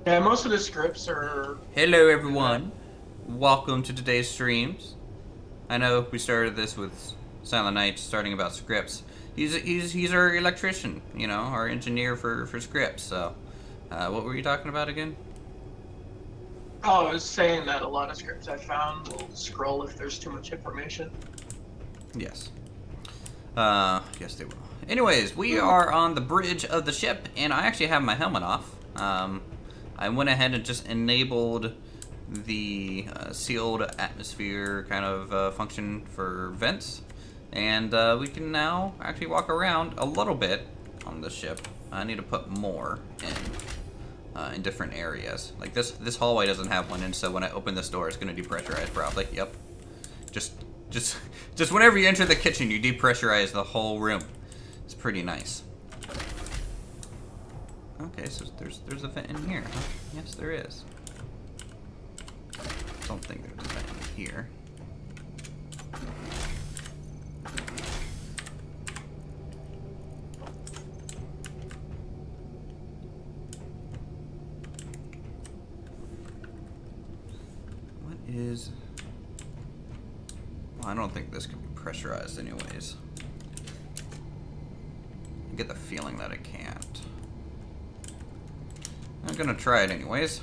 Yeah, most of the scripts are. Hello everyone, welcome to today's streams. I know we started this with Silent Night starting about scripts. He's our electrician, you know, our engineer for scripts. So, what were you talking about again? Oh, I was saying that a lot of scripts I found will scroll if there's too much information. Yes. Yes they will. Anyways, we are on the bridge of the ship, and I actually have my helmet off. I went ahead and just enabled the sealed atmosphere kind of function for vents, and we can now actually walk around a little bit on the ship. I need to put more in different areas. Like this hallway doesn't have one, and so when I open this door, it's going to depressurize probably. Yep. Just just whenever you enter the kitchen, you depressurize the whole room. It's pretty nice. Okay, so there's a vent in here, huh? Yes, there is. Don't think there's a vent in here. What is... Well, I don't think this can be pressurized anyways. I get the feeling that it can't. I'm gonna try it anyways.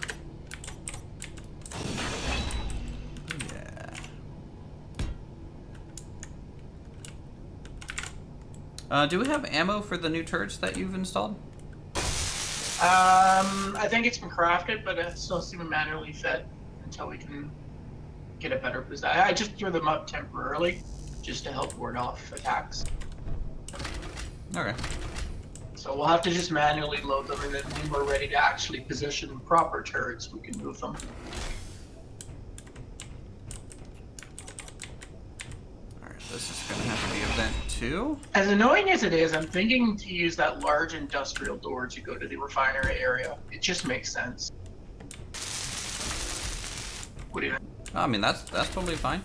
Yeah. Do we have ammo for the new turrets that you've installed? I think it's been crafted, but it still seems manually fed until we can get a better position. I just threw them up temporarily, just to help ward off attacks. Okay. So we'll have to just manually load them, and then when we're ready to actually position proper turrets, we can move them. Alright, this is gonna have to be a vent too. As annoying as it is, I'm thinking to use that large industrial door to go to the refinery area. It just makes sense. What do you think? I mean, that's totally fine.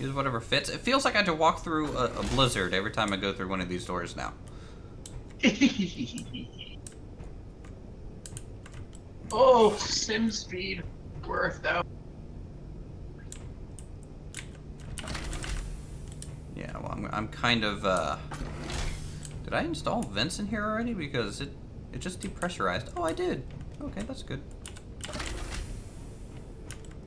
Use whatever fits. It feels like I have to walk through a blizzard every time I go through one of these doors now. Oh, sim speed. Worth though. Yeah, well, I'm kind of, Did I install vents in here already? Because it just depressurized. Oh, I did. Okay, that's good.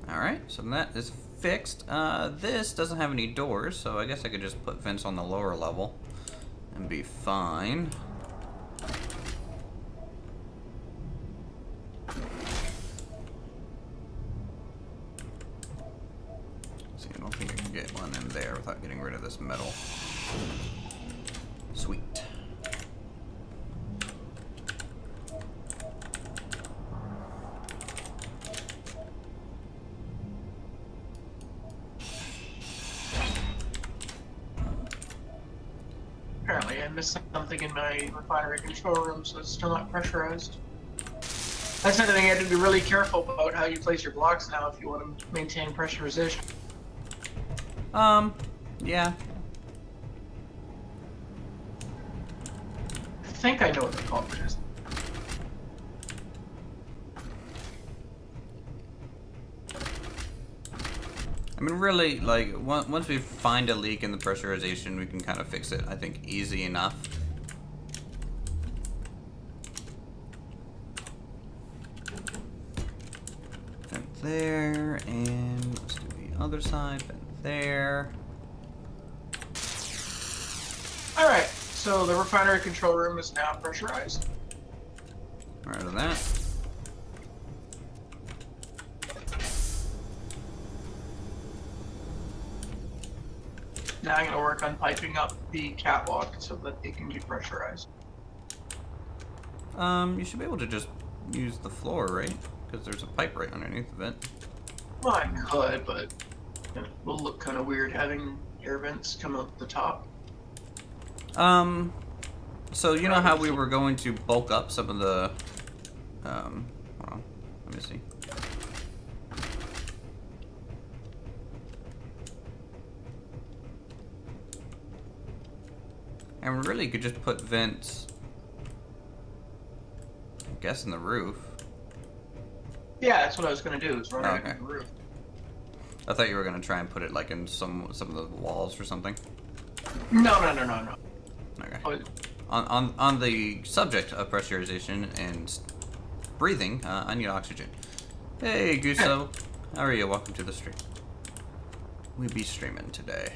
Alright, so that is fixed. This doesn't have any doors, so I guess I could just put vents on the lower level and be fine. See, I don't think I can get one in there without getting rid of this metal. Sweet. Apparently I missed something in my refinery control room, so it's still not pressurized. That's another thing, you have to be really careful about how you place your blocks now if you want to maintain pressurization. Yeah. I think I know what the culprit is. I mean, really, like, once we find a leak in the pressurization, we can kind of fix it, I think, easy enough. Vent there, and let's do the other side, vent there. Alright, so the refinery control room is now pressurized. Right on that. Now I'm going to work on piping up the catwalk so that they can be pressurized. You should be able to just use the floor, right? Because there's a pipe right underneath the vent. Well, I could, but it will look kind of weird having air vents come out the top. So you know how we were going to bulk up some of the, hold on, let me see. And we really could just put vents, I guess, in the roof. Yeah, that's what I was gonna do. Is run it Okay. in the roof. I thought you were gonna try and put it like in some of the walls or something. No, no, no, no, no. Okay. Oh, On the subject of pressurization and breathing, I need oxygen. Hey, Guso. How are you? Welcome to the stream. We be streaming today.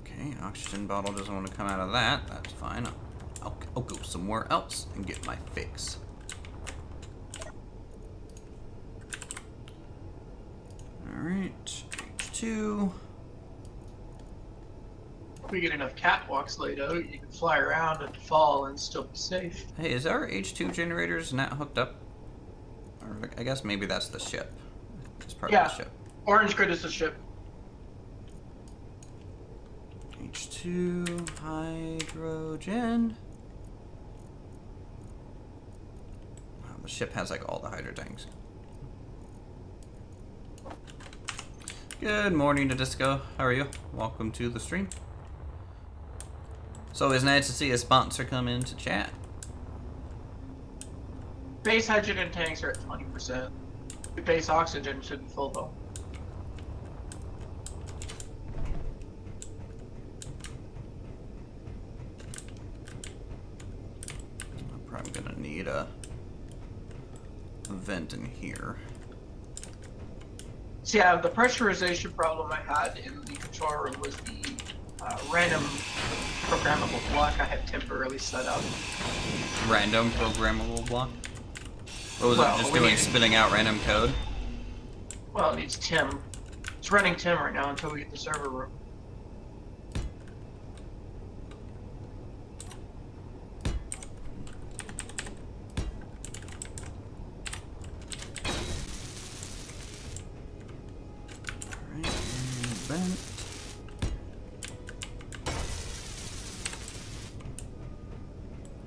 Okay, oxygen bottle doesn't want to come out of that. That's fine. I'll go somewhere else and get my fix. Alright, H2. if we get enough catwalks laid out, you can fly around and fall and still be safe. Hey, is our H2 generators not hooked up? Or I guess maybe that's the ship. It's part of the ship. Orange grid is the ship. H2 hydrogen. Wow, the ship has like all the hydro tanks. Good morning to Disco. How are you? Welcome to the stream. It's always nice to see a sponsor come in to chat. Base hydrogen tanks are at 20%. The base oxygen should be full though. I'm probably gonna need a vent in here. So yeah, the pressurization problem I had in the control room was the random programmable block I had temporarily set up. Random programmable block? What was Well, it, just we doing need- spitting out random code? Well, it needs Tim. It's running Tim right now until we get the server room. Alright, vent.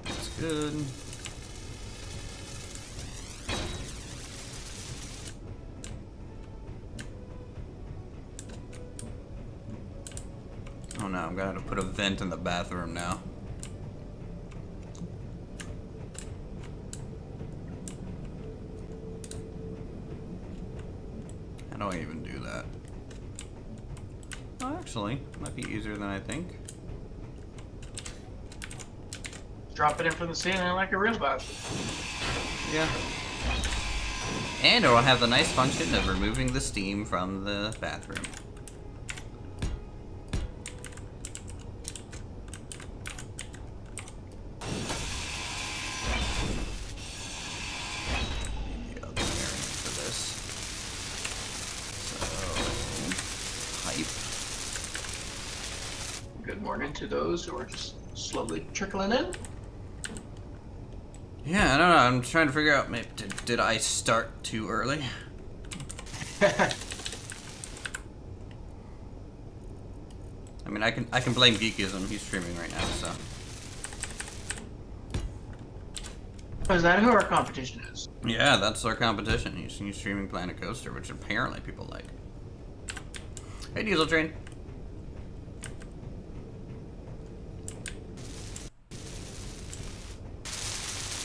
That's good. Oh no, I'm gonna have to put a vent in the bathroom now. How do I even do that? Oh, actually, might be easier than I think. Drop it in from the ceiling like a real bathroom. Yeah. And it will have the nice function of removing the steam from the bathroom. Maybe I'll do airing for this. So, pipe. Good morning to those who are just slowly trickling in. Yeah, I don't know. I'm trying to figure out. Maybe, did I start too early? I mean, I can blame Geekism. He's streaming right now, so. Is that who our competition is? Yeah, that's our competition. He's streaming Planet Coaster, which apparently people like. Hey, Diesel Train.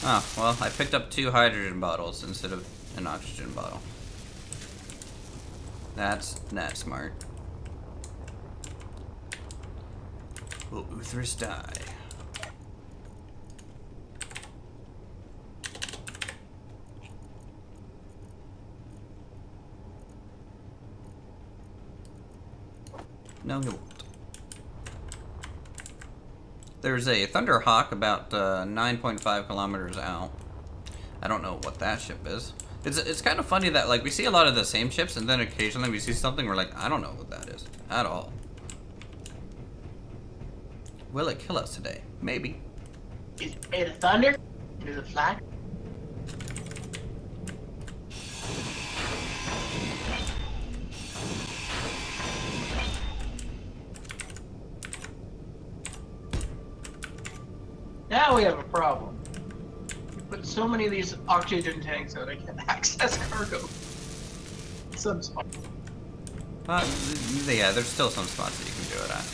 Oh, well, I picked up 2 hydrogen bottles instead of an oxygen bottle. That's not smart. Will Uthris die? No, he won't. There's a Thunderhawk about 9.5 kilometers out. I don't know what that ship is. It's kind of funny that like we see a lot of the same ships, and then occasionally we see something we're like, I don't know what that is at all. Will it kill us today? Maybe. Is it made of thunder? Is it flat? Now we have a problem. We put so many of these oxygen tanks out, I can't access cargo. Some spot. Yeah, there's still some spots that you can do it at.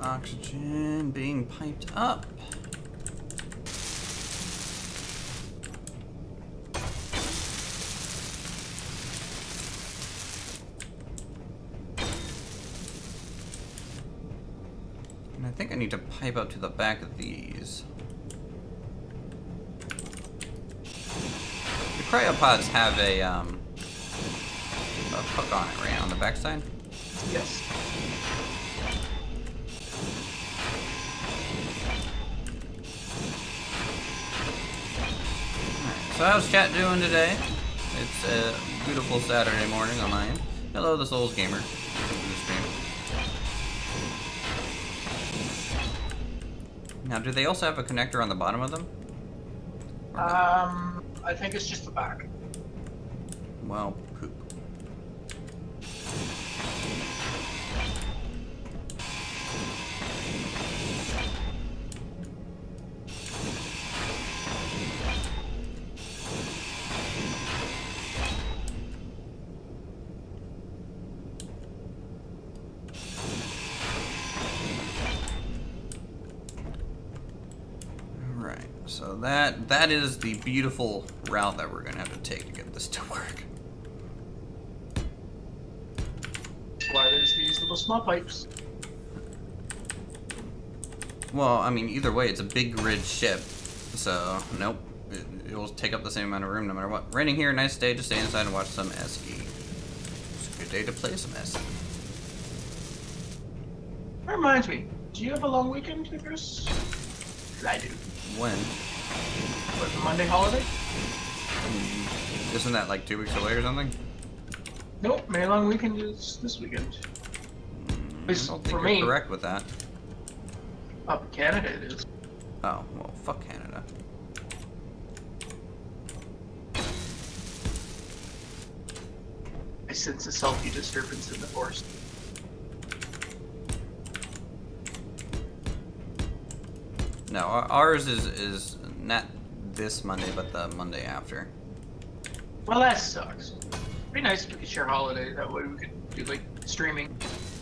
Oxygen being piped up. And I think I need to pipe up to the back of these. The cryopods have a hook on it, right? On the backside? Yes. Alright, so how's chat doing today? It's a beautiful Saturday morning on my end. Hello, the Souls Gamer. Welcome to the stream. Now, do they also have a connector on the bottom of them? I think it's just the back. Well, poop. So that is the beautiful route that we're gonna have to take to get this to work. That's why there's these little small pipes. Well, I mean, either way, it's a big grid ship, so nope, it will take up the same amount of room no matter what. Raining here, nice day to stay inside and watch some SE. It's a good day to play some SE. That reminds me, do you have a long weekend, Chris? I do. When? What, the Monday holiday? Isn't that like 2 weeks away or something? Nope, May long weekend is this weekend. I don't think for you're me. correct with that. Up in Canada it is. Oh, well, fuck Canada. I sense a selfie disturbance in the forest. No, ours is not this Monday, but the Monday after. Well, that sucks. It'd be nice if we could share holiday. That way we could do like streaming.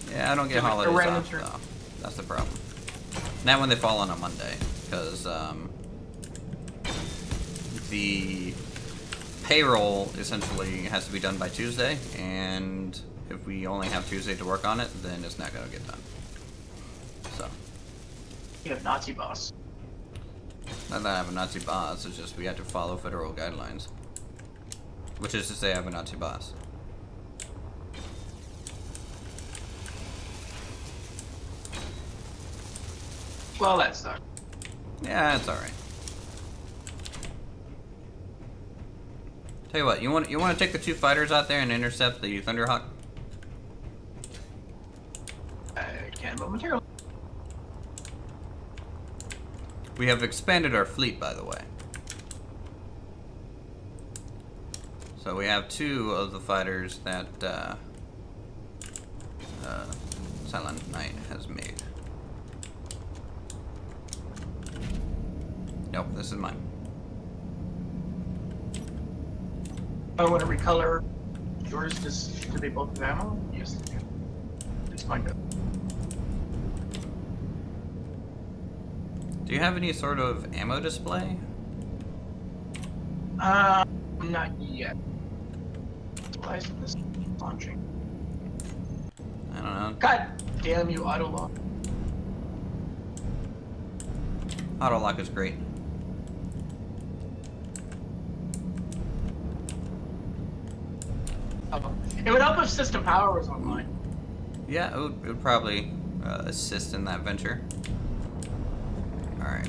Yeah, I don't get Do, like, a holidays random off, turn. though. That's the problem. Not when they fall on a Monday, because the payroll essentially has to be done by Tuesday, and if we only have Tuesday to work on it, then it's not going to get done. So. You have Nazi boss. Not that I have a Nazi boss, it's just we have to follow federal guidelines. Which is to say I have a Nazi boss. Well, that sucks. Yeah, it's alright. Tell you what, you want to take the 2 fighters out there and intercept the Thunderhawk? I can momentarily. We have expanded our fleet, by the way. So we have 2 of the fighters that Silent Knight has made. Nope, this is mine. I want to recolor yours. Do they both have ammo? Yes, they do. It's mine. Do you have any sort of ammo display? Not yet. Why isn't this launching? I don't know. God damn you, auto lock. Auto lock is great. Oh. It would help if system power was online. Yeah, it would probably assist in that venture. Alright.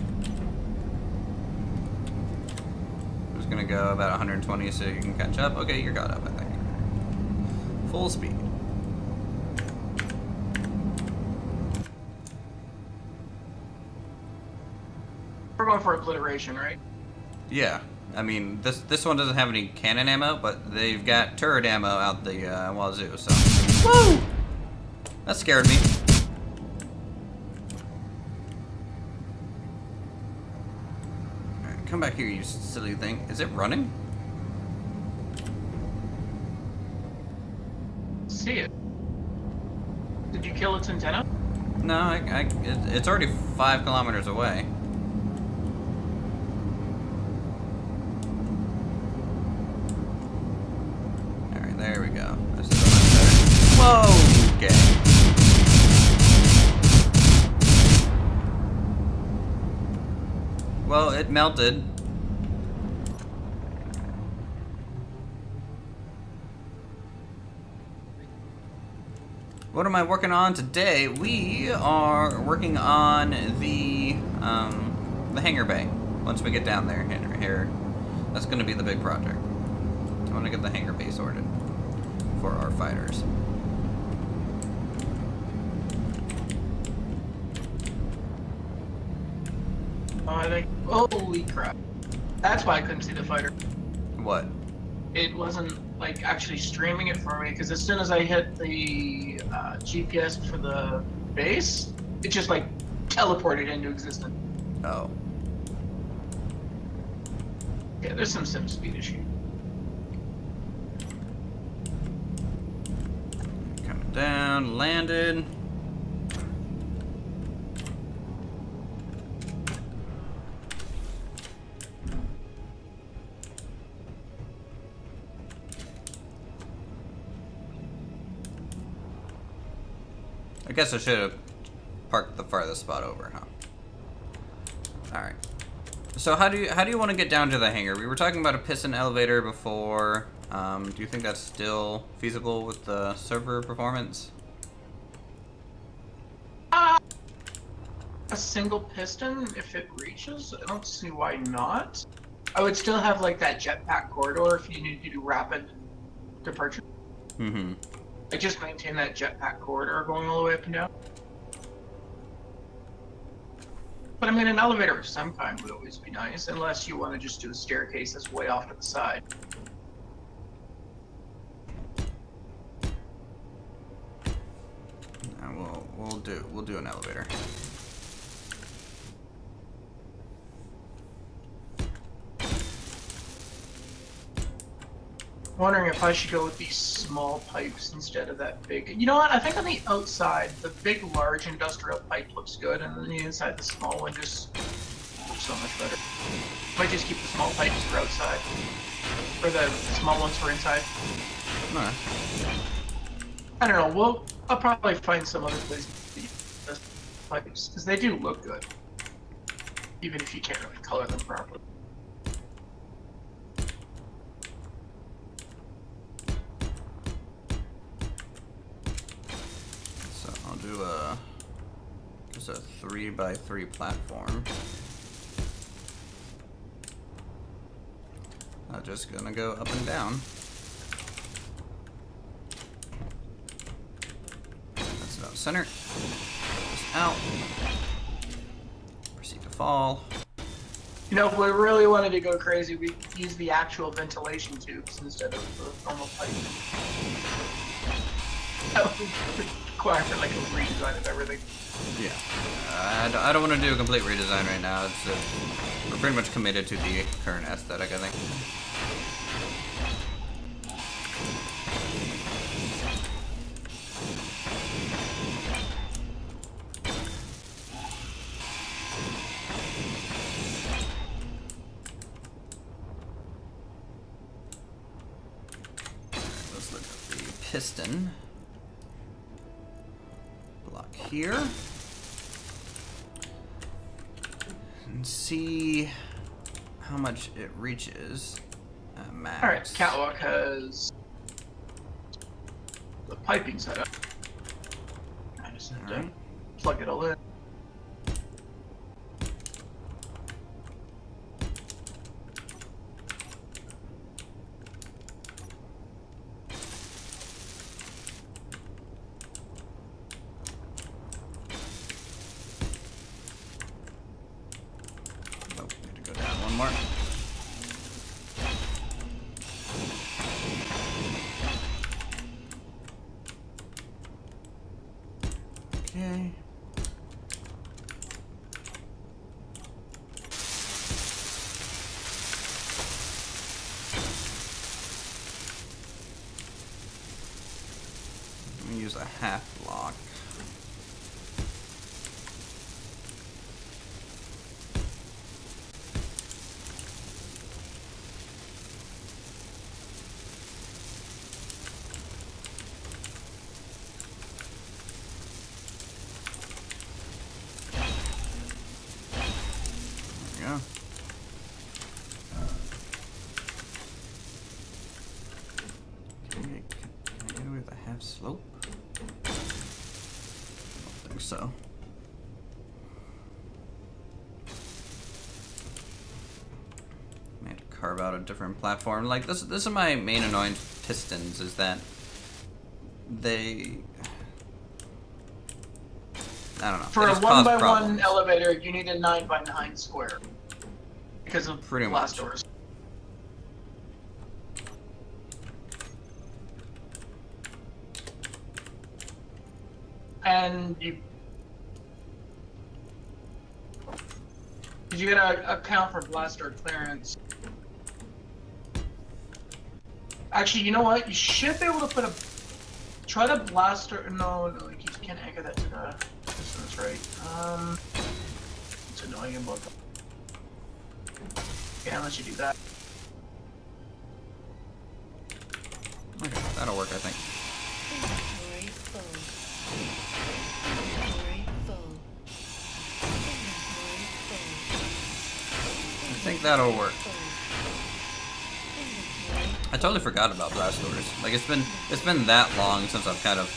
Who's gonna go about 120 so you can catch up? Okay, you're caught up, I think. Full speed. We're going for obliteration, right? Yeah. I mean, this one doesn't have any cannon ammo, but they've got turret ammo out the wazoo, so... Woo! That scared me. Alright, come back here, you silly thing. Is it running? See it. Did you kill its antenna? No, it's already 5 kilometers away. Alright, there we go. This is a lot better. Whoa! Okay. Well, it melted. What am I working on today? We are working on the hangar bay. Once we get down there, here, that's going to be the big project. I want to get the hangar bay sorted for our fighters. Oh, I think. Holy crap! That's why I couldn't see the fighter. What? It wasn't like actually streaming it for me because as soon as I hit the GPS for the base, it just like teleported into existence. Oh. Yeah, there's some sim speed issue. Coming down, landed. I guess I should have parked the farthest spot over, huh? Alright. So how do you want to get down to the hangar? We were talking about a piston elevator before. Do you think that's still feasible with the server performance? A single piston, if it reaches, I don't see why not. I would still have like that jetpack corridor if you need to do rapid departure. Mm-hmm. I just maintain that jetpack corridor going all the way up and down. But I mean, an elevator of some kind would always be nice, unless you want to just do a staircase that's way off to the side. We'll do an elevator. I'm wondering if I should go with these small pipes instead of that big. You know what? I think on the outside, the big, large industrial pipe looks good, and on the inside, the small one just looks so much better. Might just keep the small pipes for outside, or the small ones for inside. Alright. I don't know. I'll probably find some other place to use the pipes because they do look good, even if you can't really color them properly. Just a 3x3 platform. I'm just gonna go up and down. That's about center. Just out. Proceed to fall. You know, if we really wanted to go crazy, we'd use the actual ventilation tubes instead of the normal pipe. That would require like a redesign of everything. Yeah. I don't want to do a complete redesign right now. It's we're pretty much committed to the current aesthetic, I think. Let's look at the piston block here and see how much it reaches at max. Alright, Catwalk has the piping set up. I just need to plug it all in. More. Okay. Let me use a half block. have slope? I don't think so. I had to carve out a different platform. Like this is my main annoyance with pistons, is that they, I don't know. For a 1x1 elevator, you need a 9x9 square because of glass doors. And you gotta account for blast door clearance. Actually, you know what? You should be able to put a. Try to blast door. No, you can't anchor that to the distance, right? It's annoying about that. Yeah, unless you do that. Okay, that'll work, I think. Inventory full. Inventory full. Inventory full. I think that'll work. Inventory I totally forgot about blast doors. Like it's been that long since I've kind of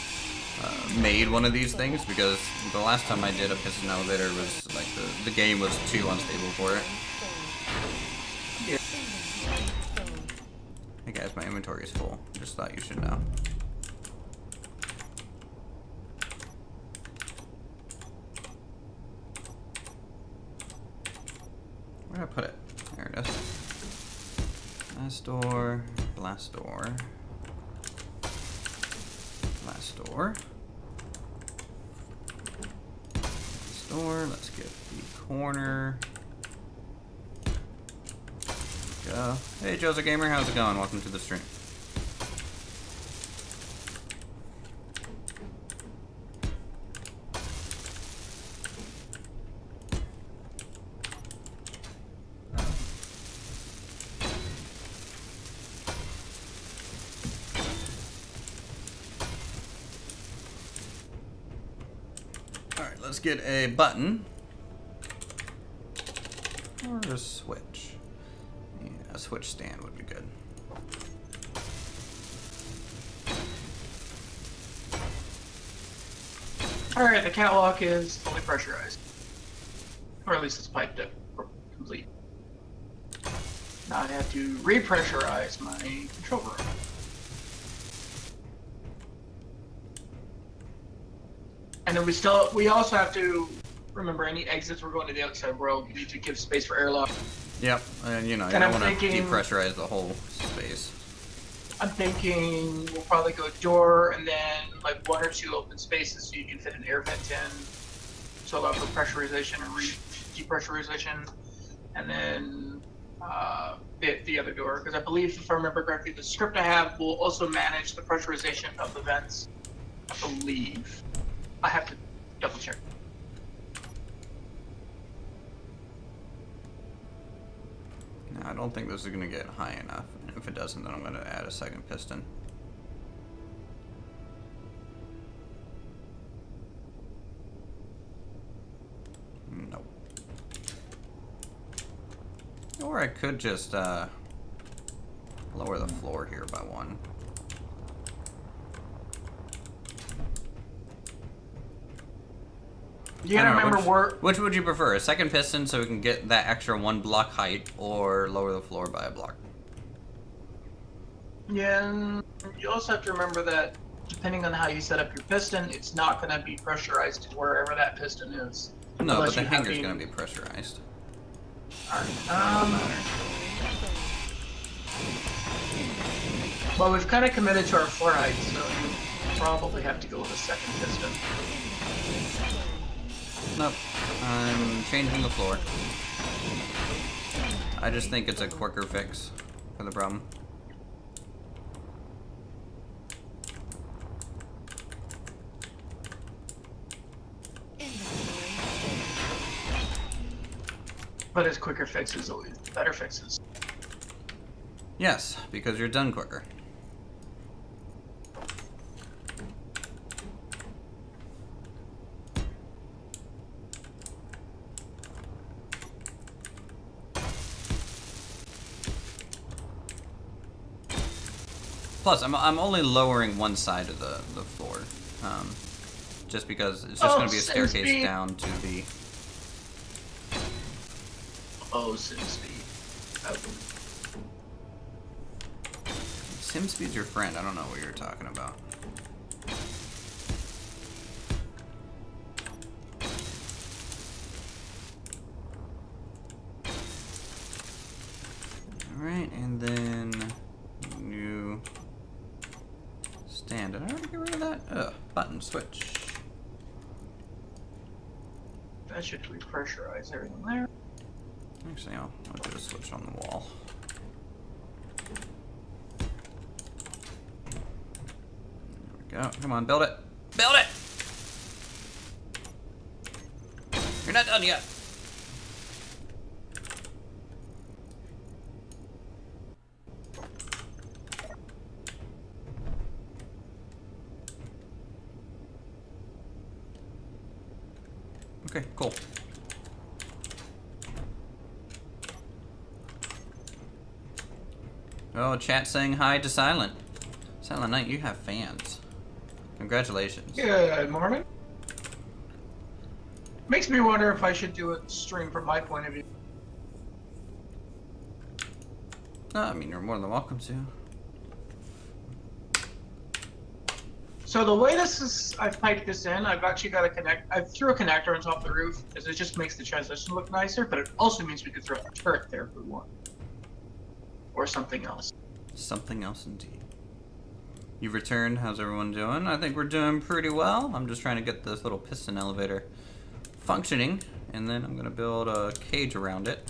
made one of these things, because the last time I did a piston elevator was like the game was too unstable for it. Yeah. Hey guys, my inventory is full. Just thought you should know. Where did I put it? There it is. Blast door, blast door, blast door, blast door. Let's get the corner. Go. Hey, Joseph Gamer, how's it going? Welcome to the stream. Let's get a button or a switch. Yeah, a switch stand would be good. Alright, the catwalk is fully pressurized. Or at least it's piped up complete. Now I have to repressurize my control room. And then we also have to remember any exits we're going to the outside world. We need to give space for airlock. Yep, and you know, you don't want to depressurize the whole space. I'm thinking we'll probably go door and then like 1 or 2 open spaces so you can fit an air vent in. So allow for pressurization and depressurization. And then the other door. Because I believe, if I remember correctly, the script I have will also manage the pressurization of the vents. I believe. I have to double check. No, I don't think this is going to get high enough. And if it doesn't, then I'm going to add a second piston. Nope. Or I could just lower the floor here by 1. You gotta remember which would you prefer? A second piston so we can get that extra 1 block height, or lower the floor by a block? Yeah, and you also have to remember that depending on how you set up your piston, it's not going to be pressurized to wherever that piston is. No, but the hangar's going to be pressurized. Alright, well, we've kind of committed to our floor height, so you probably have to go with a second piston. Nope, I'm changing the floor. I just think it's a quicker fix for the problem. But his quicker fixes always better fixes. Yes, because you're done quicker. Plus, I'm only lowering one side of the floor, just because it's just going to be a staircase down to the. Oh, sim speed. Sim speed's your friend. I don't know what you're talking about. Alright, and then new stand. Did I already get rid of that? Ugh, button switch. That should repressurize everything there. Actually, I'll do a switch on the wall. There we go. Come on, build it. Build it! You're not done yet. Okay, cool. Oh, chat saying hi to Silent. Silent Knight, you have fans. Congratulations. Good morning. Makes me wonder if I should do a stream from my point of view. No, I mean, you're more than welcome to. So the way this is, I've piped this in, I've actually got I threw a connector on top of the roof, as it just makes the transition look nicer, but it also means we could throw a turret there if we want. Or something else. Something else indeed. You've returned, how's everyone doing? I think we're doing pretty well. I'm just trying to get this little piston elevator functioning, and then I'm gonna build a cage around it.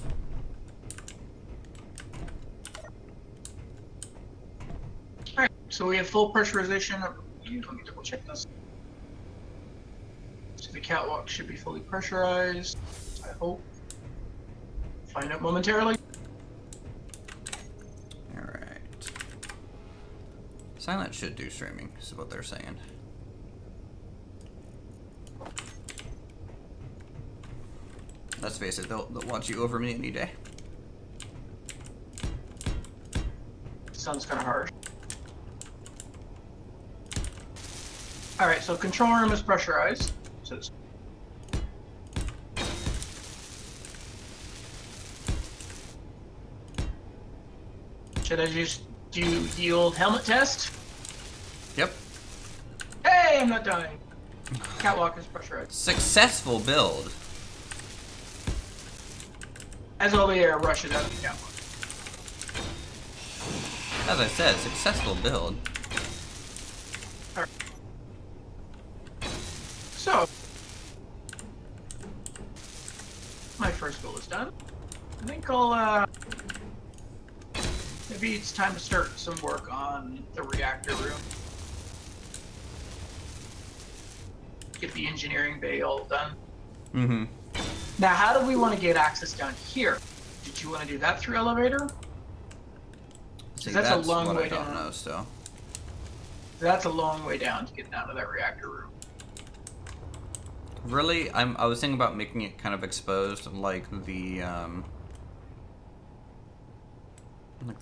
Alright, so we have full pressurization. Let me double check this. So the catwalk should be fully pressurized, I hope. Find out momentarily. Alright. Silent should do streaming, is what they're saying. Let's face it, they'll watch you over me any day. Sounds kind of harsh. Alright, so control room is pressurized. So should I just do the old helmet test? Yep. Hey, I'm not dying. Catwalk is pressurized. Successful build. As all the air rushes out of the catwalk. As I said, successful build. Alright. So, my first goal is done. I think I'll, maybe it's time to start some work on the reactor room. Get the engineering bay all done. Mm-hmm. Now, how do we want to get access down here? Did you want to do that through elevator? See, that's a long way I don't down. know, so. That's a long way down to get down to that reactor room. Really, I was thinking about making it kind of exposed, like the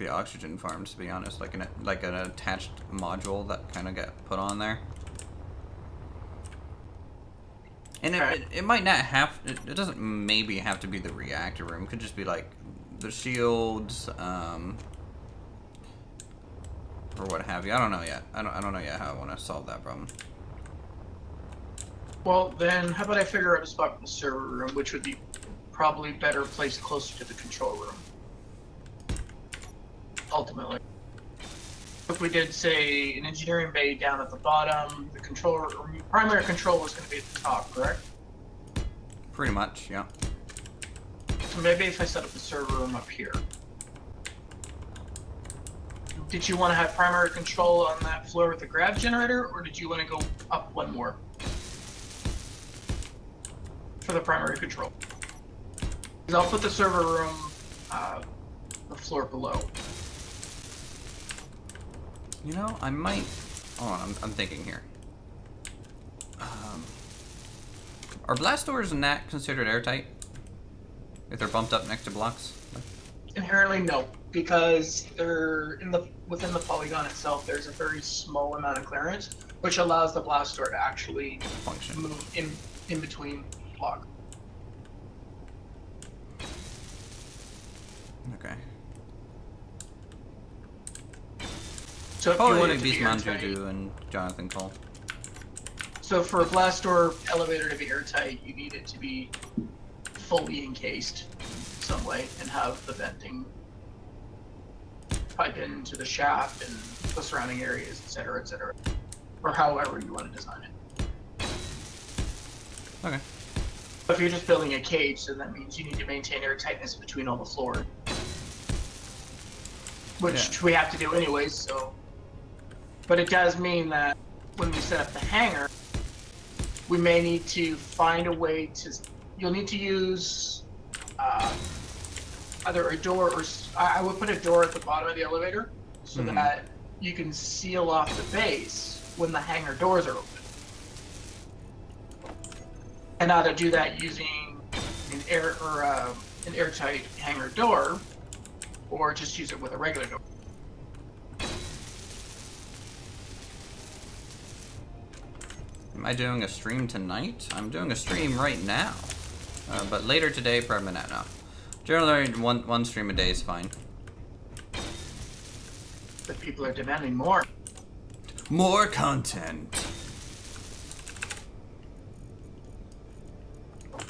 oxygen farms, to be honest, like an attached module that kind of got put on there. And it might not have, it doesn't maybe have to be the reactor room. It could just be like the shields, or what have you. I don't know yet. I don't know yet how I want to solve that problem. Well, then, how about I figure out a spot for the server room, which would be probably better placed closer to the control room. Ultimately. If we did, say, an engineering bay down at the bottom, the controller, primary control was going to be at the top, correct? Pretty much, yeah. So maybe if I set up the server room up here. Did you want to have primary control on that floor with the grav generator, or did you want to go up one more? For the primary control. Because I'll put the server room, the floor below. You know, I might. Hold on, I'm thinking here. Are blast doors not considered airtight if they're bumped up next to blocks? Inherently, no, because they're within the polygon itself. There's a very small amount of clearance, which allows the blast door to actually Function. move in between blocks. Okay. So if you want it to be Beastman airtight, Juju and Jonathan Cole. so for a blast door elevator to be airtight, you need it to be fully encased in some way and have the venting pipe into the shaft and the surrounding areas, etc., or however you want to design it. Okay. But if you're just building a cage, then that means you need to maintain air tightness between all the floors, which we have to do anyways. So, but it does mean that when we set up the hangar, we may need to find a way to. You'll need to use either a door or I would put a door at the bottom of the elevator so that you can seal off the base when the hangar doors are open. And either do that using an airtight hangar door, or just use it with a regular door. Am I doing a stream tonight? I'm doing a stream right now. But later today, probably not now. Generally, one stream a day is fine. But people are demanding more. More content.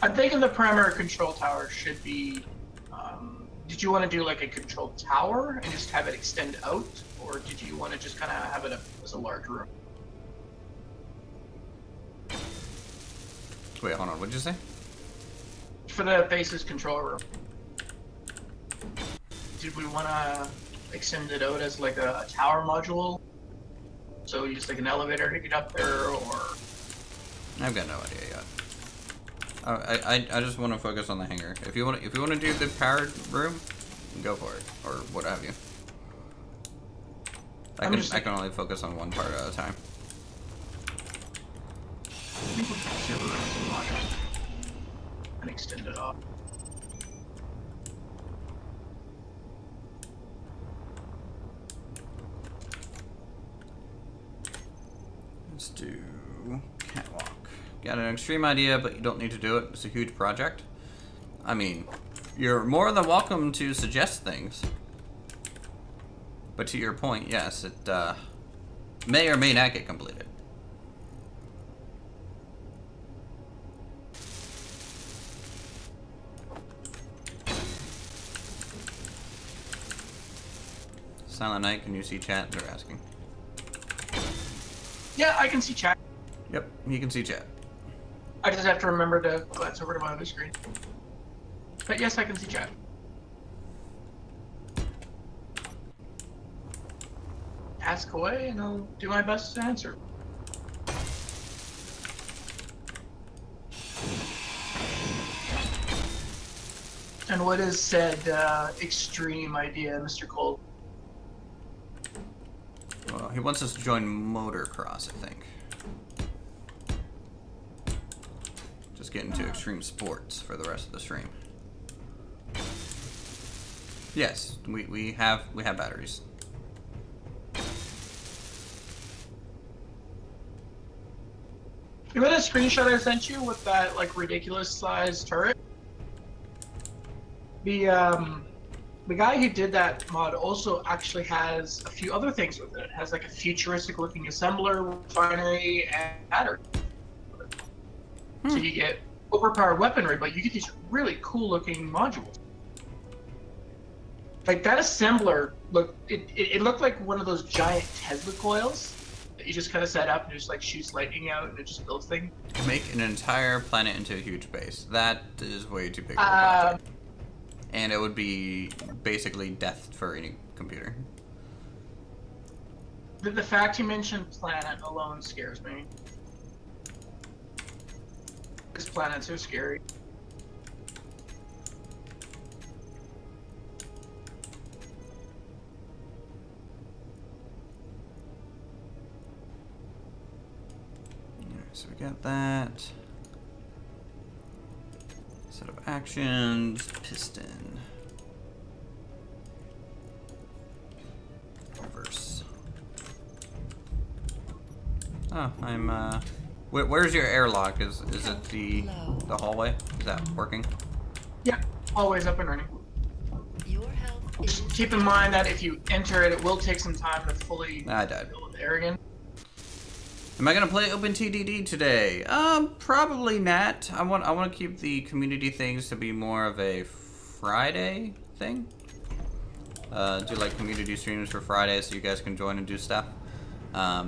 I'm thinking the perimeter control tower should be. Did you want to do like a control tower and just have it extend out, or did you want to just kind of have it as a large room? Wait, hold on. What'd you say? For the base's control room, did we want to extend it out as like a tower module? So you just like an elevator to get up there, or? I've got no idea yet. I just want to focus on the hangar. If you want to do the powered room, go for it, or what have you. I can only focus on one part at a time. I think we'll just serve around some module and extend it off. Let's do catwalk. Got an extreme idea, but you don't need to do it. It's a huge project. I mean, you're more than welcome to suggest things. But to your point, yes, it may or may not get completed. Silent Night, can you see chat? They're asking. Yeah, I can see chat. Yep, you can see chat. I just have to remember to glance over to my other screen. But yes, I can see chat. Ask away and I'll do my best to answer. And what is said extreme idea, Mr. Cole? Well, he wants us to join motocross, I think. Just get into extreme sports for the rest of the stream. Yes, we have batteries. You got a screenshot I sent you with that like ridiculous sized turret? The guy who did that mod also actually has a few other things with it. It has like a futuristic looking assembler, refinery, and battery. So you get overpowered weaponry, but you get these really cool looking modules. Like that assembler it looked like one of those giant Tesla coils that you just kind of set up and just like shoots lightning out and it just builds things. Make an entire planet into a huge base. That is way too big of a project. And it would be basically death for any computer. The fact you mentioned planet alone scares me. Because planets are scary. Alright, so we got that. Set of actions, piston. Oh, I'm where's your airlock? Is it the hallway? Is that working? Yeah, always up and running. Your health is Just keep in mind that if you enter it, it will take some time to fully I died. fill the air again. Am I gonna play OpenTDD today? Probably not. I want to keep the community things to be more of a Friday thing. Do like community streams for Friday so you guys can join and do stuff.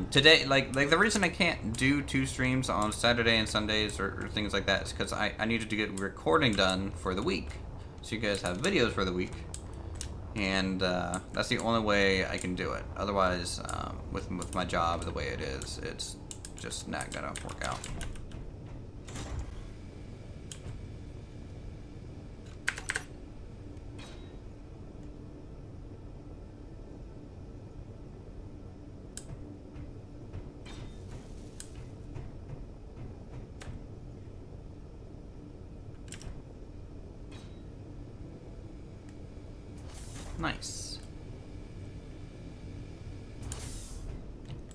Today, like the reason I can't do 2 streams on Saturday and Sundays or things like that is because I needed to get recording done for the week, so you guys have videos for the week, and that's the only way I can do it. Otherwise, with my job the way it is, it's just not gonna work out. Nice.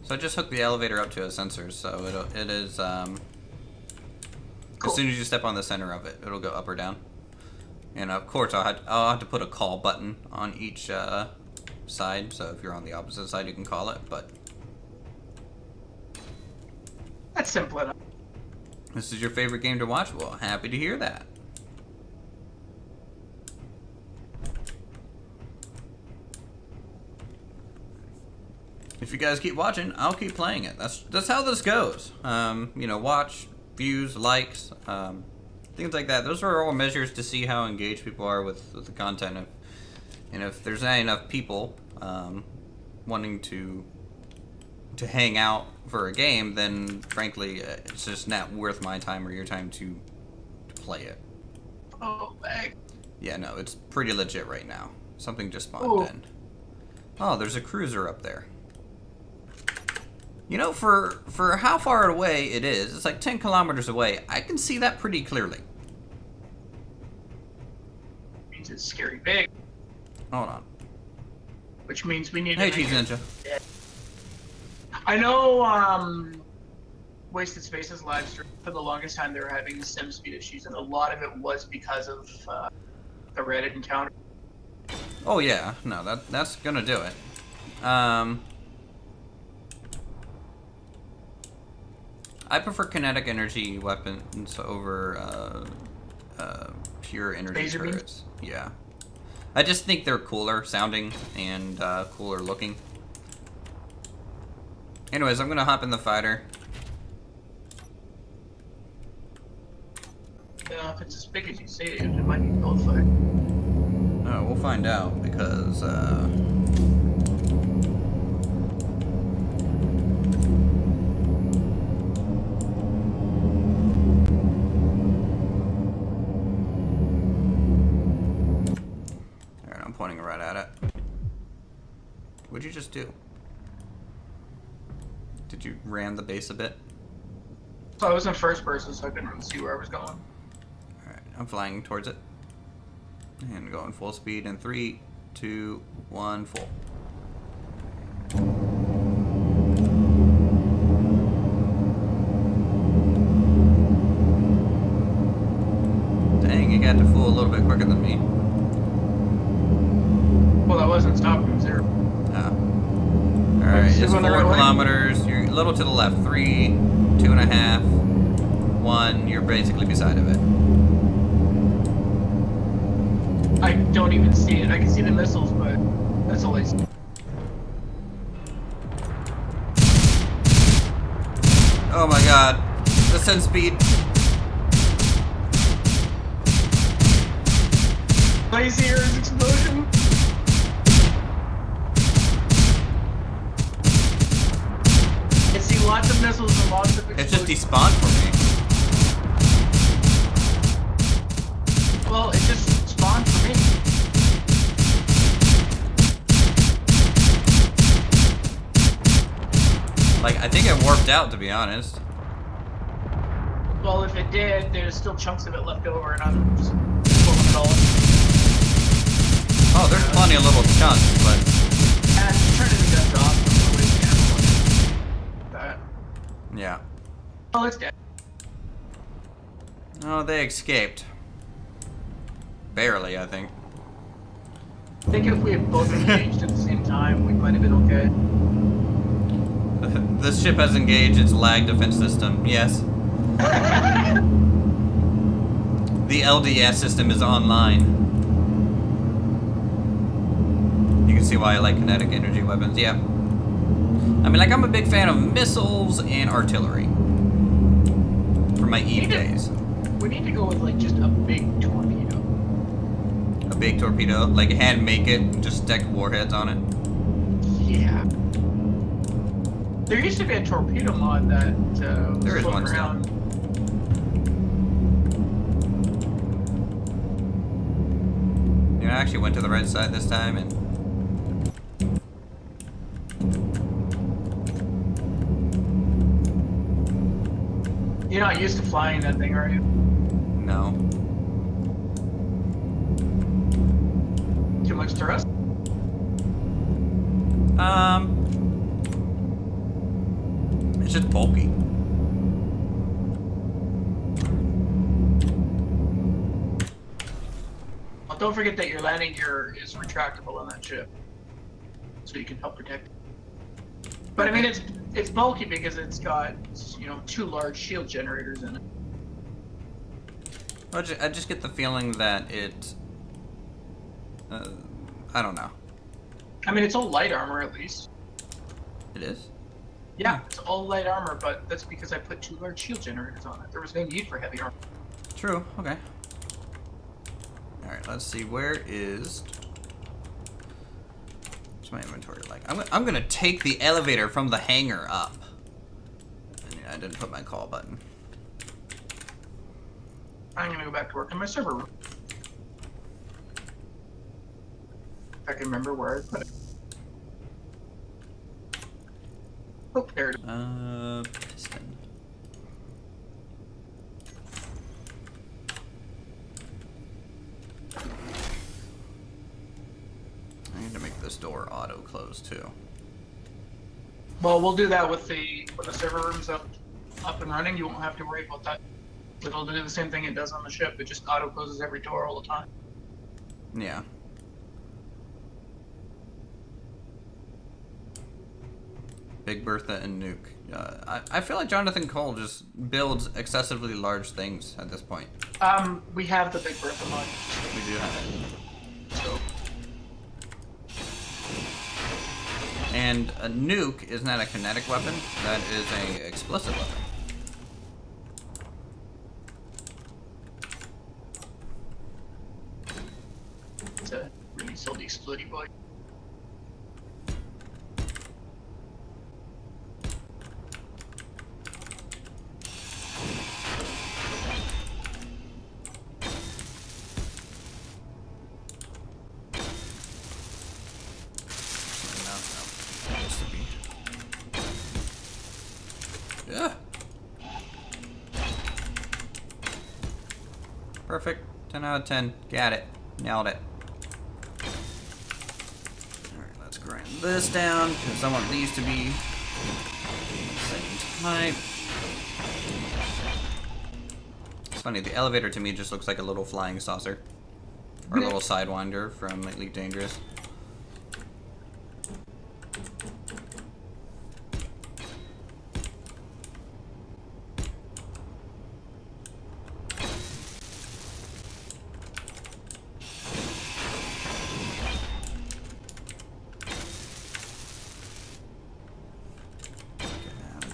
So I just hooked the elevator up to a sensor, so it is Cool. as soon as you step on the center of it, it'll go up or down. And of course, I'll have to put a call button on each side. So if you're on the opposite side, you can call it. But That's simple enough. this is your favorite game to watch. Well, happy to hear that. If you guys keep watching, I'll keep playing it. That's how this goes. You know, watch, views, likes, things like that. Those are all measures to see how engaged people are with the content. And if there's not enough people wanting to hang out for a game, then frankly, it's just not worth my time or your time to play it. Oh, bag. Yeah, no, it's pretty legit right now. Something just spawned Ooh. in. Oh, there's a cruiser up there. You know, for how far away it is, it's like 10 kilometers away. I can see that pretty clearly. Means it's scary big, Hold on. which means we need Hey, to Cheese make Ninja. it. I know Wasted Spaces live stream, for the longest time they were having sim speed issues, and a lot of it was because of the Reddit encounter. Oh yeah, no, that's gonna do it. I prefer kinetic energy weapons over pure energy Laser beams? turrets. Yeah, I just think they're cooler sounding and cooler looking. Anyways, I'm gonna hop in the fighter. Yeah, if it's as big as you say it might be both fight. Oh, we'll find out because alright, I'm pointing right at it. What'd you just do? Did you ram the base a bit? So I was in first person, so I couldn't really see where I was going. Alright, I'm flying towards it. And going full speed in 3, 2, 1, full. Dang, you got to full a little bit quicker than me. Well, that wasn't stopping zero. Oh. Alright, Still it's 4 going the right way? kilometers. You're a little to the left. 3, 2.5, 1. You're basically beside of it. I don't even see it. I can see the missiles, but that's all I see. Oh my god. Descent speed. Lasers explosion. I see lots of missiles and lots of explosions. It just despawned for me. Well, it just spawned for me. Like, I think it warped out, to be honest. Well, if it did, there's still chunks of it left over, and I'm just pulling it all. Oh, there's plenty of little chunks, but... And turning the guns off. That. Yeah. Oh, it's dead. Oh, they escaped. Barely, I think. I think if we had both engaged at the same time, we might have been okay. This ship has engaged its lag defense system. Yes. The LDS system is online. You can see why I like kinetic energy weapons. Yeah. I mean, like, I'm a big fan of missiles and artillery. For my Eve days. We need to go with, like, just a big torpedo. A big torpedo? Like, hand make it and just stick warheads on it? Yeah. There used to be a torpedo mod that was There is floating one around. still. You know, I actually went to the right side this time and... You're not used to flying that thing, are you? No. Too much thrust? It's just bulky. Well, don't forget that your landing gear is retractable on that ship, so you can help protect it. But I mean, it's bulky because it's got, you know, 2 large shield generators in it. I just get the feeling that it... I don't know. I mean, it's all light armor at least. It is? Yeah, it's all light armor, but that's because I put 2 large shield generators on it. There was no need for heavy armor. True, okay. Alright, let's see, where is... What's my inventory like? I'm gonna take the elevator from the hangar up. And I didn't put my call button. I'm gonna go back to work in my server room. If I can remember where I put it. Oh, there it is. Piston. I need to make this door auto close too. Well, we'll do that with the server rooms up and running. You won't have to worry about that. It'll do the same thing it does on the ship. It just auto closes every door all the time. Yeah. Big Bertha and Nuke. I feel like Jonathan Cole just builds excessively large things at this point. We have the Big Bertha mod. We do have it. So. And a nuke is not a kinetic weapon, that is a explosive weapon. It's a really silly explodey boy. Yeah. Perfect. 10 out of 10. Got it. Nailed it. Alright, let's grind this down, because I want these to be the same type. It's funny, the elevator to me just looks like a little flying saucer. Or a little sidewinder from Elite Dangerous.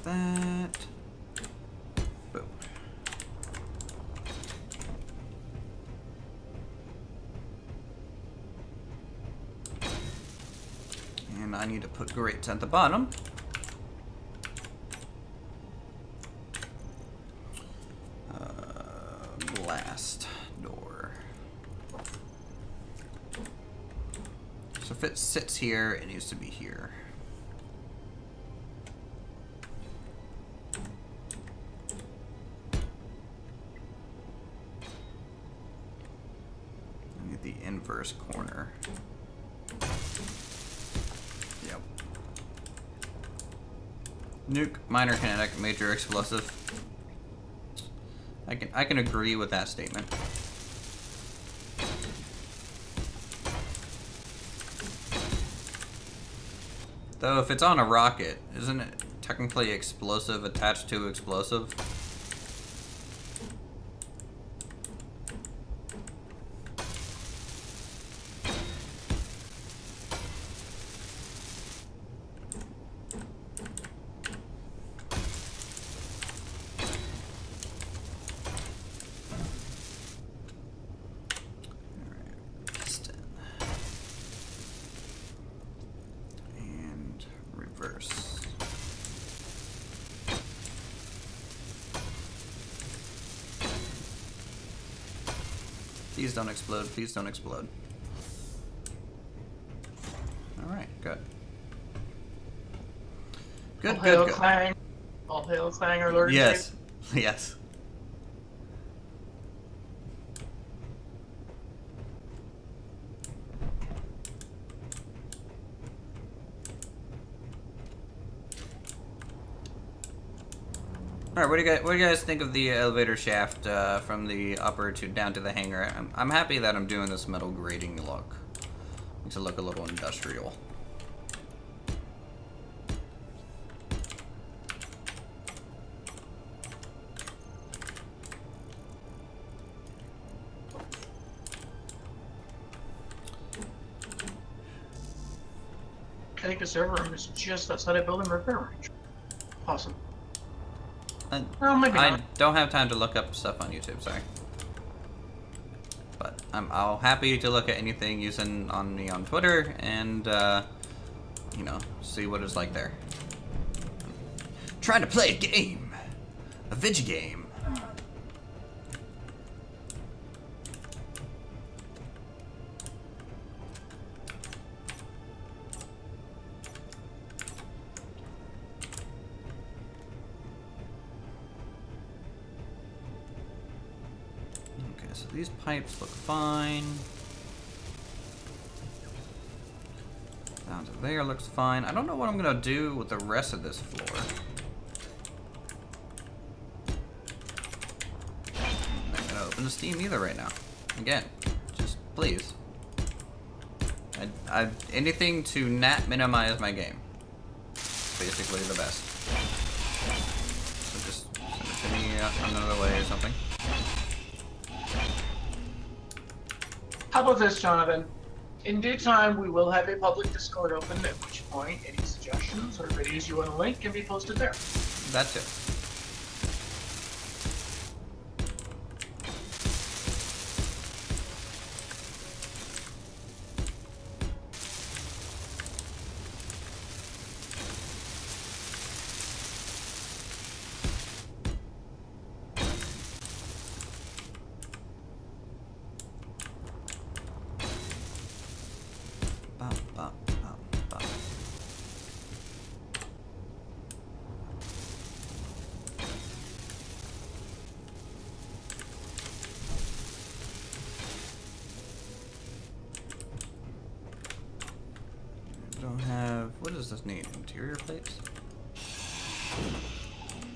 That. Boom. And I need to put grates at the bottom. Blast door. So if it sits here, it needs to be here. The inverse corner. Yep. Nuke, minor kinetic, major explosive. I can agree with that statement. Though if it's on a rocket, isn't it technically explosive attached to explosive? Please don't explode. Please don't explode. Alright, good. Good, All good, hail good. Clang. All hail Clang, our Lord and Yes. Savior. Yes. Alright, what do you guys think of the elevator shaft from the upper to down to the hangar? I'm happy that I'm doing this metal grating look. Makes it look a little industrial. I think the server room is just outside of building repair range. Awesome. Well, maybe I not. don't have time to look up stuff on YouTube, sorry. But I'm happy to look at anything you send on me on Twitter and, you know, see what it's like there. Trying to play a game. A video game. So these pipes look fine. Down to there looks fine. I don't know what I'm gonna do with the rest of this floor. I'm not gonna open the Steam either right now. Again, just please. Anything to not minimize my game. Basically the best. So just send it to me another way or something. How about this, Jonathan? In due time, we will have a public Discord open, at which point any suggestions or videos you want to link can be posted there. That's it. Don't have. What does this need? Interior plates?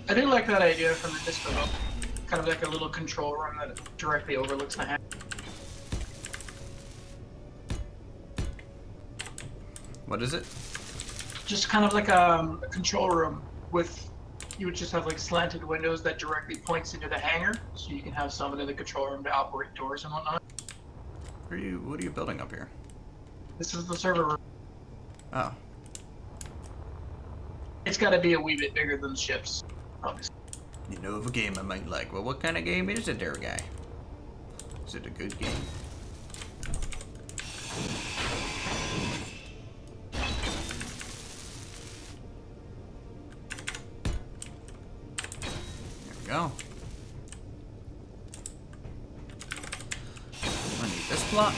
I do like that idea from the Discord, though. Kind of like a little control room that directly overlooks the hangar. What is it? Just kind of like a control room with, you would just have like slanted windows that directly points into the hangar, so you can have someone in the control room to operate doors and whatnot. What are you building up here? This is the server room. Oh. It's got to be a wee bit bigger than the ships, obviously. You know of a game I might like. Well, what kind of game is it there, guy? Is it a good game? There we go. I need this block.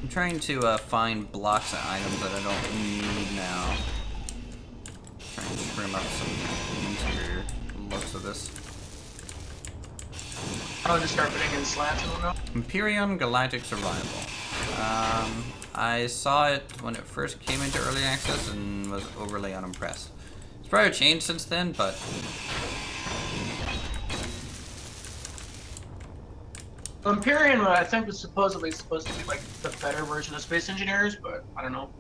I'm trying to find blocks and items that I don't need now. Trying to trim up some interior looks of this. I'll just start putting in slats and whatnot. Empyrean Galactic Survival. I saw it when it first came into early access and was overly unimpressed. It's probably changed since then, but Empyrean, I think, was supposedly supposed to be like the better version of Space Engineers, but I don't know.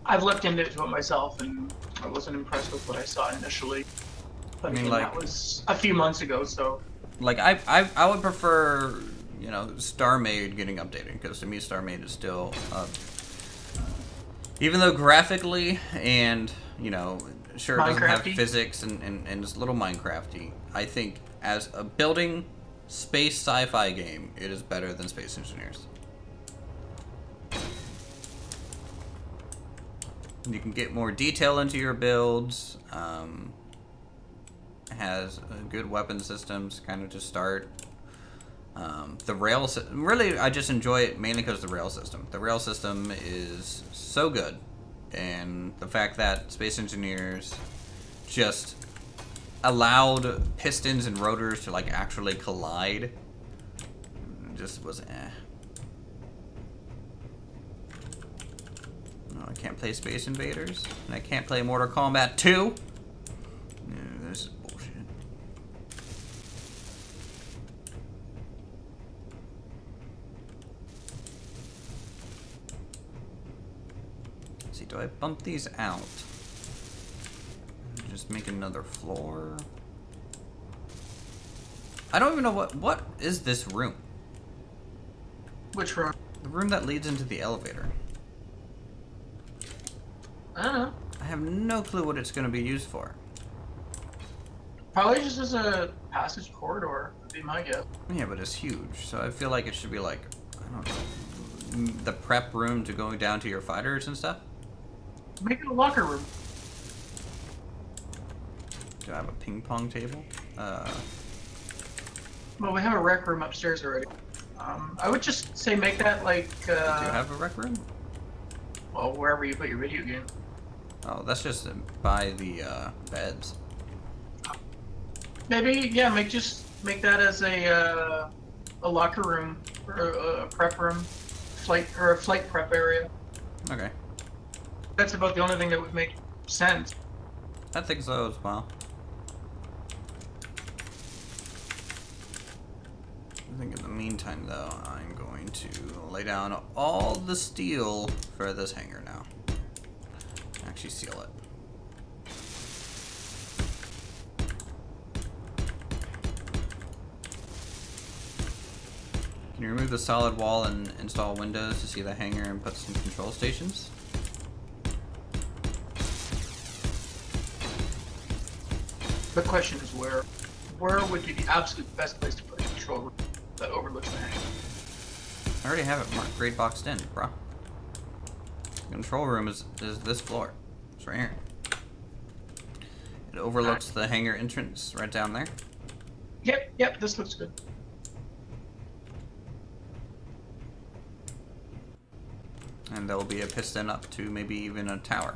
I've looked into it myself, and I wasn't impressed with what I saw initially. But I mean, again, like, that was a few months ago, so. like I would prefer, you know, StarMade getting updated, because to me StarMade is still, even though graphically and, you know, sure it doesn't have physics and it's a little Minecrafty, I think as a building space sci-fi game, it is better than Space Engineers. You can get more detail into your builds. Has good weapon systems, kind of to start. The rail, really, I just enjoy it mainly because of the rail system. The rail system is so good, and the fact that Space Engineers just allowed pistons and rotors to like actually collide just was eh. No, I can't play Space Invaders, and I can't play Mortal Kombat 2. This is bullshit. Let's see, do I bump these out? Just make another floor. I don't even know what is this room? Which room? The room that leads into the elevator. I don't know. I have no clue what it's going to be used for. Probably just as a passage corridor, would be my guess. Yeah, but it's huge, so I feel like it should be like, I don't know, the prep room to go down to your fighters and stuff. Make it a locker room. Do I have a ping pong table? Well, we have a rec room upstairs already. I would just say make that like. Do you have a rec room? Well, wherever you put your video game. Oh, that's just by the beds. Maybe, yeah. Make that as a locker room or a prep room, a flight prep area. Okay. That's about the only thing that would make sense. I think so as well. I think in the meantime, though, I'm going to lay down all the steel for this hangar now. Actually seal it. Can you remove the solid wall and install windows to see the hangar and put some control stations? The question is where would be the absolute best place to put a control room that overlooks the hangar? I already have it marked, grade boxed in, bro. The control room is this floor. It's right here. It overlooks the hangar entrance right down there. Yep, this looks good. And there will be a piston up to maybe even a tower.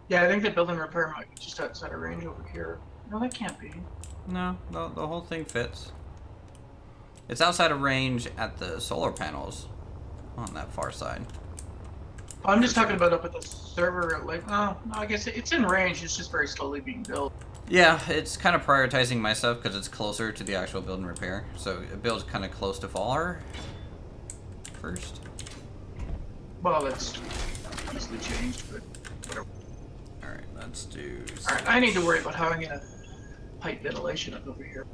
Yeah, I think the building repair might be just outside of range over here. No, that can't be. No, the whole thing fits. It's outside of range at the solar panels on that far side. I'm just talking about up at the server, like, no, I guess it's in range, it's just very slowly being built. Yeah, it's kind of prioritizing my stuff because it's closer to the actual build and repair. So it builds kind of close to far first. Well, that's easily changed, but whatever. Alright, let's do... Alright, I need to worry about how I'm gonna pipe ventilation up over here.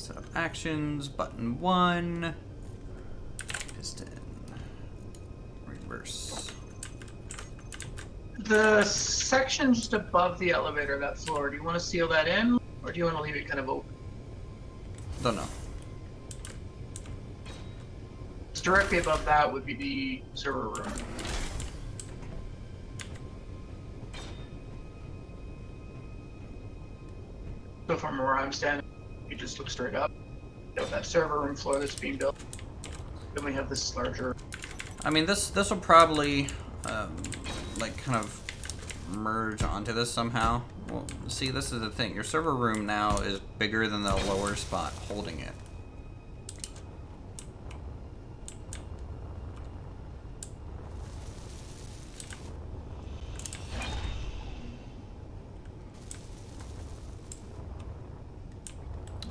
Set up actions, button 1, piston, reverse. The section just above the elevator, that floor, do you want to seal that in, or do you want to leave it kind of open? Don't know. Just directly above that would be the server room. So from where I'm standing, you just look straight up. You have that server room floor that's being built. Then we have this larger. I mean, this will probably like kind of merge onto this somehow. Well, see, this is the thing. Your server room now is bigger than the lower spot holding it.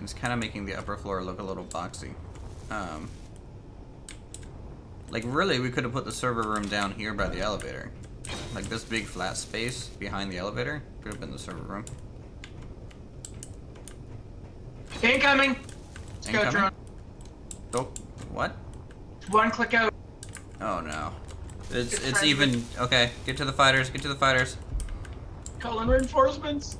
It's kind of making the upper floor look a little boxy. Like, really, we could have put the server room down here by the elevator. Like, this big flat space behind the elevator could have been the server room. Incoming! Scout drone. Oh, what? One click out. Oh, no. It's even... Okay, get to the fighters, get to the fighters. Calling reinforcements.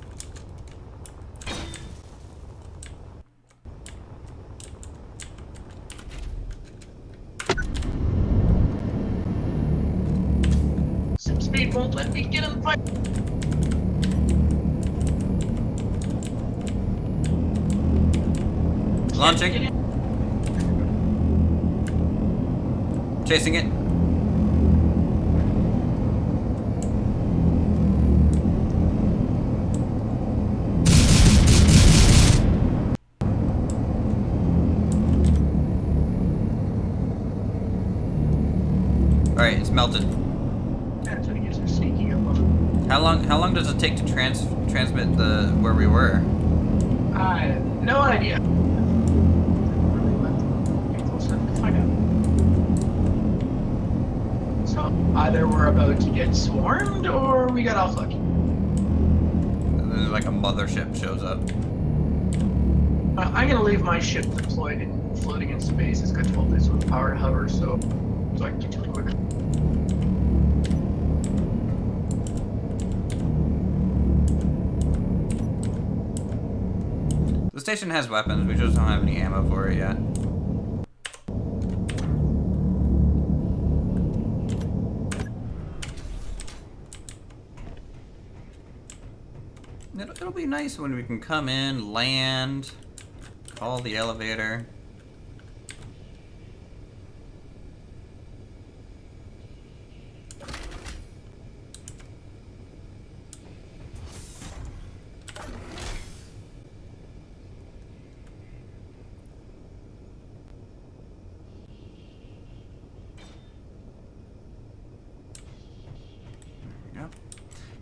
Speed won't let me get in the fight. Launching. Chasing it. Alright, it's melted. That's what he gets for sneaking up on. How long does it take to transmit the where we were? I have no idea. Really get close enough to find out. So either we're about to get swarmed or we got off lucky. And then like a mothership shows up. I'm gonna leave my ship deployed and floating in space. It's got 12 days with power to hover, so I can get to it quicker. The station has weapons, we just don't have any ammo for it yet. It'll be nice when we can come in, land, call the elevator.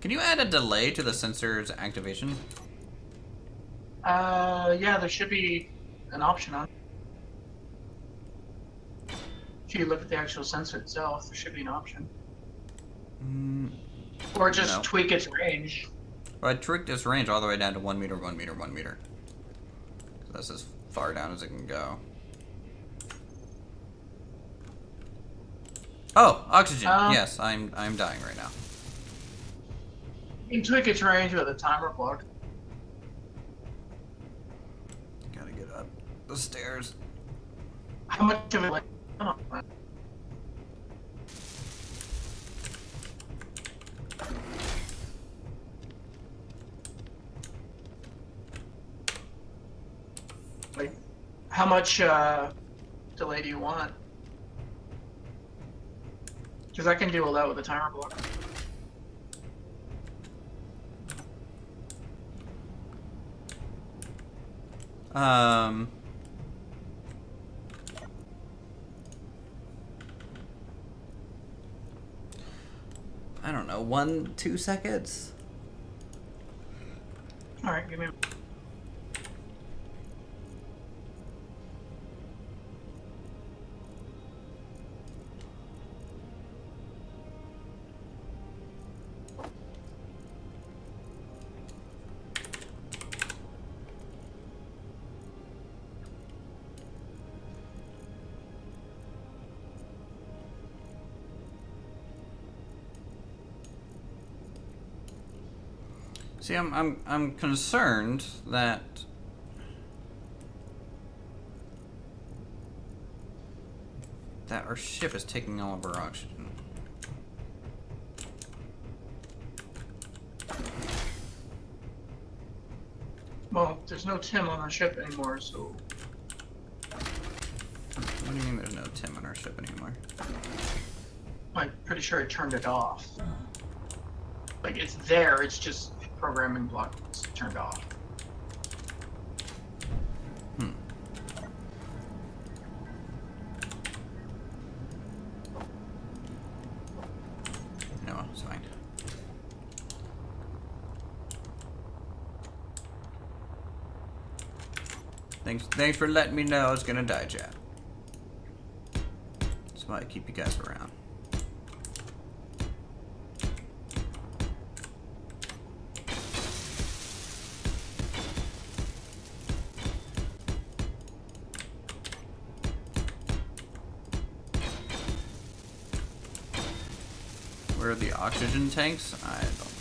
Can you add a delay to the sensor's activation? Yeah, there should be an option on it. If you look at the actual sensor itself, there should be an option. Or just tweak its range. Well, I tweaked its range all the way down to 1 meter, 1 meter, 1 meter. So that's as far down as it can go. Oh, oxygen. Yes, I'm dying right now. You can tweak its range with a timer block. Gotta get up the stairs. How much of it? Like, oh, like, how much delay do you want? Because I can do all that with a timer block. I don't know, 1-2 seconds? Alright, give me a... See, I'm concerned that our ship is taking all of our oxygen. Well, there's no Tim on our ship anymore, so... What do you mean there's no Tim on our ship anymore? I'm pretty sure I turned it off. Like, it's there, it's just programming block is turned off. No, it's fine. Thanks for letting me know I was gonna die, chat. That's why I keep you guys around. Where are the oxygen tanks? I don't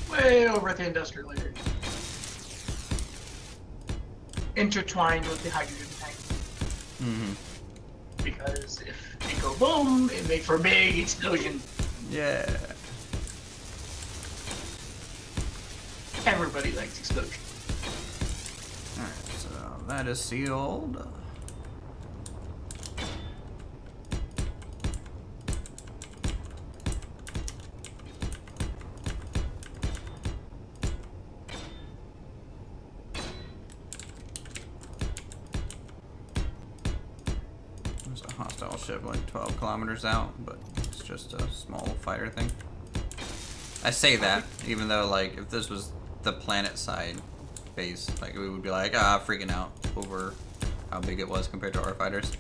know. Way over at the industrial area. Intertwined with the hydrogen tank. Mm-hmm. Because if they go boom, it makes for a big explosion. Yeah. Everybody likes explosions. Alright, so that is sealed. Hostile ship like 12 kilometers out, but it's just a small fighter thing. I say that, even though, like, if this was the planet side base, like, we would be like, freaking out over how big it was compared to our fighters.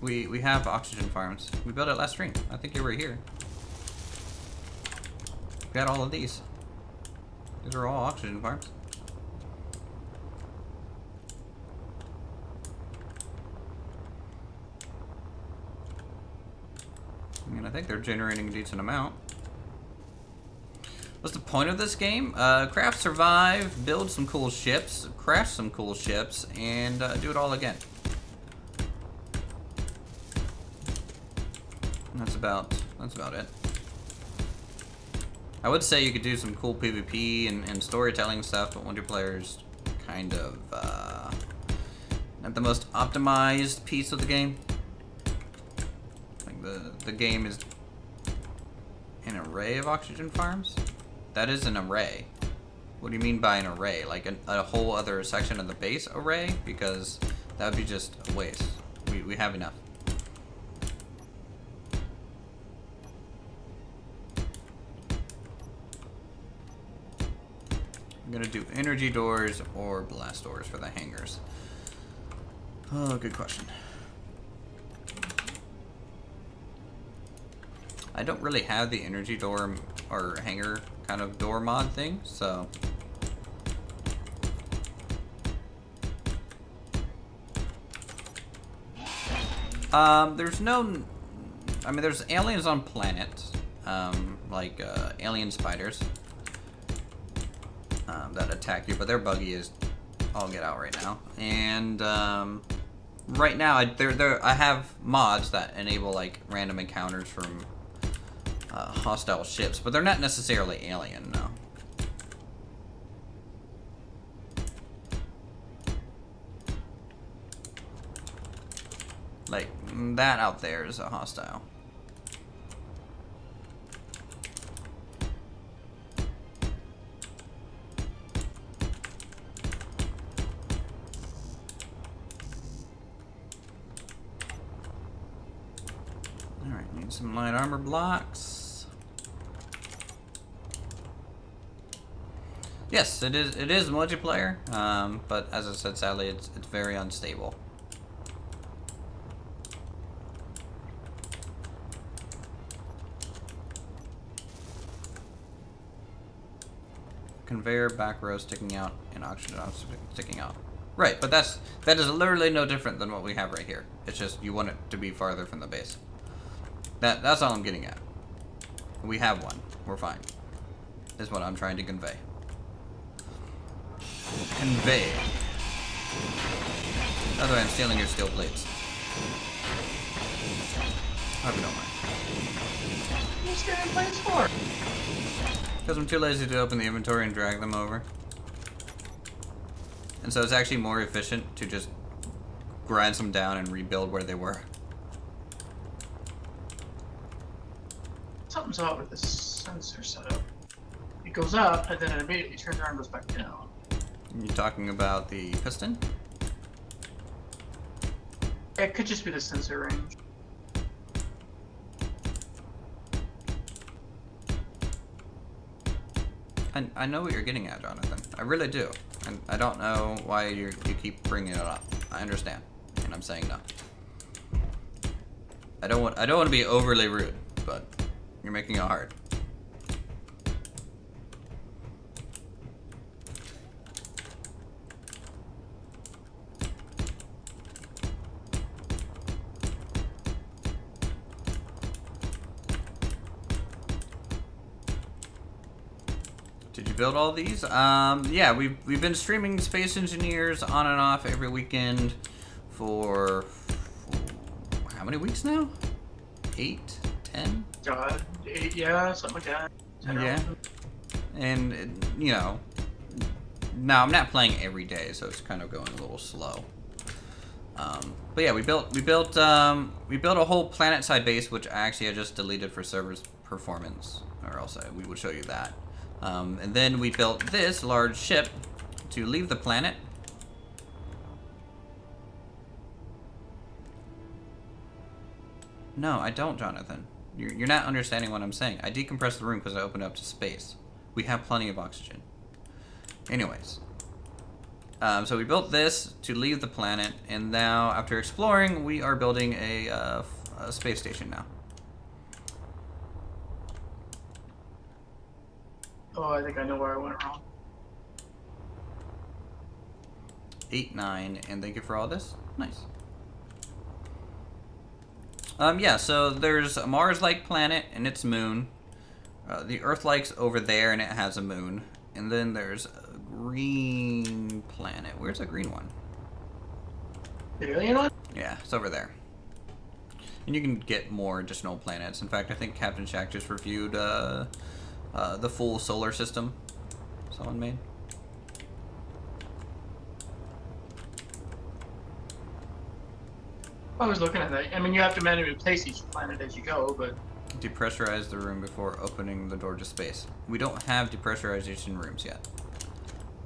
We have oxygen farms. We built it last stream. I think you were here. We had all of these. These are all oxygen farms. I mean, I think they're generating a decent amount. What's the point of this game? Craft, survive, build some cool ships, crash some cool ships, and do it all again. And that's about it. I would say you could do some cool PvP and storytelling stuff, but multiplayer's kind of not the most optimized piece of the game. The game is an array of oxygen farms? That is an array. What do you mean by an array? Like a whole other section of the base array? Because that would be just a waste. We have enough. I'm gonna do energy doors or blast doors for the hangars. Oh, good question. I don't really have the energy door or hangar kind of door mod thing, so there's no, I mean, there's aliens on planets, like alien spiders that attack you, but their buggy is all get out right now. And right now, I have mods that enable like random encounters from hostile ships, but they're not necessarily alien, no. Like, that out there is a hostile. Alright, need some light armor blocks. Yes, it is multiplayer, but as I said, sadly, it's very unstable. Conveyor, back row sticking out, and oxygen sticking out. Right, but that is literally no different than what we have right here. It's just you want it to be farther from the base. That's all I'm getting at. We have one. We're fine. Is what I'm trying to convey. Convey. By the way, I'm stealing your steel plates. I hope you don't mind. What are you stealing plates for? Because I'm too lazy to open the inventory and drag them over. And so it's actually more efficient to just grind some down and rebuild where they were. Something's off with this sensor setup. It goes up, and then it immediately turns around and goes back down. You talking about the piston? It could just be the sensor range. I know what you're getting at, Jonathan. I really do. And I don't know why you keep bringing it up. I understand, and I'm saying no. I don't want to be overly rude, but you're making it hard. Did you build all these? Yeah, we've been streaming Space Engineers on and off every weekend for how many weeks now? 8, 10? 8, yeah, something like that. Yeah. And you know, now I'm not playing every day, so it's kind of going a little slow. But yeah, we built a whole planet-side base, which actually I just deleted for servers performance, or else we would show you that. And then we built this large ship to leave the planet. No, I don't, Jonathan. You're not understanding what I'm saying. I decompressed the room because I opened it up to space. We have plenty of oxygen. Anyways. So we built this to leave the planet, and now, after exploring, we are building a space station now. Oh, I think I know where I went wrong. 8, 9, and thank you for all this. Nice. Yeah, so there's a Mars-like planet and its moon. The Earth-like's over there and it has a moon. And then there's a green planet. Where's the green one? The alien one? Yeah, it's over there. And you can get more additional planets. In fact, I think Captain Shack just reviewed the full solar system someone made. I was looking at that. I mean, you have to manually place each planet as you go, but... Depressurize the room before opening the door to space. We don't have depressurization rooms yet.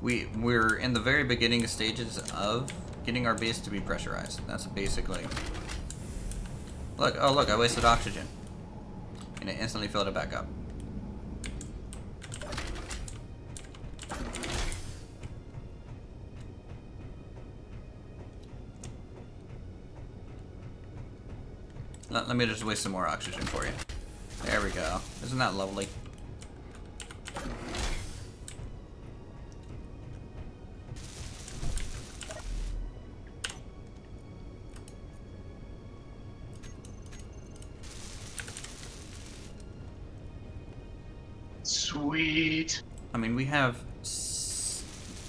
We're in the very beginning stages of getting our base to be pressurized. That's basically... Look, oh look, I wasted oxygen. And it instantly filled it back up. Let me just waste some more oxygen for you. There we go. Isn't that lovely? Sweet. I mean, we have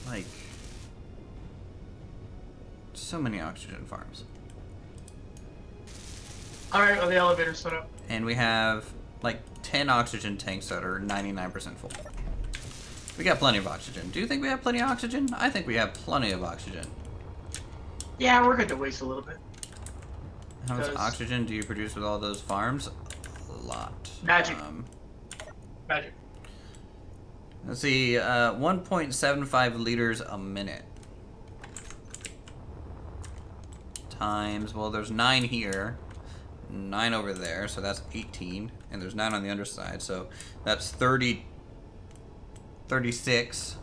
like so many oxygen farms. Alright, well, the elevator's set up. And we have like 10 oxygen tanks that are 99% full. We got plenty of oxygen. Do you think we have plenty of oxygen? I think we have plenty of oxygen. Yeah, we're good to waste a little bit. How much oxygen do you produce with all those farms? A lot. Magic. Magic. Let's see, 1.75 liters a minute. Times, well, there's 9 here. 9 over there, so that's 18, and there's 9 on the underside, so that's 36,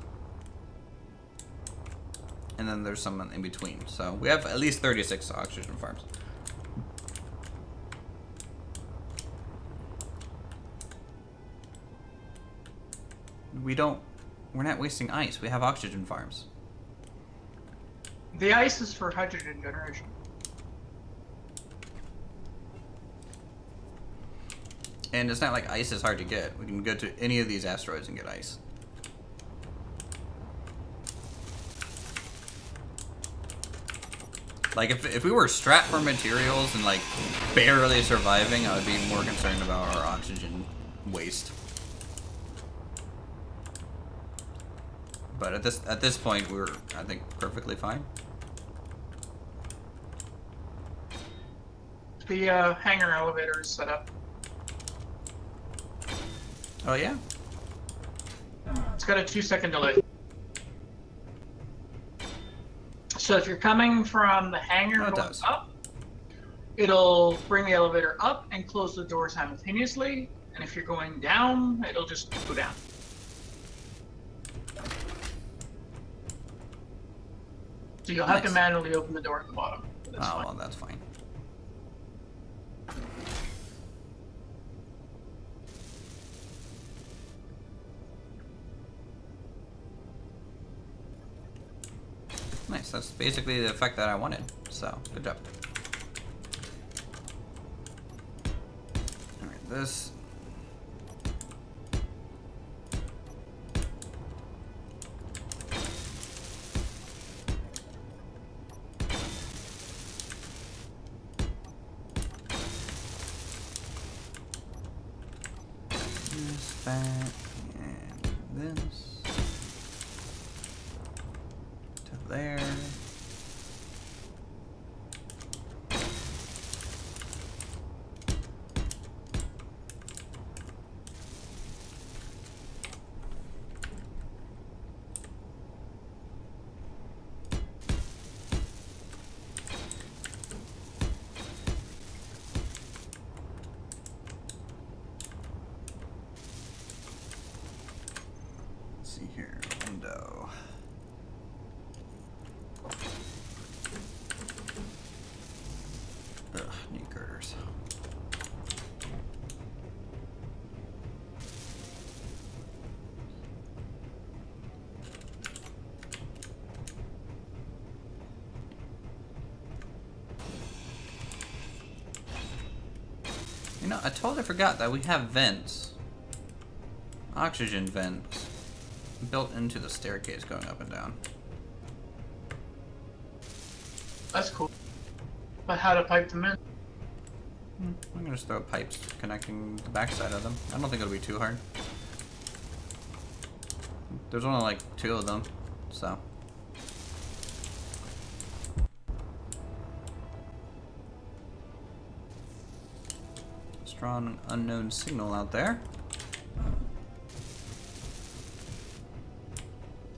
and then there's some in between, so we have at least 36 oxygen farms. We're not wasting ice, we have oxygen farms. The ice is for hydrogen generation. And it's not like ice is hard to get. We can go to any of these asteroids and get ice. Like, if we were strapped for materials and, like, barely surviving, I would be more concerned about our oxygen waste. But at this point, we're, I think, perfectly fine. The hangar elevator is set up. Oh, yeah? It's got a 2-second delay. So if you're coming from the hangar going up, it'll bring the elevator up and close the door simultaneously. And if you're going down, it'll just go down. So you'll have to manually open the door at the bottom. Oh, well, that's fine. Nice, that's basically the effect that I wanted, so good job. Alright, this... this, that, and this. There. Let's see here, window. Ugh, knee girders. You know, I totally forgot that we have vents. Oxygen vents. Built into the staircase going up and down. That's cool. But how to pipe them in? I'm gonna just throw pipes connecting the backside of them. I don't think it'll be too hard. There's only like 2 of them, so. Strong unknown signal out there.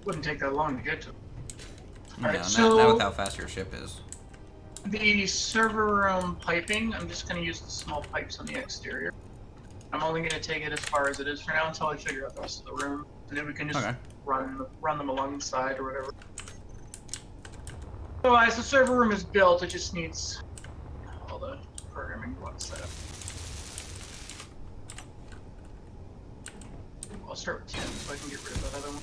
Wouldn't take that long to get to. Yeah, Alright, so not with how fast your ship is. the server room piping, I'm just going to use the small pipes on the exterior. I'm only going to take it as far as it is for now until I figure out the rest of the room. And then we can just run them along the side or whatever. Otherwise, the server room is built, it just needs all the programming you want to set up. I'll start with 10 so I can get rid of that other one.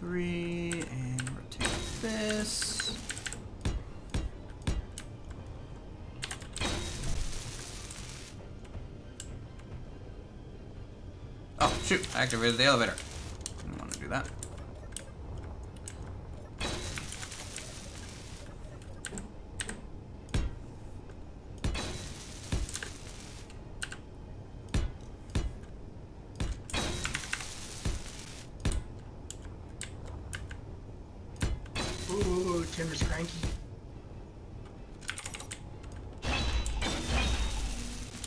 And rotate this. Oh, shoot, I activated the elevator. I don't want to do that. Ooh, Tim is cranky.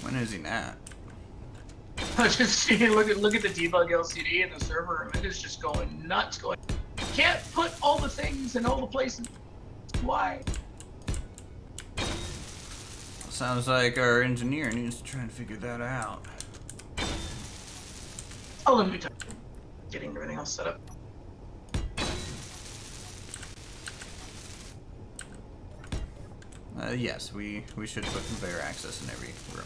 When is he not? I was just seeing, look at the debug LCD in the server room. It is just going nuts. Going, can't put all the things in all the places. Why? Sounds like our engineer needs to try and figure that out. Oh, let me try getting everything else set up. Yes, we should put conveyor access in every room.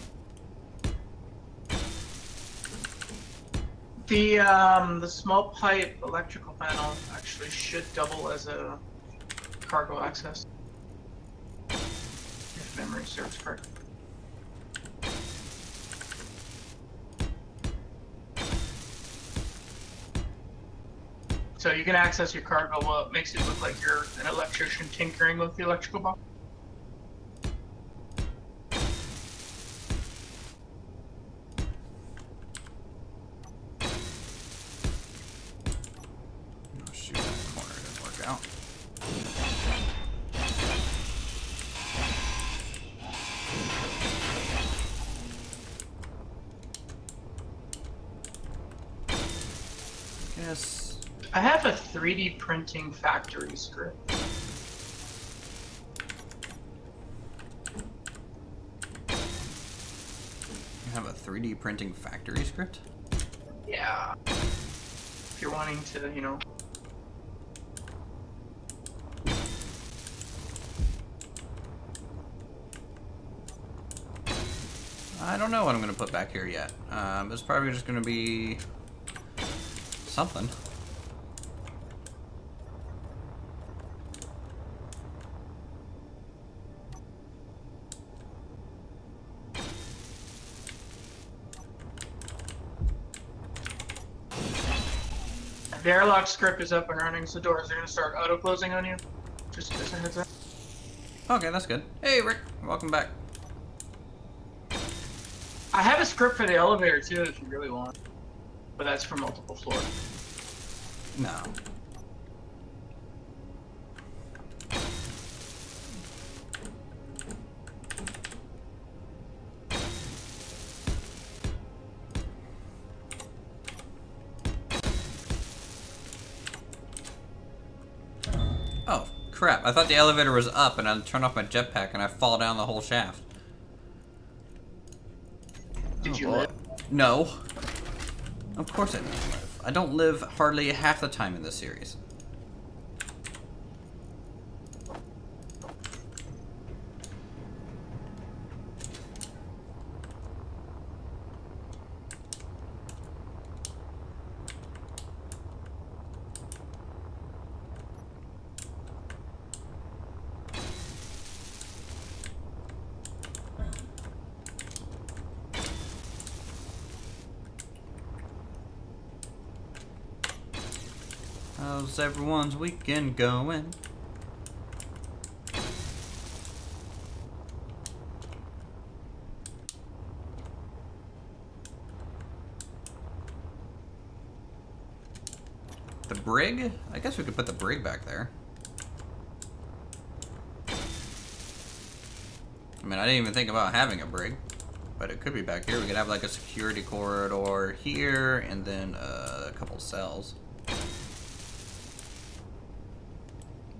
The small pipe electrical panel actually should double as a cargo access, if memory serves correct. So you can access your cargo. Well, it makes it look like you're an electrician tinkering with the electrical box. Oh, shoot, that corner didn't work out. Guess. I have a 3D printing factory script. You have a 3D printing factory script? Yeah. If you're wanting to, you know. I don't know what I'm gonna put back here yet. It's probably just gonna be something. The airlock script is up and running, so doors are going to start auto-closing on you. Just as a heads up. Okay, that's good. Hey, Rick, welcome back. I have a script for the elevator, too, if you really want. But that's for multiple floors. No. Oh, crap. I thought the elevator was up and I'd turn off my jetpack and I fall down the whole shaft. Did you boy. live? No. Of course I didn't live. I don't live hardly half the time in this series. How's everyone's weekend going? The brig? I guess we could put the brig back there. I mean, I didn't even think about having a brig, but it could be back here. We could have like a security corridor here and then a couple cells.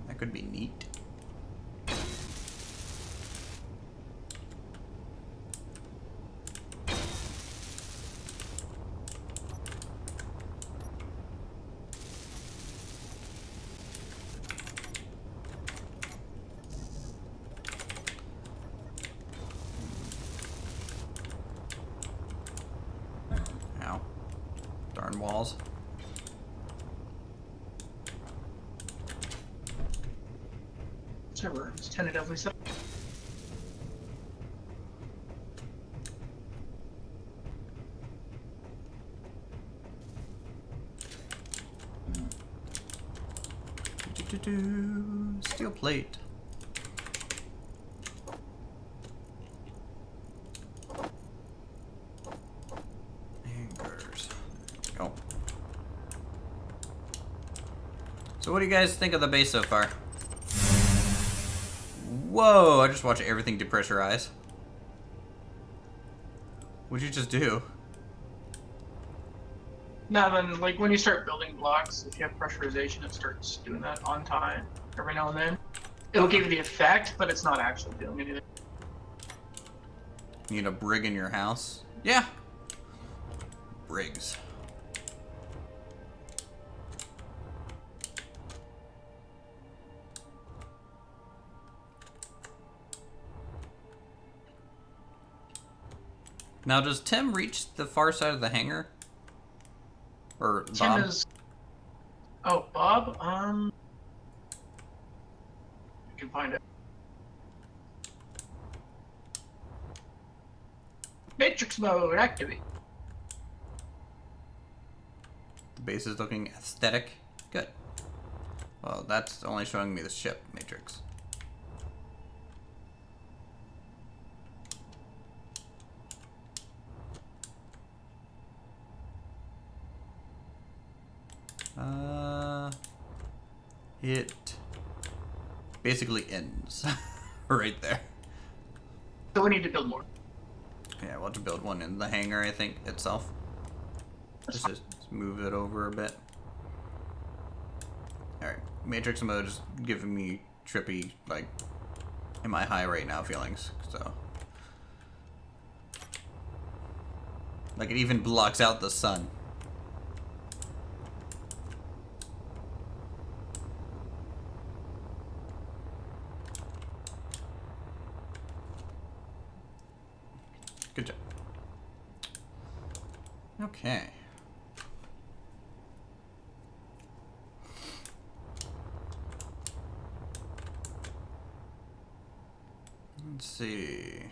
That could be neat. Ow. Darn walls. Server is tentatively set. Steel plate. Hangers. Go. So what do you guys think of the base so far? Whoa, I just watched everything depressurize. What'd you just do? Now then, like when you start building blocks, if you have pressurization, it starts doing that on time every now and then. It'll give you the effect, but it's not actually doing anything. Need a brig in your house? Yeah. Brigs. Now, does Tim reach the far side of the hangar? Or Tim Bob? is. Oh, Bob. I can find it. Matrix mode activate. The base is looking aesthetic. Good. Well, that's only showing me the ship matrix. It basically ends right there. So we need to build more. Yeah, we'll have to build one in the hangar, I think, itself. Just move it over a bit. Alright, Matrix mode is giving me trippy, like, am I high right now feelings, so. Like, it even blocks out the sun. Good job. Okay. Let's see.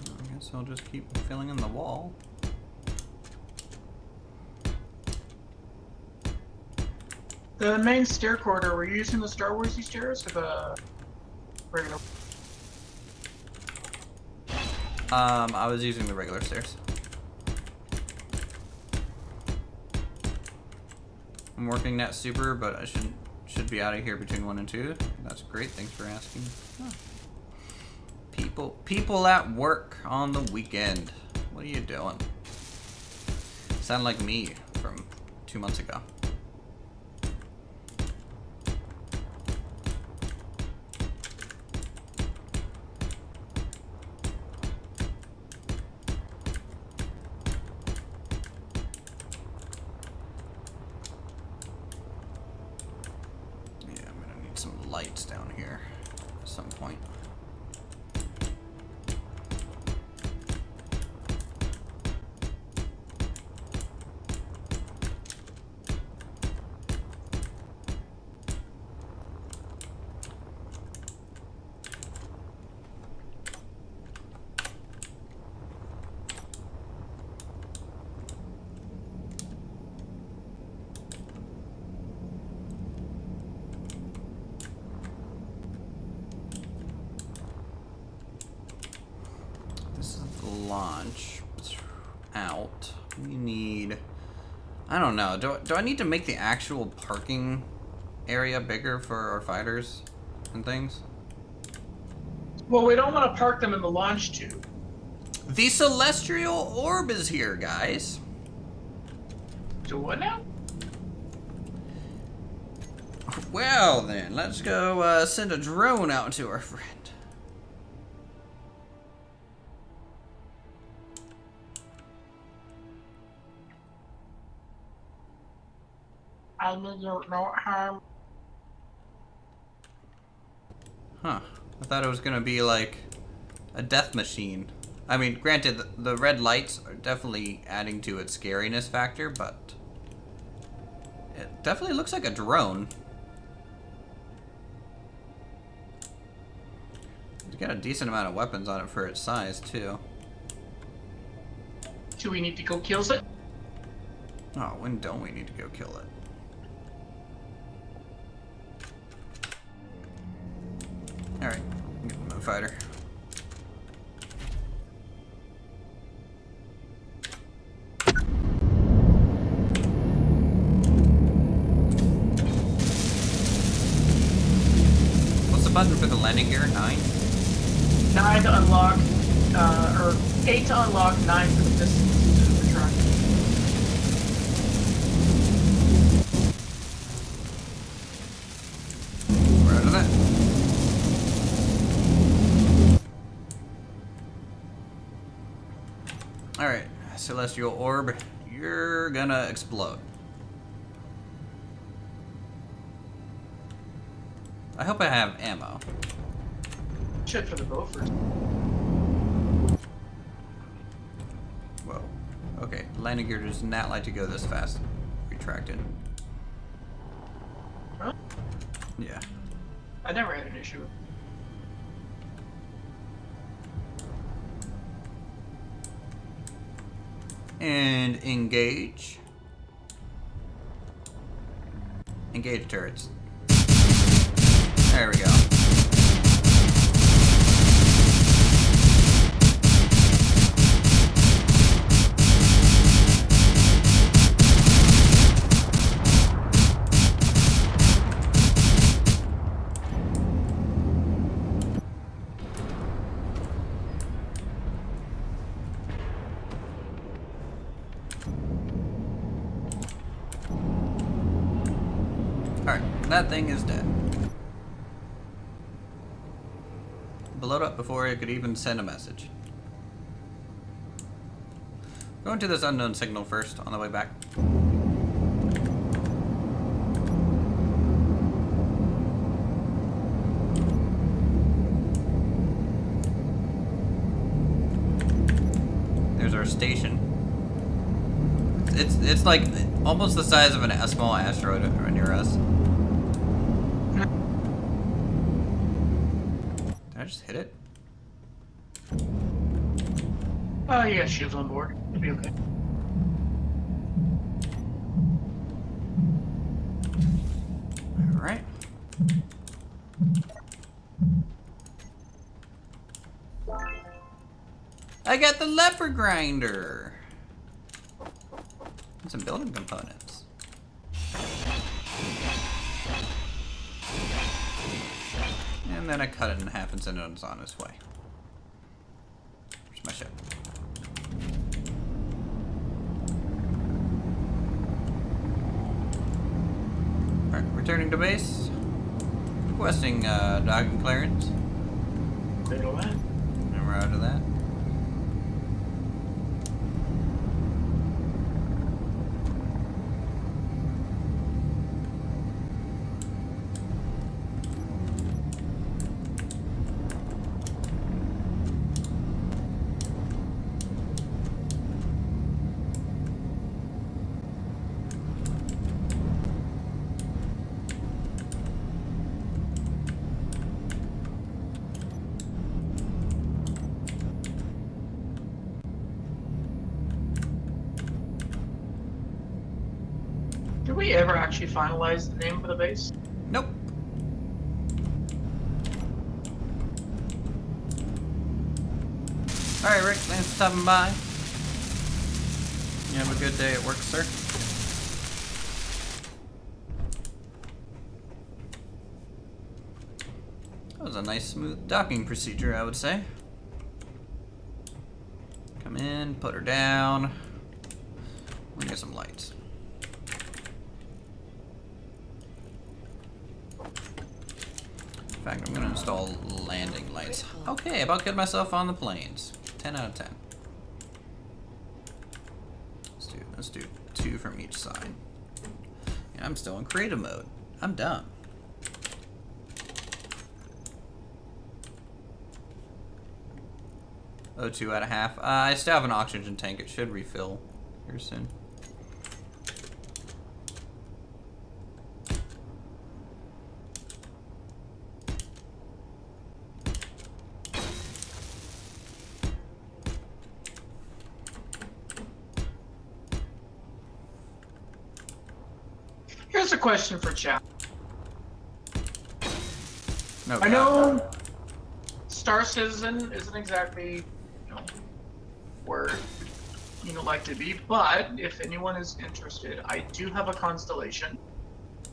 I guess I'll just keep filling in the wall. The main stair corridor, were you using the Star Warsy stairs or the regular? I was using the regular stairs. I'm working that super, but I should be out of here between 1 and 2. That's great. Thanks for asking. Oh. People at work on the weekend. What are you doing? Sound like me from 2 months ago. Lights down here at some point. Launch out. We need, I don't know, do I need to make the actual parking area bigger for our fighters and things? Well, we don't want to park them in the launch tube. The celestial orb is here, guys. Do what now? Well then, let's go send a drone out to our friend. I need you no harm. Huh. I thought it was gonna be like a death machine. I mean, granted, the red lights are definitely adding to its scariness factor, but it definitely looks like a drone. It's got a decent amount of weapons on it for its size, too. Do we need to go kill it? Oh, when don't we need to go kill it? Alright, get the fighter. What's the button for the landing gear? 9? 9 to unlock, or 8 to unlock, 9 for the distance to return. celestial orb, you're gonna explode. I hope I have ammo. Shit for the Beaufort. Whoa. Okay, landing gear does not like to go this fast. Retracted. Huh? Yeah. I never had an issue with it. And engage. Engage turrets. There we go. Alright, that thing is dead. Blow it up before it could even send a message. Going to this unknown signal first on the way back. There's our station. It's like almost the size of a small asteroid near us. Did I just hit it? Oh, you got shields on board. You'll be okay. Alright. I got the leopard grinder. And some building components. And then I cut it in half and send it on its way. Where's my ship? Alright, returning to base. Requesting docking clearance. They go in. And we're out of that. Did we ever actually finalize the name for the base? Nope. Alright, Rick, thanks for stopping by. You have a good day at work, sir. That was a nice, smooth docking procedure, I would say. Come in, put her down. We get some lights. In fact, I'm gonna install landing lights. Okay, about get myself on the planes. 10 out of 10. Let's do 2 from each side. And I'm still in creative mode. I'm done. Oh, 2 out of half. I still have an oxygen tank. It should refill here soon. Here's a question for chat. No, I know Star Citizen isn't exactly, where like to be, but if anyone is interested, I do have a constellation,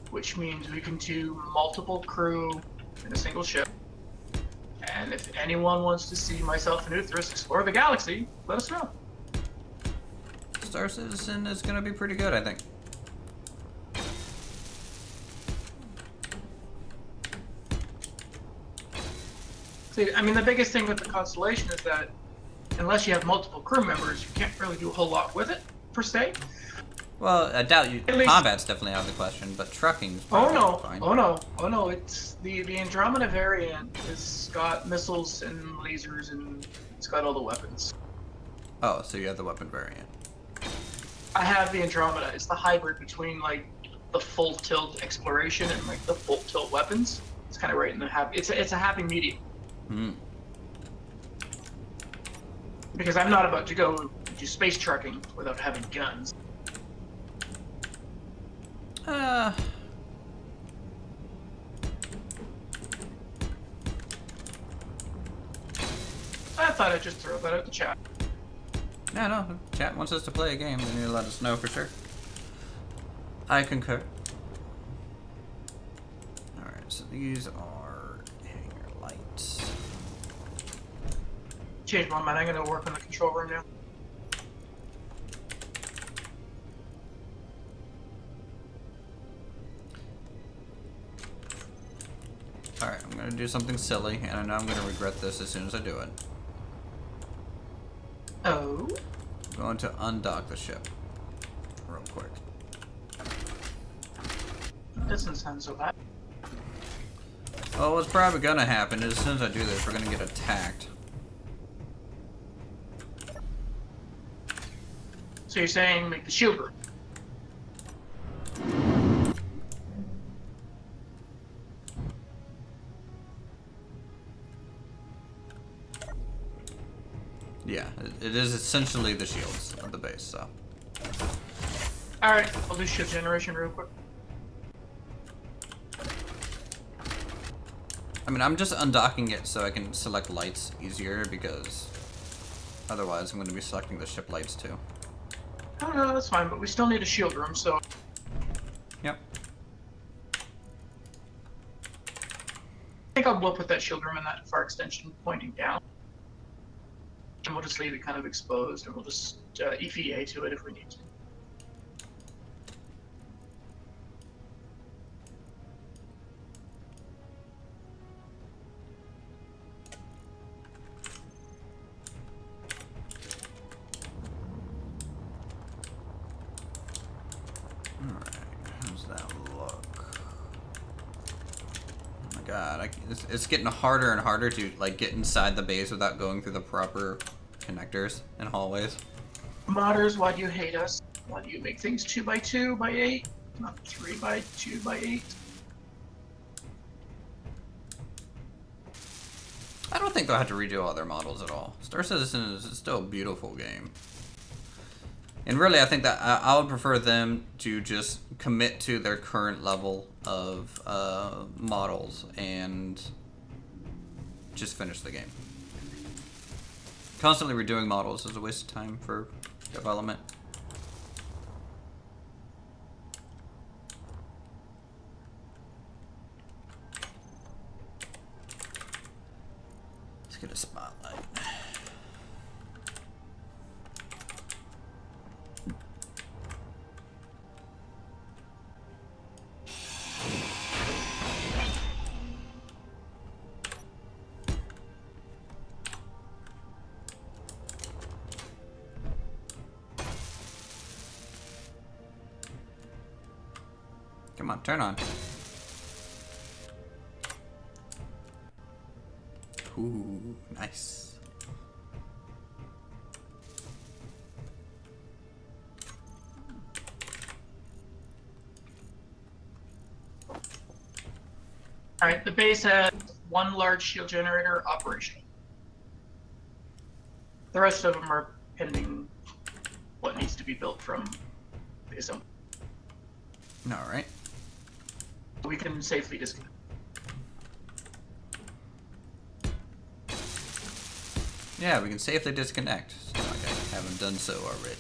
which means we can do multiple crew in a single ship. And if anyone wants to see myself and Uthris explore the galaxy, let us know. Star Citizen is gonna be pretty good, I think. See, I mean, the biggest thing with the constellation is that unless you have multiple crew members, you can't really do a whole lot with it, per se. Well, I doubt you. At least- Combat's definitely out of the question, but trucking's Oh probably no, fine. oh no, it's the Andromeda variant has got missiles and lasers and it's got all the weapons. Oh, so you have the weapon variant. I have the Andromeda. It's the hybrid between like the full tilt exploration and like the full tilt weapons. It's kind of right in the happy. It's a happy medium. Hmm. Because I'm not about to go do space trucking without having guns. I thought I'd just throw that out the chat. no. Chat wants us to play a game. They need to let us know for sure. I concur. Alright, so these are hangar lights. Change my mind. I'm going to work on the control room now. Alright, I'm gonna do something silly, and I know I'm gonna regret this as soon as I do it. Oh. I'm going to undock the ship. Real quick. Doesn't sound so bad. Well, what's probably gonna happen is as soon as I do this, we're gonna get attacked. So you're saying make the shield room? Yeah, it is essentially the shields of the base, so. Alright, I'll do shield generation real quick. I mean, I'm just undocking it so I can select lights easier, because otherwise I'm gonna be selecting the ship lights too. Oh no, that's fine, but we still need a shield room, so... Yep. I think we'll put that shield room in that far extension pointing down. And we'll just leave it kind of exposed, and we'll just EVA to it if we need to. Alright, how's that look? Oh my god, it's getting harder and harder to like get inside the base without going through the proper connectors and hallways. Modders, why do you hate us? Why do you make things 2x2x8, not 3x2x8? I don't think they'll have to redo all their models at all. Star Citizen is still a beautiful game. And really, I think that I would prefer them to just commit to their current level of models and just finish the game. Constantly redoing models is a waste of time for development. Let's get a spotlight. Come on, turn on. Ooh, nice. Alright, the base has one large shield generator operational. The rest of them are pending what needs to be built from the assembly. Alright. We can safely disconnect. Yeah, we can safely disconnect. So like I haven't done so already.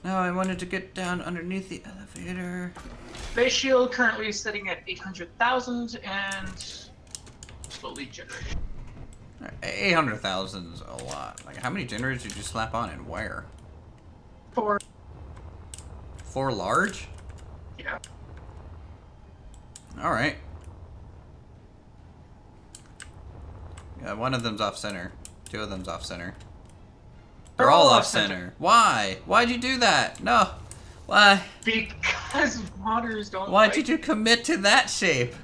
No, I wanted to get down underneath the elevator. Base shield currently is sitting at 800,000 and slowly generating. 800,000 is a lot. Like, how many generators did you slap on and where? 4. 4 large? Yeah. Alright. Yeah, one of them's off center. 2 of them's off center. They're all off center. Why? Why'd you do that? No. Why? Because modders don't. Why did you commit to that shape?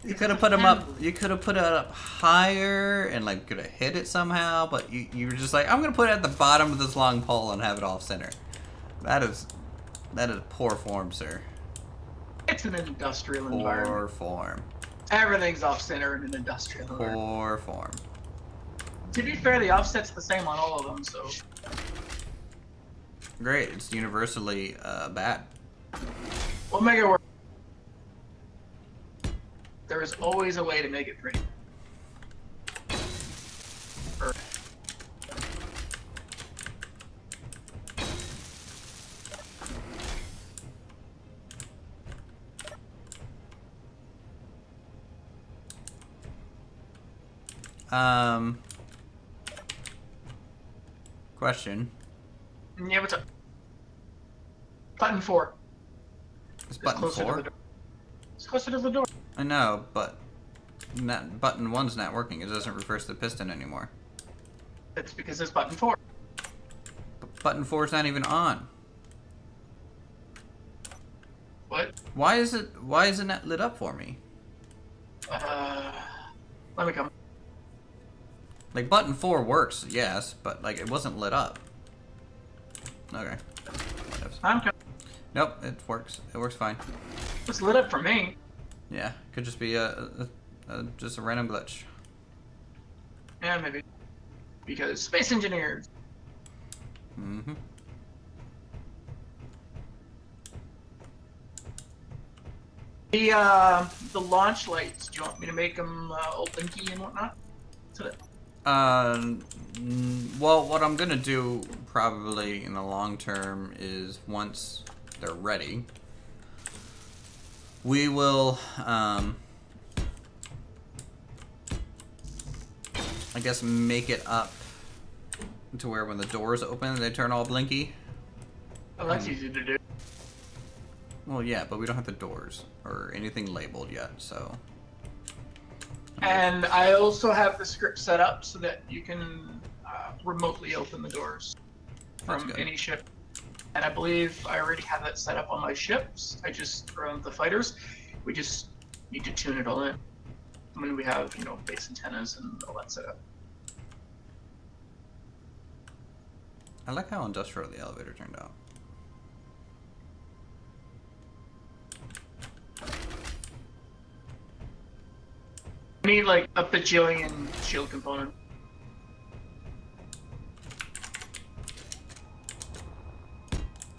You could have put them up. You could have put it up higher and like could have hit it somehow. But you were just like, I'm gonna put it at the bottom of this long pole and have it off center. That is poor form, sir. It's an industrial environment. Poor form. Everything's off center in an industrial environment. Poor form. To be fair, the offset's the same on all of them, so. Great. It's universally bad. We'll make it work. There is always a way to make it pretty. Question. Yeah, what's up? Button 4. It's button 4? It's closer to the door. I know, but button 1's not working. It doesn't reverse the piston anymore. It's because it's button 4. But button 4's not even on. What? Why isn't that lit up for me? Let me come. Like button 4 works, yes, but like it wasn't lit up. Okay. I'm coming. Nope, it works. It works fine. It's lit up for me. Yeah, could just be just a random glitch. Yeah, maybe. Because space engineers. Mm-hmm. The launch lights. Do you want me to make them all blinky and whatnot? Well, what I'm gonna do probably in the long term is once they're ready, we will, I guess make it up to where when the doors open, they turn all blinky. Oh, that's easy to do. Well, yeah, but we don't have the doors or anything labeled yet, so. And I also have the script set up so that you can remotely open the doors from any ship. And I believe I already have that set up on my ships. I just run the fighters. We just need to tune it all in. I mean, we have, you know, base antennas and all that set up. I like how industrial the elevator turned out. We need like a bajillion shield component.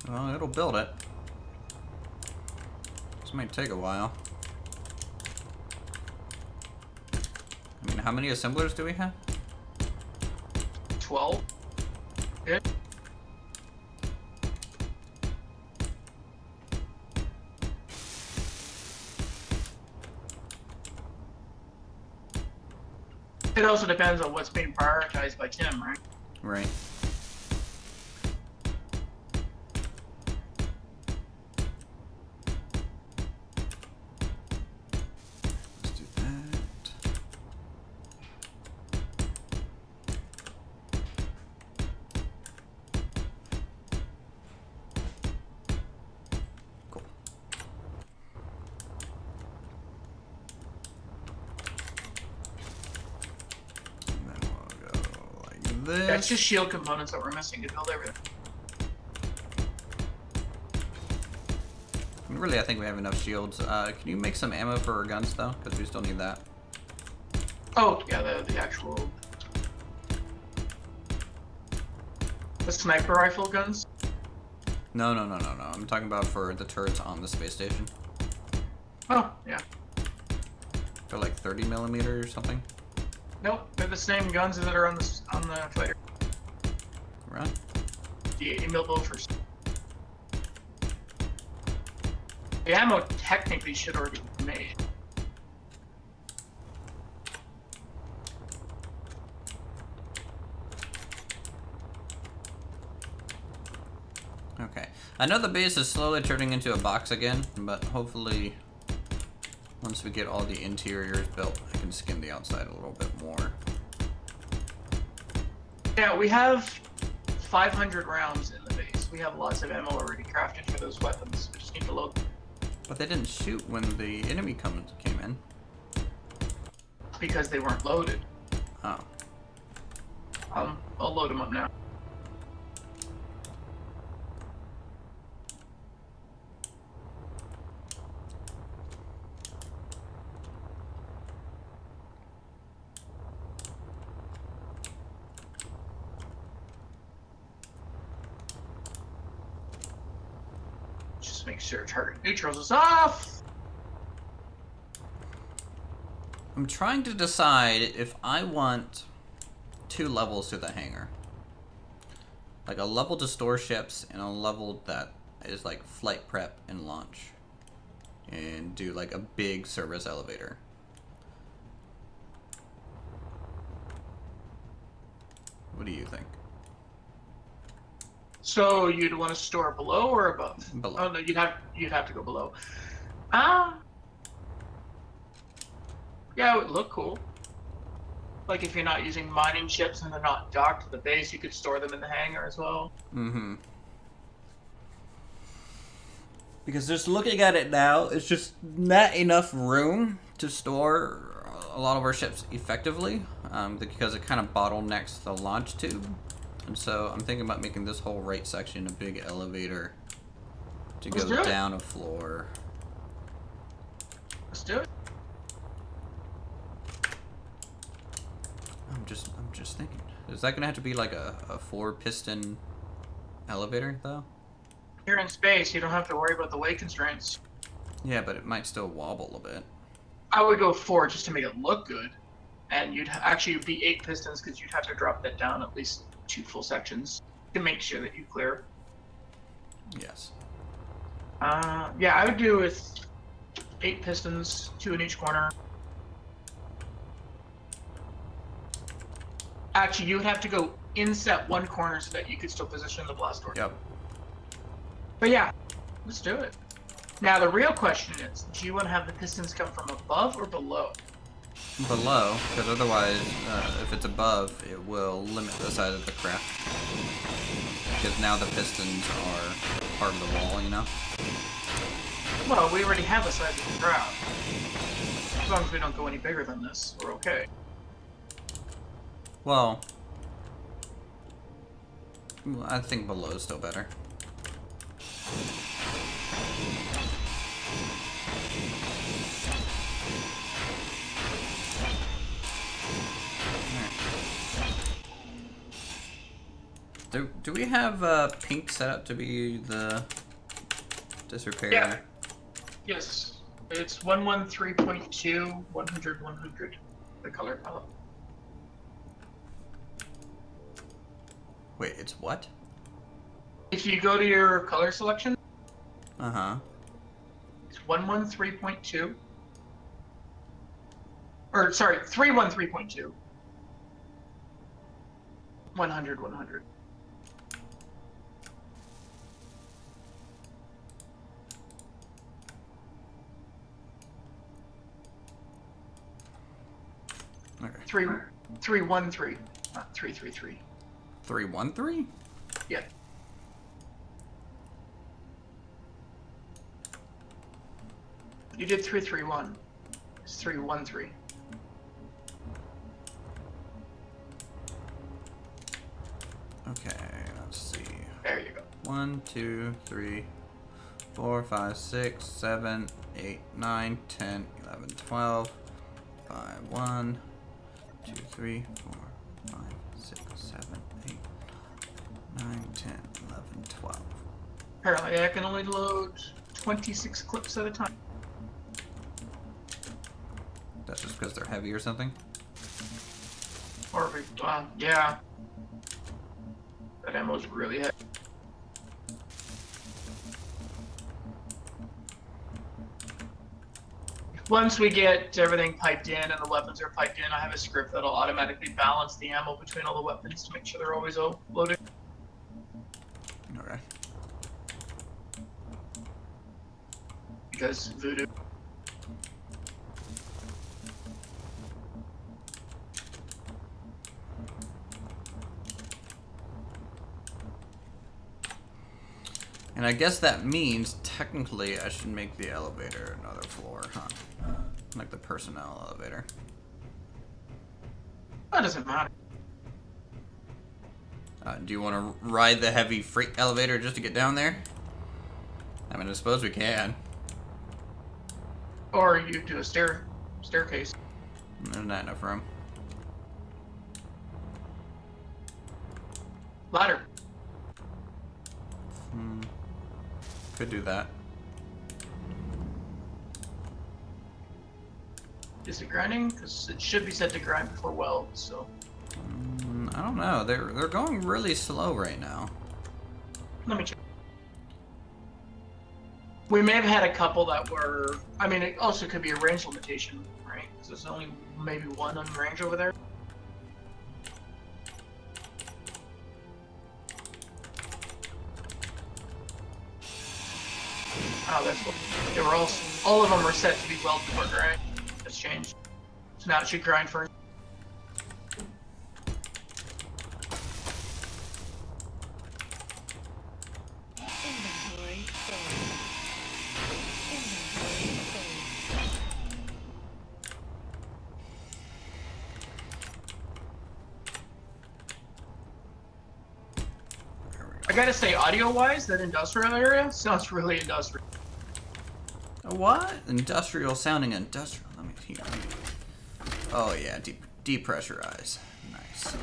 Well, it'll build it. This might take a while. I mean, how many assemblers do we have? 12. Yeah. It also depends on what's being prioritized by Tim, right? Right. Let's do that. Cool. This. That's just shield components that we're missing to build everything. Really, I think we have enough shields. Can you make some ammo for our guns, though? Because we still need that. Oh, yeah, the actual... The sniper rifle guns? No. I'm talking about for the turrets on the space station. Oh, yeah. They're like 30 millimeter or something. Nope, they're the same guns that are on the fighter. Right. The 80 mil loafers. The ammo technically should already be made. Okay. I know the base is slowly turning into a box again, but hopefully once we get all the interiors built, I can skim the outside a little bit more. Yeah, we have 500 rounds in the base. We have lots of ammo already crafted for those weapons. We just need to load them. But they didn't shoot when the enemy came in. Because they weren't loaded. Oh. I'll load them up now. Just make sure target neutrals is off. I'm trying to decide if I want 2 levels to the hangar. Like a level to store ships and a level that is like flight prep and launch. And do like a big service elevator. What do you think? So you'd want to store below or above? Below. Oh no, you'd have to go below. Yeah, it would look cool. Like if you're not using mining ships and they're not docked to the base, you could store them in the hangar as well. Mm-hmm. Because just looking at it now, it's just not enough room to store a lot of our ships effectively, because it kind of bottlenecks the launch tube. And so I'm thinking about making this whole right section a big elevator to go down a floor. Let's do it. I'm just thinking. Is that gonna have to be like a 4-piston elevator though? You're in space, you don't have to worry about the weight constraints. Yeah, but it might still wobble a bit. I would go 4 just to make it look good. And you'd actually be 8 pistons because you'd have to drop that down at least 2 full sections to make sure that you clear. Yes. Yeah, I would do with 8 pistons, 2 in each corner. Actually, you would have to go inset one corner so that you could still position the blast door. Yep. But yeah, let's do it. Now the real question is, do you want to have the pistons come from above or below? Below, because otherwise, if it's above, it will limit the size of the craft. Because now the pistons are part of the wall, you know? Well, we already have a size of the craft. As long as we don't go any bigger than this, we're okay. Well, I think below is still better. Do we have pink set up to be the disrepair? Yeah. Yes. It's 113.2, 100, 100. The color palette. Wait, it's what? If you go to your color selection, Uh-huh. it's 113.2. Or, sorry, 313.2. 100, 100. Okay. 313, not 333. 313? Yeah. You did 331. It's 313. Okay, let's see. There you go. 1, 2, 3, 4, 5, 6, 7, 8, 9, 10, 11, 12. 5, 1, 2, 3, 4, 5, 6, 7, 8, 9, 10, 11, 12. Apparently I can only load 26 clips at a time. That's just because they're heavy or something? Or, yeah. That ammo's really heavy. Once we get everything piped in and the weapons are piped in, I have a script that'll automatically balance the ammo between all the weapons to make sure they're always loaded. Okay. because voodoo. And I guess that means, technically, I should make the elevator another floor, huh? Like the personnel elevator. That doesn't matter. Do you want to ride the heavy freight elevator just to get down there? I mean, I suppose we can. Or you do a staircase. There's not enough room. Ladder. Could do that. Is it grinding? Because it should be set to grind before weld, so. I don't know. They're going really slow right now. Let me check. We may have had a couple that were. I mean, it also could be a range limitation, right? Because there's only maybe one on range over there. Oh, that's what. They were all of them were set to be welded before grind. That's changed. So now it should grind first. Inventory full. Inventory full. I gotta say, audio-wise, that industrial area sounds really industrial. What? Industrial sounding industrial. Let me hear. Oh yeah, depressurize. Nice.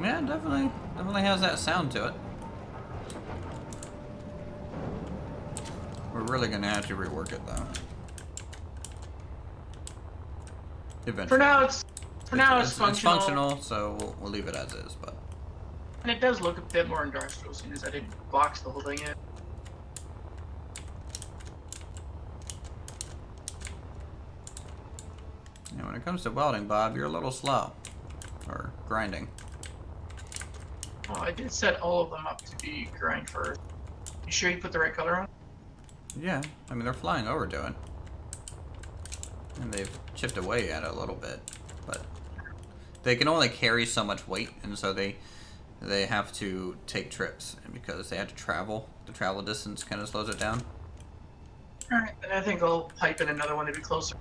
Yeah, definitely has that sound to it. We're really gonna have to rework it though. Eventually. For now, it's functional. It's functional, so we'll leave it as is. But And it does look a bit more industrial, seeing as I didn't box the whole thing in. yeah, when it comes to welding, Bob, you're a little slow, or grinding. Well, I did set all of them up to be grind first. You sure you put the right color on? Yeah, I mean they're flying over to it, and they've chipped away at it a little bit, but they can only carry so much weight, and so they have to take trips, and because they have to travel, the travel distance kind of slows it down. Alright, then I think I'll pipe in another one to be closer.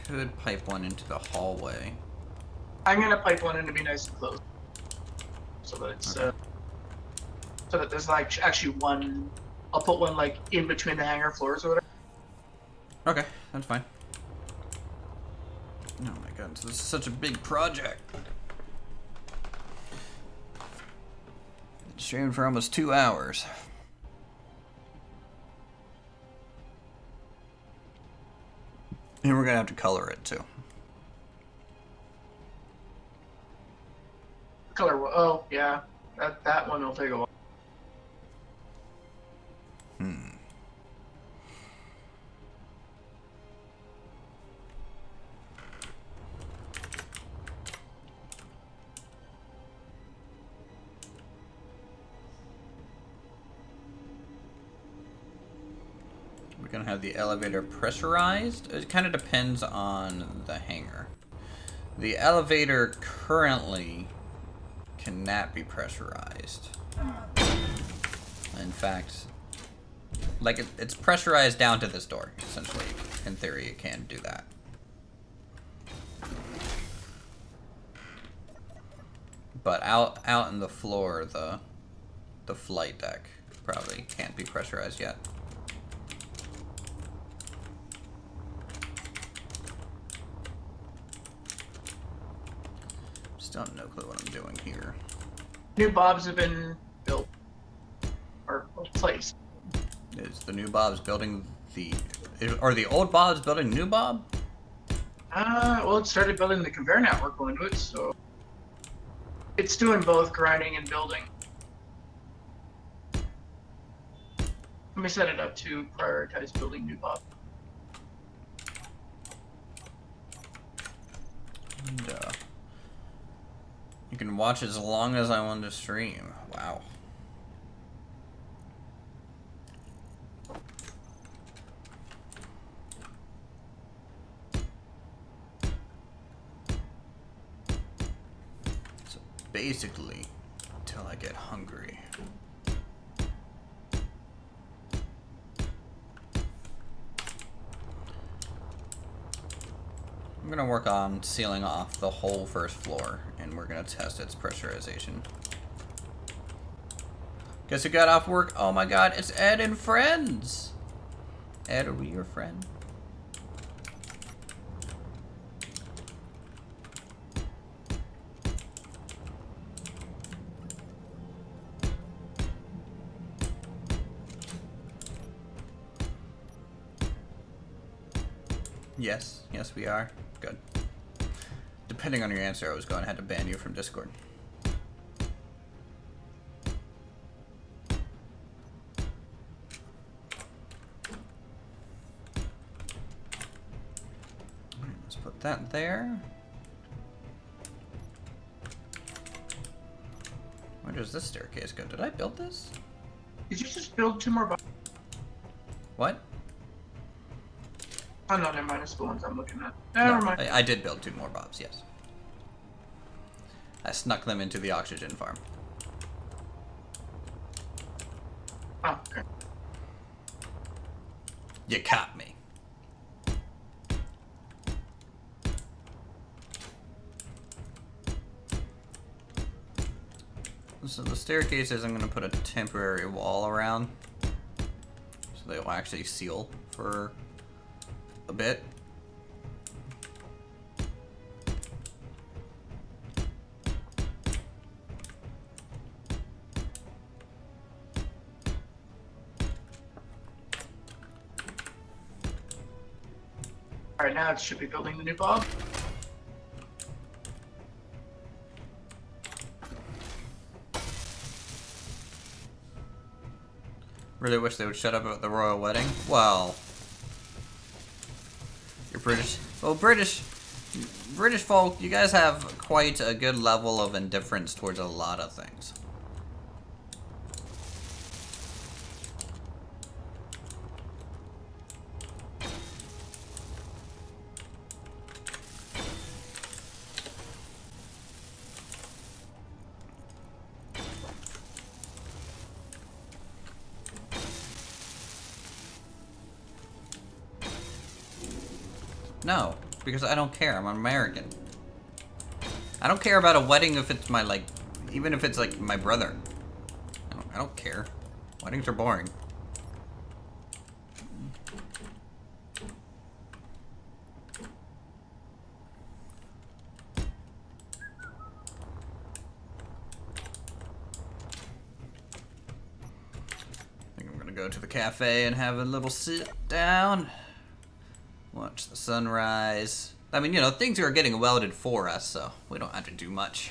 Could pipe one into the hallway. I'm gonna pipe one in to be nice and close, so that it's Okay. So that there's like actually one. I'll put one like in between the hangar floors or whatever. Okay, that's fine. Oh my god, this is such a big project. It's streamed for almost 2 hours. And we're gonna have to color it too. Color. Oh yeah, that one will take a while. We're gonna have the elevator pressurized. It kind of depends on the hangar. The elevator currently cannot be pressurized. In fact, like it's pressurized down to this door. Essentially, in theory, it can do that. But out in the floor, the flight deck probably can't be pressurized yet. Still have no clue what I'm doing here. New bobs have been built or placed. Is the new Bob's building the Are the old Bobs building new Bob? Well, it started building the conveyor network going to it, so it's doing both grinding and building. Let me set it up to prioritize building new Bob. And, you can watch as long as I want to stream. Wow. So basically, until I get hungry. I'm gonna work on sealing off the whole first floor, and we're gonna test its pressurization. Guess who got off work? Oh my god, it's Ed and friends! Ed, are we your friend? Yes, yes we are. Good. Depending on your answer, I was going to have to ban you from Discord. Alright, let's put that there. Where does this staircase go? Did I build this? Did you just build 2 more Bob? What? Oh no, never mind. It's the ones I'm looking at. No, Never mind. I did build 2 more Bobs, yes. I snuck them into the oxygen farm. Oh, okay. You caught me. So the staircases, I'm going to put a temporary wall around, so they will actually seal for a bit. Alright, now it should be building the new Bob. Really wish they would shut up about the royal wedding. Well, you're British. Well, British folk, you guys have quite a good level of indifference towards a lot of things. No, because I don't care. I'm American. I don't care about a wedding if it's my, like, even if it's, like, my brother. I don't care. Weddings are boring. I think I'm gonna go to the cafe and have a little sit down. Watch the sunrise. I mean, you know, things are getting welded for us, so we don't have to do much.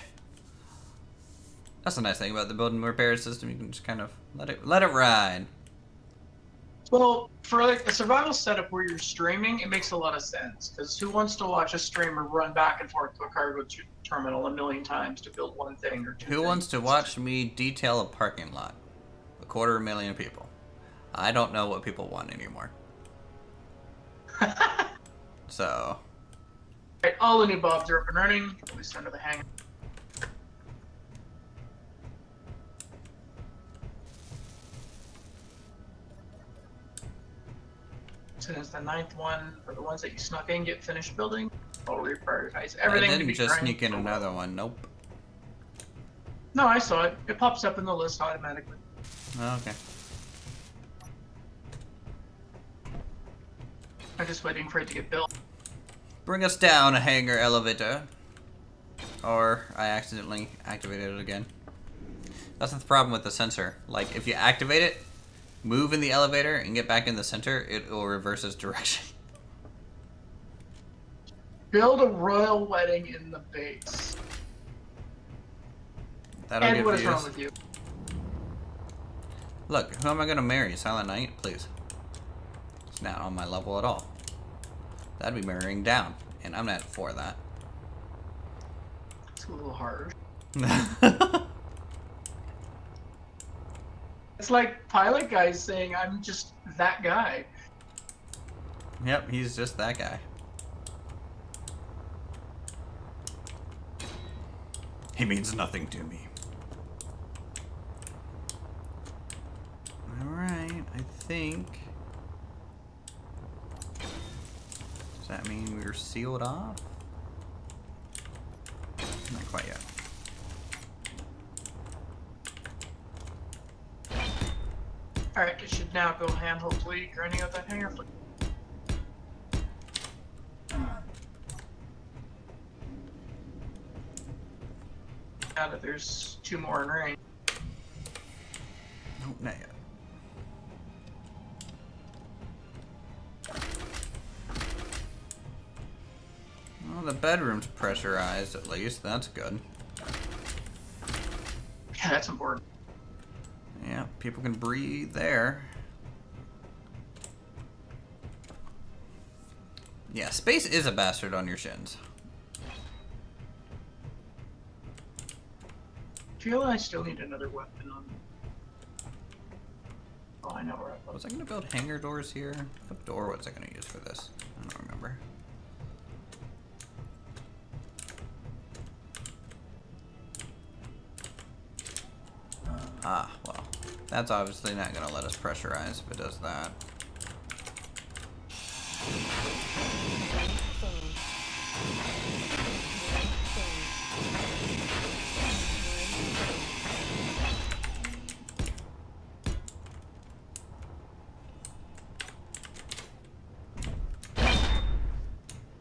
That's the nice thing about the build and repair system. You can just kind of let it ride. Well, for like a survival setup where you're streaming, it makes a lot of sense. Because who wants to watch a streamer run back and forth to a cargo terminal a million times to build one thing or two Who things? wants to watch me detail a parking lot? 250,000 people. I don't know what people want anymore. So. Right, all the new Bobs are up and running. We send to the hangar. As soon as the 9th one, or the ones that you snuck in, get finished building, I'll reprioritize everything. I to didn't be just grinded sneak in for another well. one. Nope. No, I saw it. It pops up in the list automatically. Oh, okay. I'm just waiting for it to get built. Bring us down, a hangar elevator. Or I accidentally activated it again. That's the problem with the sensor. Like, if you activate it, move in the elevator and get back in the center, it will reverse its direction. Build a royal wedding in the base. That'll And get what is views. wrong with you? Look, who am I gonna marry? Silent Night? Please. It's not on my level at all. That'd be marrying down, and I'm not for that. It's a little harsh. It's like Pilot Guy's saying, I'm just that guy. Yep, he's just that guy. He means nothing to me. Alright, I think... Does that mean we're sealed off? Not quite yet. Alright, it should now go hand, hopefully, grinding out that hangar. Now that there's 2 more in range. Nope, not yet. Well, the bedroom's pressurized at least. That's good. Yeah, that's important. Yeah, people can breathe there. Yeah, space is a bastard on your shins. I feel I still need another weapon on. Oh, I know where I Was I going to build hangar doors here? What door was I going to use for this? I don't remember. Ah, well. That's obviously not going to let us pressurize if it does that.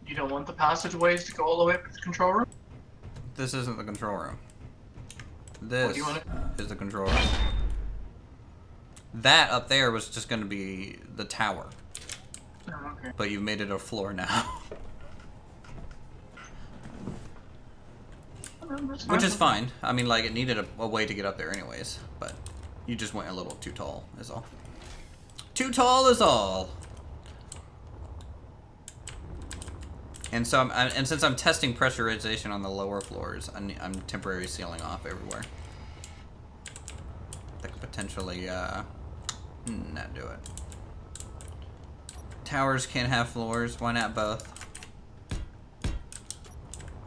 You don't want the passageways to go all the way up to the control room? This isn't the control room. What This do you want is the control room. That up there was just going to be the tower. Oh, okay. But you made it a floor now. Which is fine. I mean, like, it needed a way to get up there anyways. But you just went a little too tall, is all. Too tall is all. And so, and since I'm testing pressurization on the lower floors, I'm temporarily sealing off everywhere. That could potentially, not do it. Towers can't have floors. Why not both?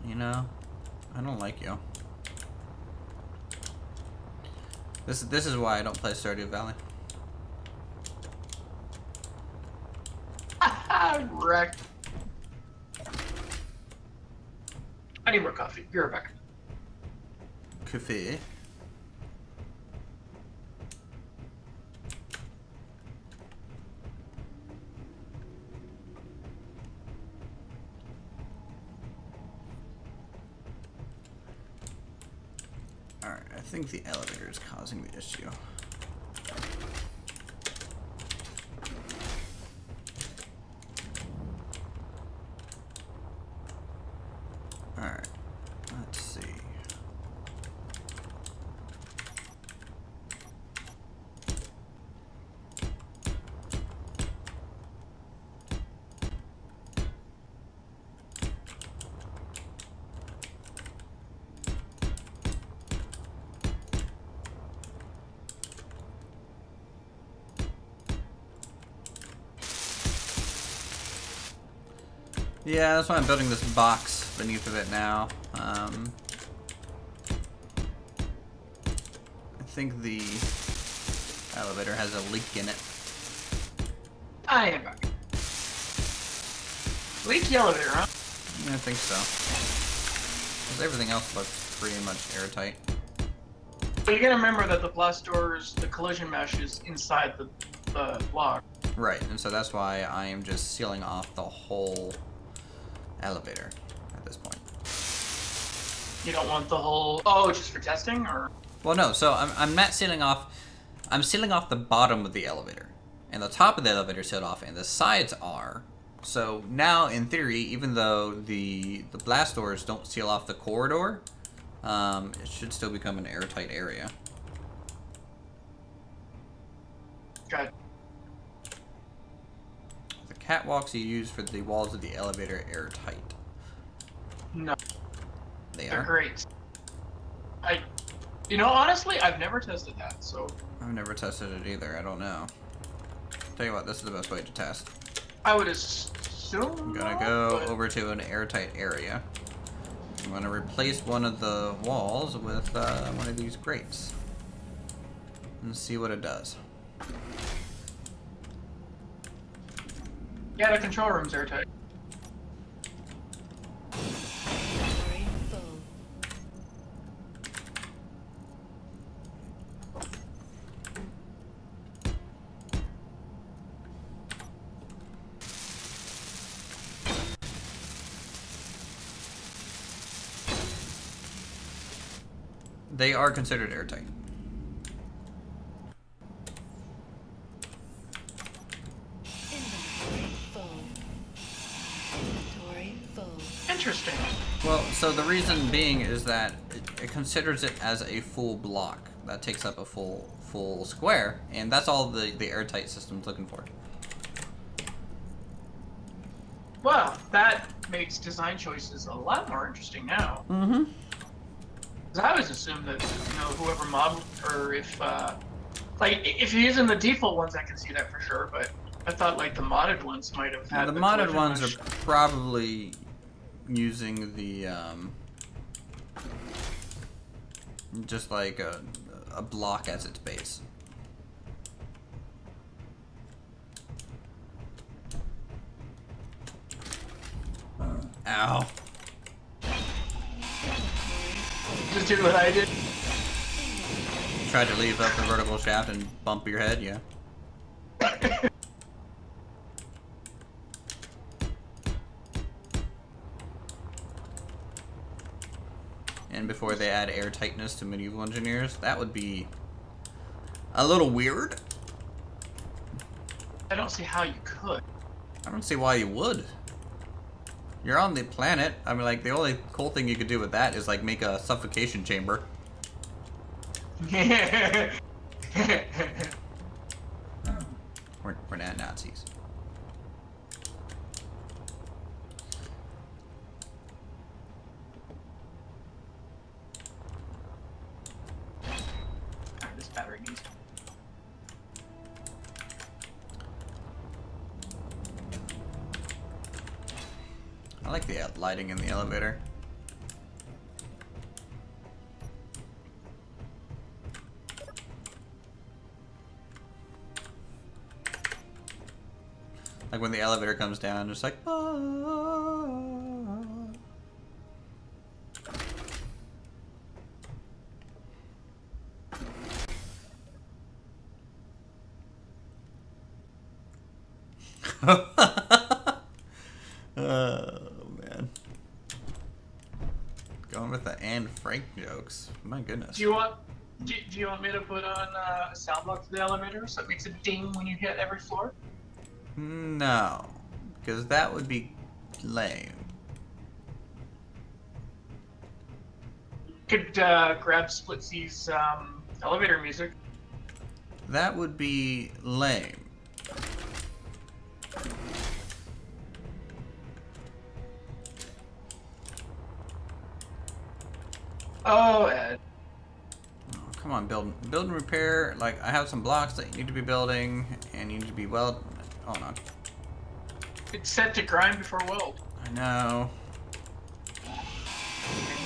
You know, I don't like you. This is why I don't play Stardew Valley. Wrecked. I need more coffee. Be right back. Coffee. Alright, I think the elevator is causing the issue. Alright, let's see. Yeah, that's why I'm building this box beneath of it now. I think the elevator has a leak in it. I am back. Leaky elevator, huh? Yeah, I think so. 'Cause everything else looks pretty much airtight. But you gotta remember that the blast doors, the collision mesh is inside the block. Right, and so that's why I am just sealing off the whole elevator at this point. You don't want the whole... Oh, just for testing, or...? Well, no, so I'm not sealing off I'm sealing off the bottom of the elevator. And the top of the elevator is sealed off, and the sides are. So now, in theory, even though the blast doors don't seal off the corridor, it should still become an airtight area. Got The catwalks you use for the walls of the elevator are airtight. no, They they're are? great. You know, honestly, I've never tested that, so I've never tested it either. I don't know. Tell you what, this is the best way to test. I would assume. I'm gonna go over to an airtight area. I'm gonna replace one of the walls with one of these grates. And see what it does. Yeah, the control room's airtight. Inventory full. They are considered airtight. Inventory full. Inventory full. Interesting. Well, so the reason being is that it considers it as a full block. That takes up a full square, and that's all the airtight system's looking for. Well, that makes design choices a lot more interesting now. Mm-hmm. Because I always assumed that, you know, whoever modeled, or if, like, if you're using the default ones, I can see that for sure, but I thought, like, the modded ones might have had The modded collision ones mesh. are probably using the, just like a block as its base. Ow. Just do what I did. Tried to leave up the vertical shaft and bump your head, yeah. And before they add air tightness to medieval engineers, that would be a little weird. I don't see how you could. I don't see why you would. You're on the planet. I mean, like, the only cool thing you could do with that is, like, make a suffocation chamber. We're not Nazis. This battery needs. I like the lighting in the elevator. Like when the elevator comes down, it's like, ah. Oh man, going with the Anne Frank jokes. My goodness. Do you want me to put on a sound block for the elevator so it makes a ding when you hit every floor? No, because that would be lame. Could grab Splitsy's elevator music. That would be lame. Oh, Ed. Oh, come on, build and repair. Like, I have some blocks that you need to be building, and you need to be weld. Hold on. It's set to grind before weld. I know.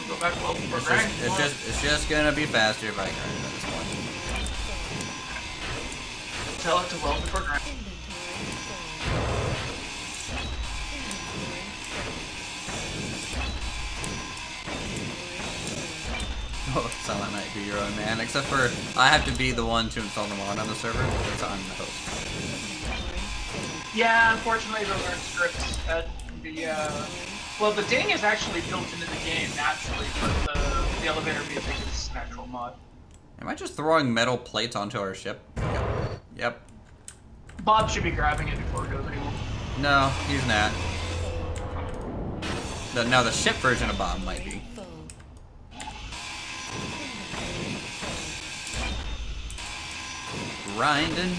Go back weld before grind. It's just gonna be faster if I grind at this point. Tell it to weld before grind. Oh, Silent Night, do your own man. Except for I have to be the one to install the mod on the server because I'm the host. Yeah, unfortunately those aren't scripts. Well, the ding is actually built into the game naturally, but the elevator music is an actual mod. Am I just throwing metal plates onto our ship? Yep. Yep. Bob should be grabbing it before it goes anywhere. No, he's not. Now the ship version of Bob might be. Full. Grinding.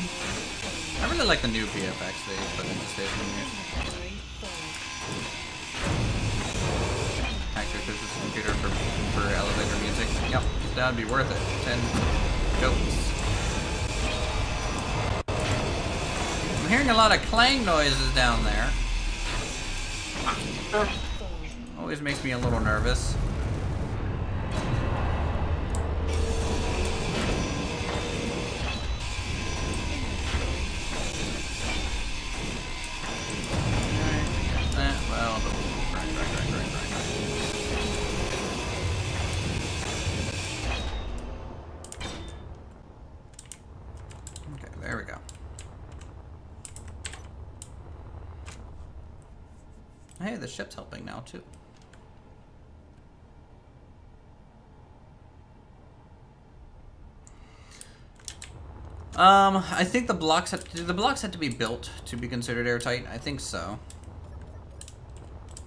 I really like the new VFX they put into Station News. Inventory full. Access this computer for elevator music. Yep, that would be worth it. 10 goats. I'm hearing a lot of clang noises down there. Full. Always makes me a little nervous. Well, right. Okay, there we go. Hey, the ship's helping now too. I think the blocks have to be built to be considered airtight. I think so.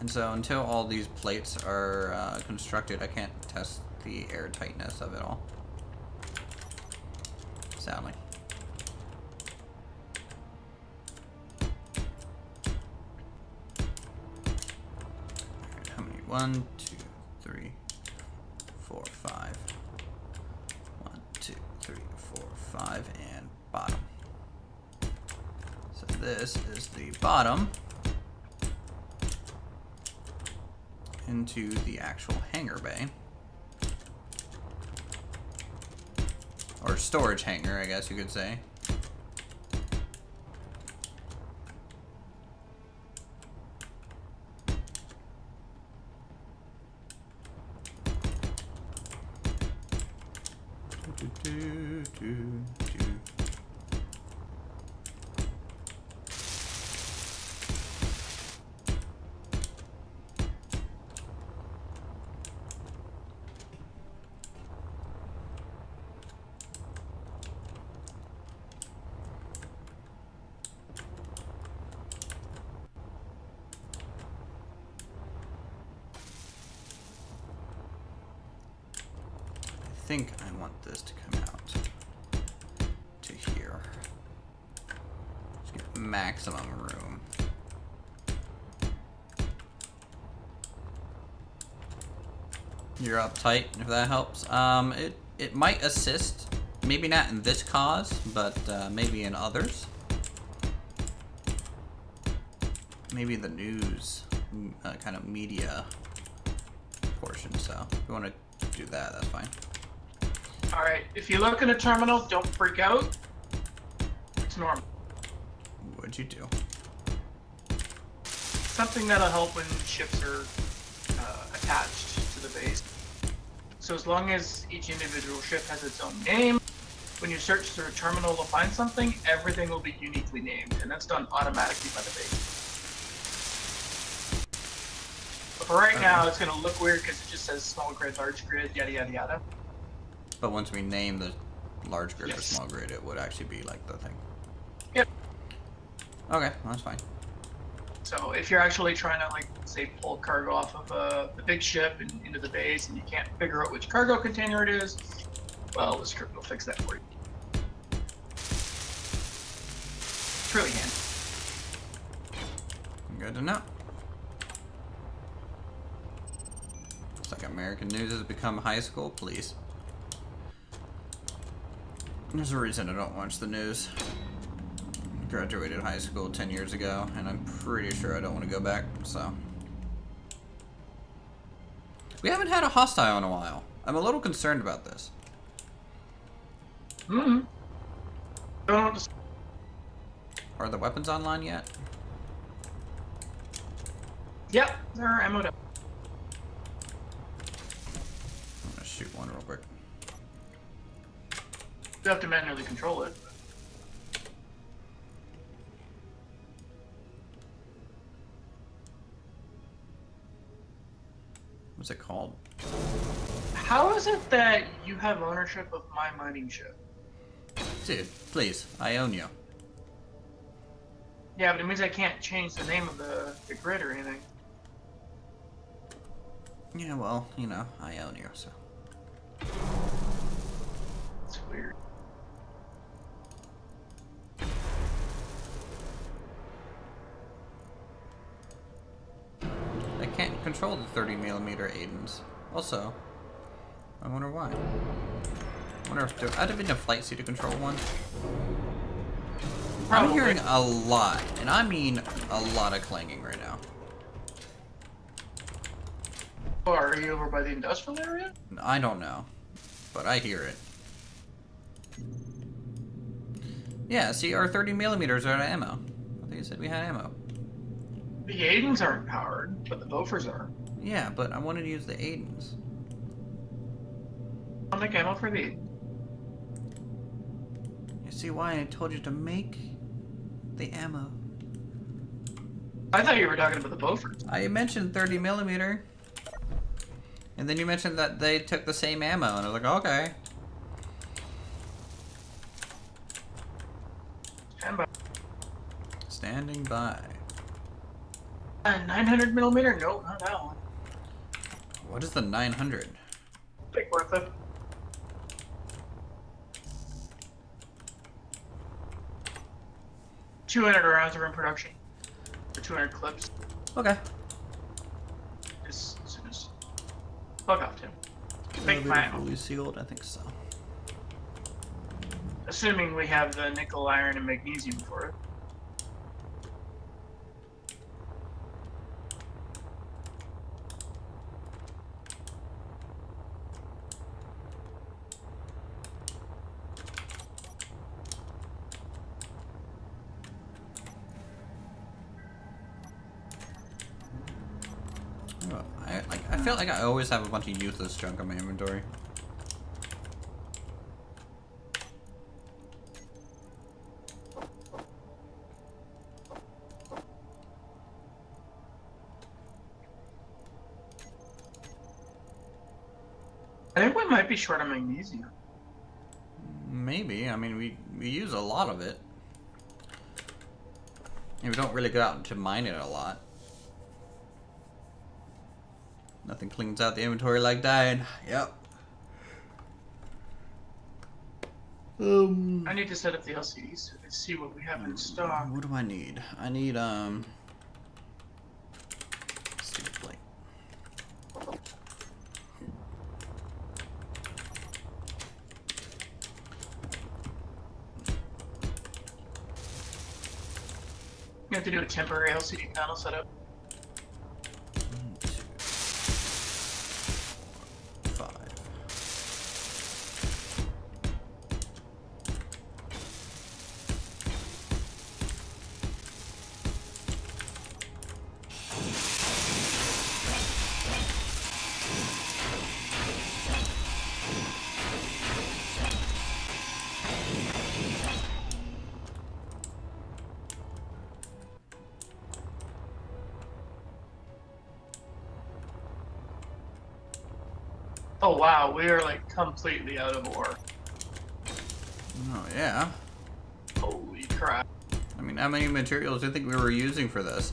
And so until all these plates are constructed, I can't test the airtightness of it all. Sadly. Alright, how many? 1, 2, 3, 4, 5. 1, 2, 3, 4, 5, and bottom. So this is the bottom into the actual hangar bay. Or storage hangar, I guess you could say. I think I want this to come out to here. Just get maximum room. You're uptight, if that helps. It might assist, maybe not in this cause, but maybe in others. Maybe the news kind of media portion. So if you want to do that, that's fine. Alright, if you look in a terminal, don't freak out. It's normal. What'd you do? Something that'll help when ships are attached to the base. So as long as each individual ship has its own name, when you search through a terminal to find something, everything will be uniquely named, and that's done automatically by the base. But for right now, it's going to look weird because it just says small grid, large grid, yada yada yada. But once we name the large grid or Yes. small grid, it would actually be like the thing. Yep. Okay, well, that's fine. So if you're actually trying to, like, say, pull cargo off of the big ship and into the base, and you can't figure out which cargo container it is, well, the script will fix that for you. It's really handy. Good to know. It's like American news has become high school, please. There's a reason I don't watch the news. Graduated high school 10 years ago, and I'm pretty sure I don't want to go back, so. We haven't had a hostile in a while. I'm a little concerned about this. Mm-hmm. Don't know what to... Are the weapons online yet? Yep, they're ammoed up. I'm gonna shoot one real quick. You have to manually control it. What's it called? How is it that you have ownership of my mining ship? Dude, please, I own you. Yeah, but it means I can't change the name of the grid or anything. Yeah, well, you know, I own you, so. It's weird. I can't control the 30mm Aidens. Also, I wonder why. I wonder if I'd have been in a flight suit to control one. I'm Probably. hearing a lot, and I mean a lot of clanging right now. Oh, are you over by the industrial area? I don't know, but I hear it. Yeah, see, our 30mm are out of ammo. I think you said we had ammo. The Aidens aren't powered, but the Bofors are. Yeah, but I wanted to use the Aidens. I'll make ammo for the. You see why I told you to make the ammo? I thought you were talking about the Bofors. I mentioned 30mm. And then you mentioned that they took the same ammo, and I was like, okay. Stand by. Standing by. 900mm? Nope, not that one. What is the 900? Think worth it. $200 rounds are in production. For 200 clips. Okay. As soon as. Bug off, Tim. Make my ammo. Fully sealed? I think so. Assuming we have the nickel, iron, and magnesium for it. I feel like I always have a bunch of useless junk on my inventory. I think we might be short on magnesium. Maybe. I mean, we use a lot of it. And we don't really go out to mine it a lot. Nothing cleans out the inventory like dying. Yep. I need to set up the LCD so we can see what we have in stock. What do I need? I need steel plate. You have to do a temporary LCD panel setup. 5. Oh wow, we are like completely out of ore. Oh yeah. Holy crap. I mean, how many materials do you think we were using for this?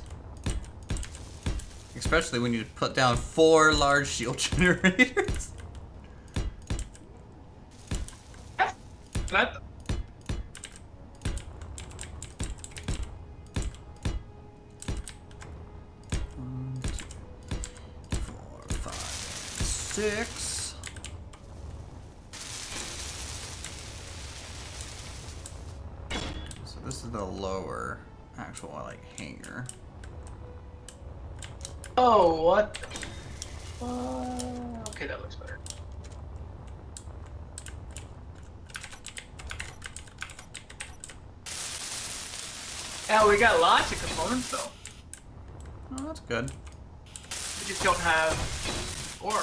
Especially when you put down 4 large shield generators. That. One, 2, 4, 5, 6. So this is the lower actual hangar. Oh, what? Okay, that looks better. Yeah, we got lots of components though. Oh, that's good. We just don't have ore.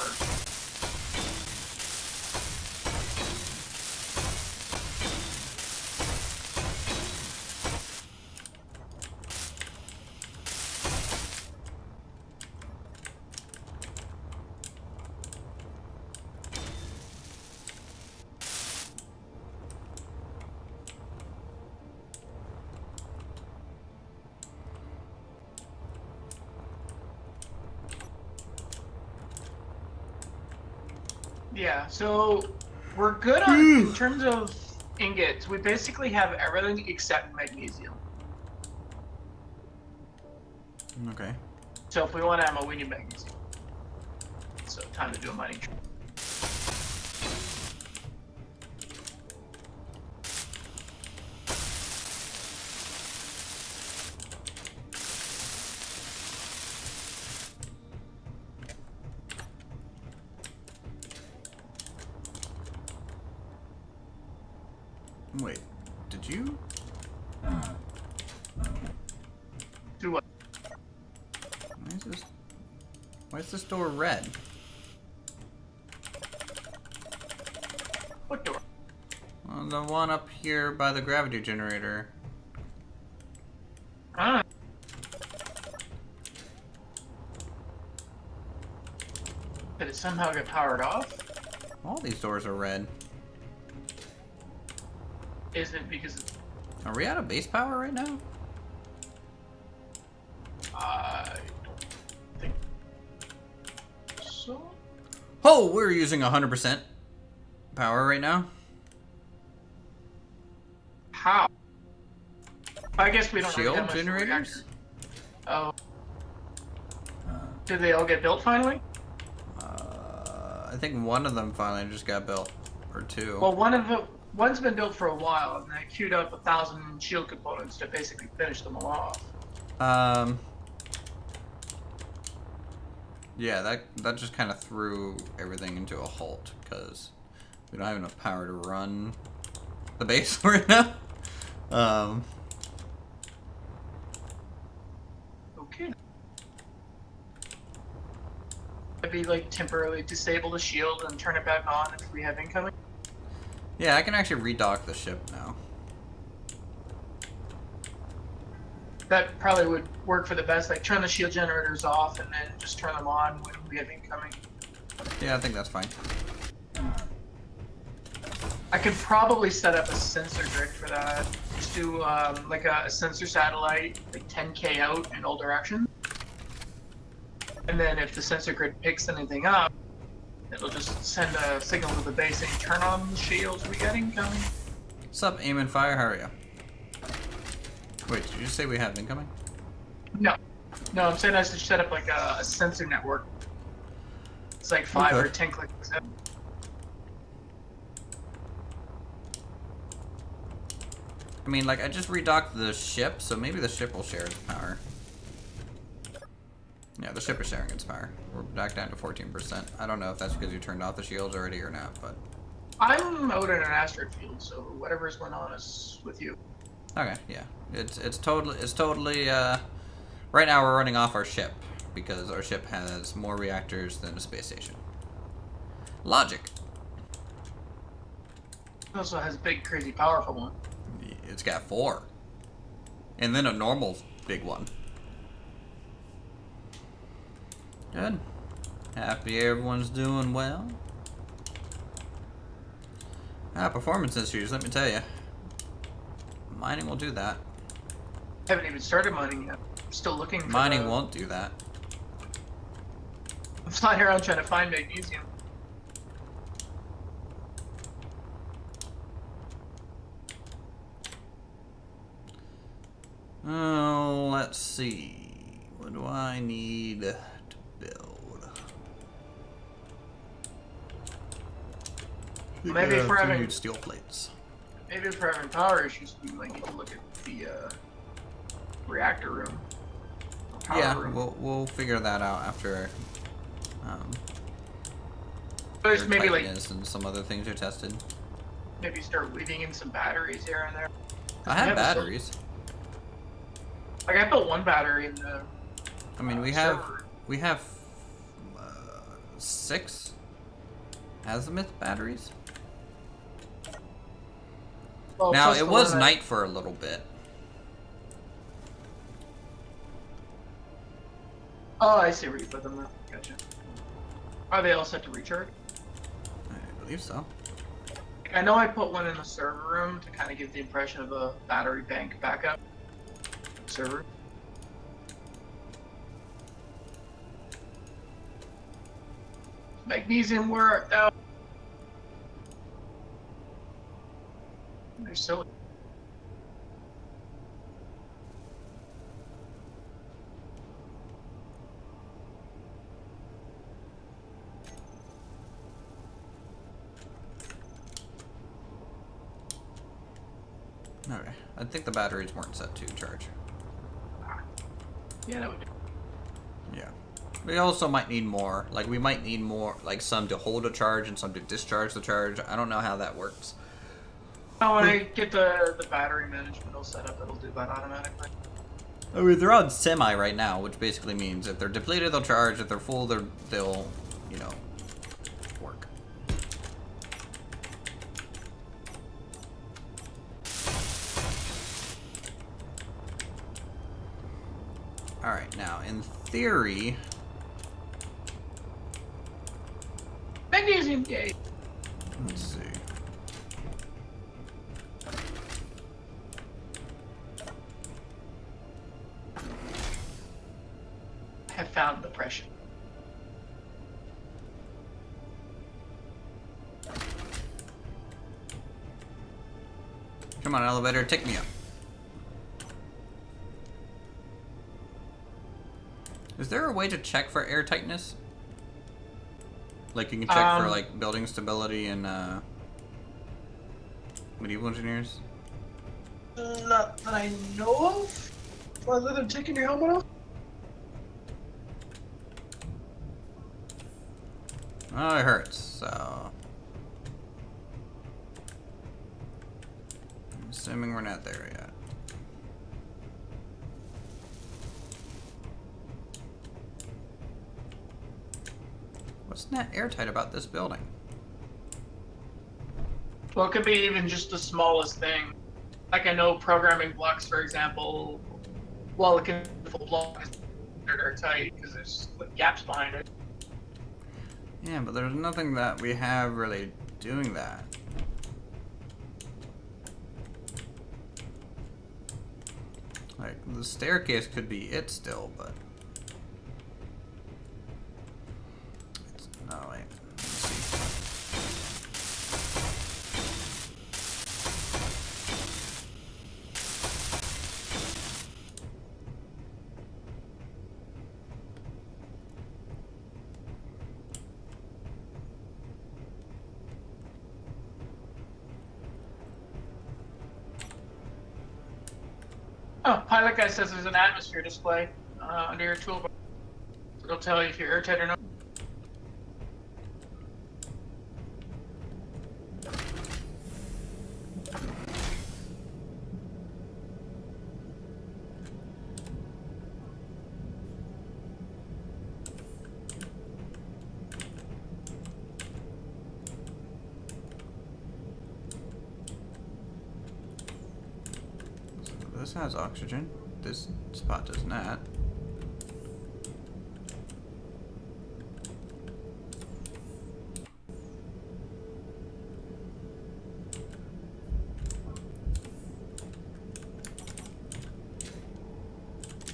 Yeah, so we're good on in terms of ingots. We basically have everything except magnesium. Okay. So if we want ammo, we need magnesium. So time to do a mining trip. Wait, did you? Do what? Why is this door red? What door? Well, the one up here by the gravity generator. Ah. Did it somehow get powered off? All these doors are red. Is it because it's... Are we out of base power right now? I don't think so. Oh, we're using 100% power right now. How? I guess we don't really Shield have much generators? reactor. Oh. Did they all get built finally? I think one of them finally just got built, or two. Well, one's been built for a while, and they queued up 1,000 shield components to basically finish them all off. Yeah, that just kind of threw everything into a halt because we don't have enough power to run the base right now. Okay. Maybe like temporarily disable the shield and turn it back on if we have incoming. Yeah, I can actually redock the ship now. That probably would work for the best. Like turn the shield generators off and then just turn them on when we have incoming. Yeah, I think that's fine. I could probably set up a sensor drift for that. Just do like a sensor satellite, like 10K out in all directions. And then if the sensor grid picks anything up, it'll just send a signal to the base saying turn on the shields, we got incoming. Sup, aim and fire, how are you? Wait, did you say we have incoming? No. No, I'm saying I should set up like a sensor network. It's like 5 Okay. or 10 clicks. I mean, like, I just redocked the ship, so maybe the ship will share its power. Yeah, the ship is sharing its power. We're back down to 14%. I don't know if that's because you turned off the shields already or not, but... I'm out in an asteroid field, so whatever's going on is with you. Okay, yeah. It's totally, right now we're running off our ship, because our ship has more reactors than a space station. Logic. It also has a big, crazy, powerful one. It's got 4. And then a normal big one. Good. Happy everyone's doing well. Performance issues, let me tell you. Mining will do that. I haven't even started mining yet. I'm still looking for Mining won't do that. I'm flying around trying to find magnesium. Oh, let's see. What do I need to build? Maybe if we're having steel plates. maybe if we're having power issues, we might need to look at the reactor room. Power room. We'll figure that out after. There's maybe like and some other things are tested. maybe start weaving in some batteries here and there. I have batteries. Like I put one battery in the. I mean, we server. have 6 azimuth batteries. Well, Now plus it the was one night for a little bit. Oh, I see where you put them now. Gotcha. Are they all set to recharge? I believe so. I know I put one in the server room to kind of give the impression of a battery bank backup server. Magnesium, where art thou? They're silly. Okay, I think the batteries weren't set to charge. Yeah, that would be. Yeah. We also might need more. Like, we might need more, like, some to hold a charge and some to discharge the charge. I don't know how that works. Oh, when I get the battery management all set up, it'll do that automatically. I mean, they're on semi right now, which basically means if they're depleted, they'll charge. If they're full, they'll, you know, work. Alright, now, in theory... Magnesium gate! Let's see. I have found the pressure. Come on, elevator, take me up. Is there a way to check for air tightness? Like, you can check for, like, building stability and, medieval engineers? Not that I know of. Other than taking your helmet off? Oh, it hurts, so... I'm assuming we're not there yet. What's not airtight about this building? Well, it could be even just the smallest thing. Like I know programming blocks, for example, well, it can full block is airtight because there's like, gaps behind it. Yeah, but there's nothing that we have really doing that. Like, the staircase could be it still, but... It's, no, wait. Let's see. Oh, pilot guy says there's an atmosphere display under your toolbar. It'll tell you if you're airtight or not. This has oxygen. This spot does not.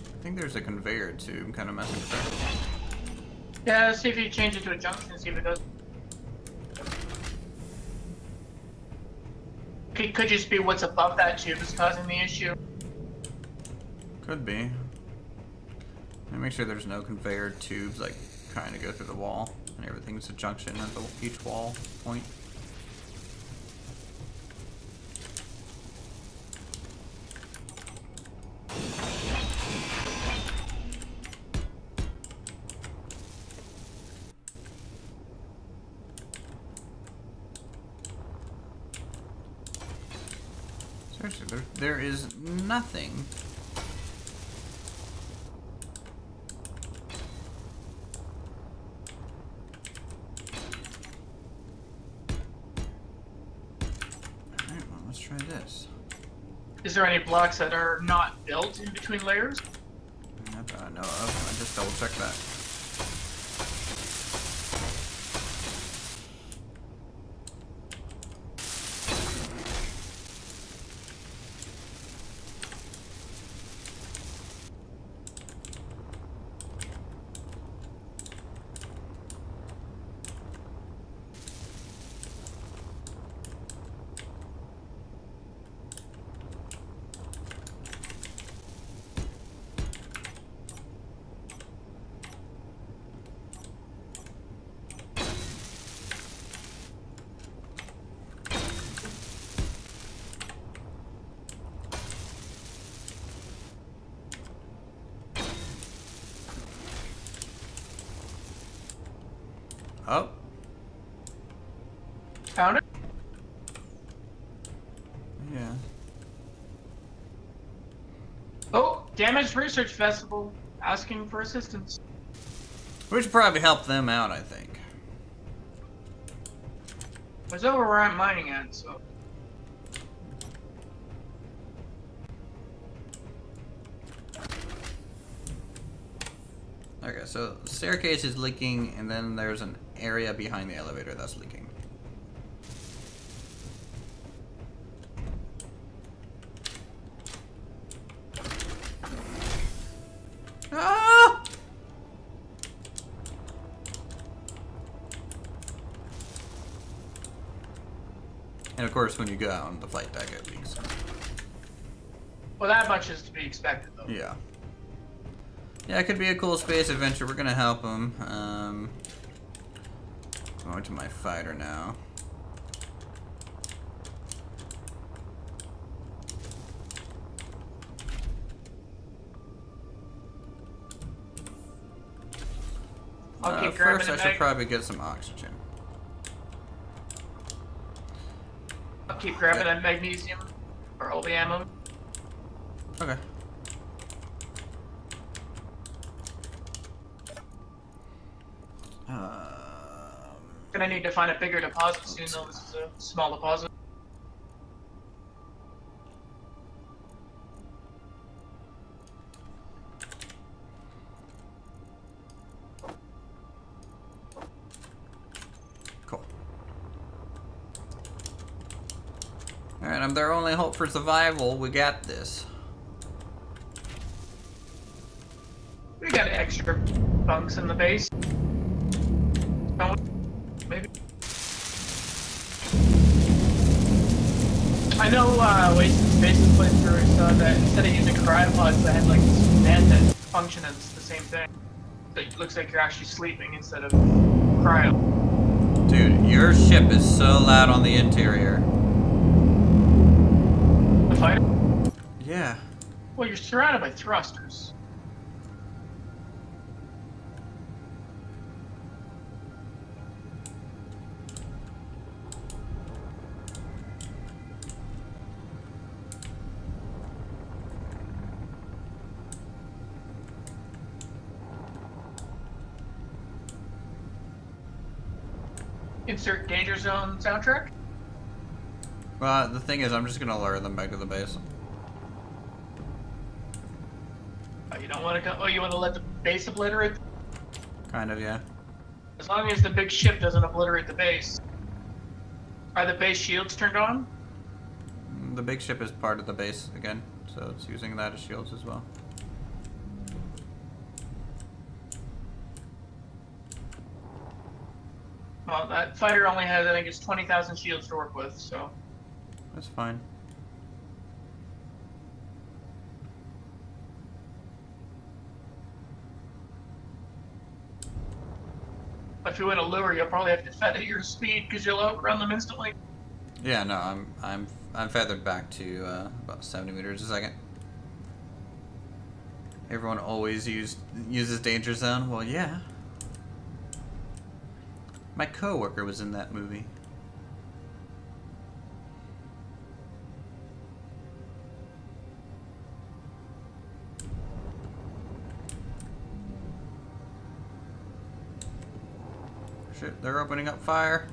I think there's a conveyor tube kind of messing with that. Yeah, see if you change it to a junction and see if it does. It could just be what's above that tube is causing the issue. Could be. Let me make sure there's no conveyor tubes like trying to go through the wall and everything's a junction at each wall point. Seriously, there is nothing. Alright, well, let's try this. Is there any blocks that are not built in between layers? Not that I know of. I just double check that. Oh. Found it? Yeah. Oh, damaged research vessel asking for assistance. We should probably help them out, I think. It's over where I'm mining at, so. Okay, so the staircase is leaking, and then there's an area behind the elevator that's leaking. Ah! And of course, when you go out on the flight deck, it leaks. Well, that much is to be expected, though. Yeah. Yeah, it could be a cool space adventure. We're gonna help him. Going to my fighter now. I'll keep grabbing first, I the should mag. probably get some oxygen. I'll keep grabbing that magnesium or all the ammo. Okay. Gonna need to find a bigger deposit soon, though. This is a small deposit. Cool. Alright, I'm their only hope for survival. We got this. We got extra bunks in the base. Maybe. I know Wasted Space's playthrough saw that instead of using cryopods, they had like this vent that function as the same thing. So it looks like you're actually sleeping instead of cryo. Dude, your ship is so loud on the interior. The fighter? Yeah. Well, you're surrounded by thrusters. Insert Danger Zone soundtrack. Well, the thing is, I'm just gonna lure them back to the base. Oh, you don't want to go. Oh, you want to let the base obliterate? Kind of, yeah. As long as the big ship doesn't obliterate the base. Are the base shields turned on? The big ship is part of the base again, so it's using that as shields as well. Well, that fighter only has, I think, it's 20,000 shields to work with, so. That's fine. But if you want to lure, you'll probably have to feather your speed because you'll outrun them instantly. Yeah, no, I'm feathered back to about 70 meters a second. Everyone always uses Danger Zone. Well, yeah. My coworker was in that movie. Shit, they're opening up fire.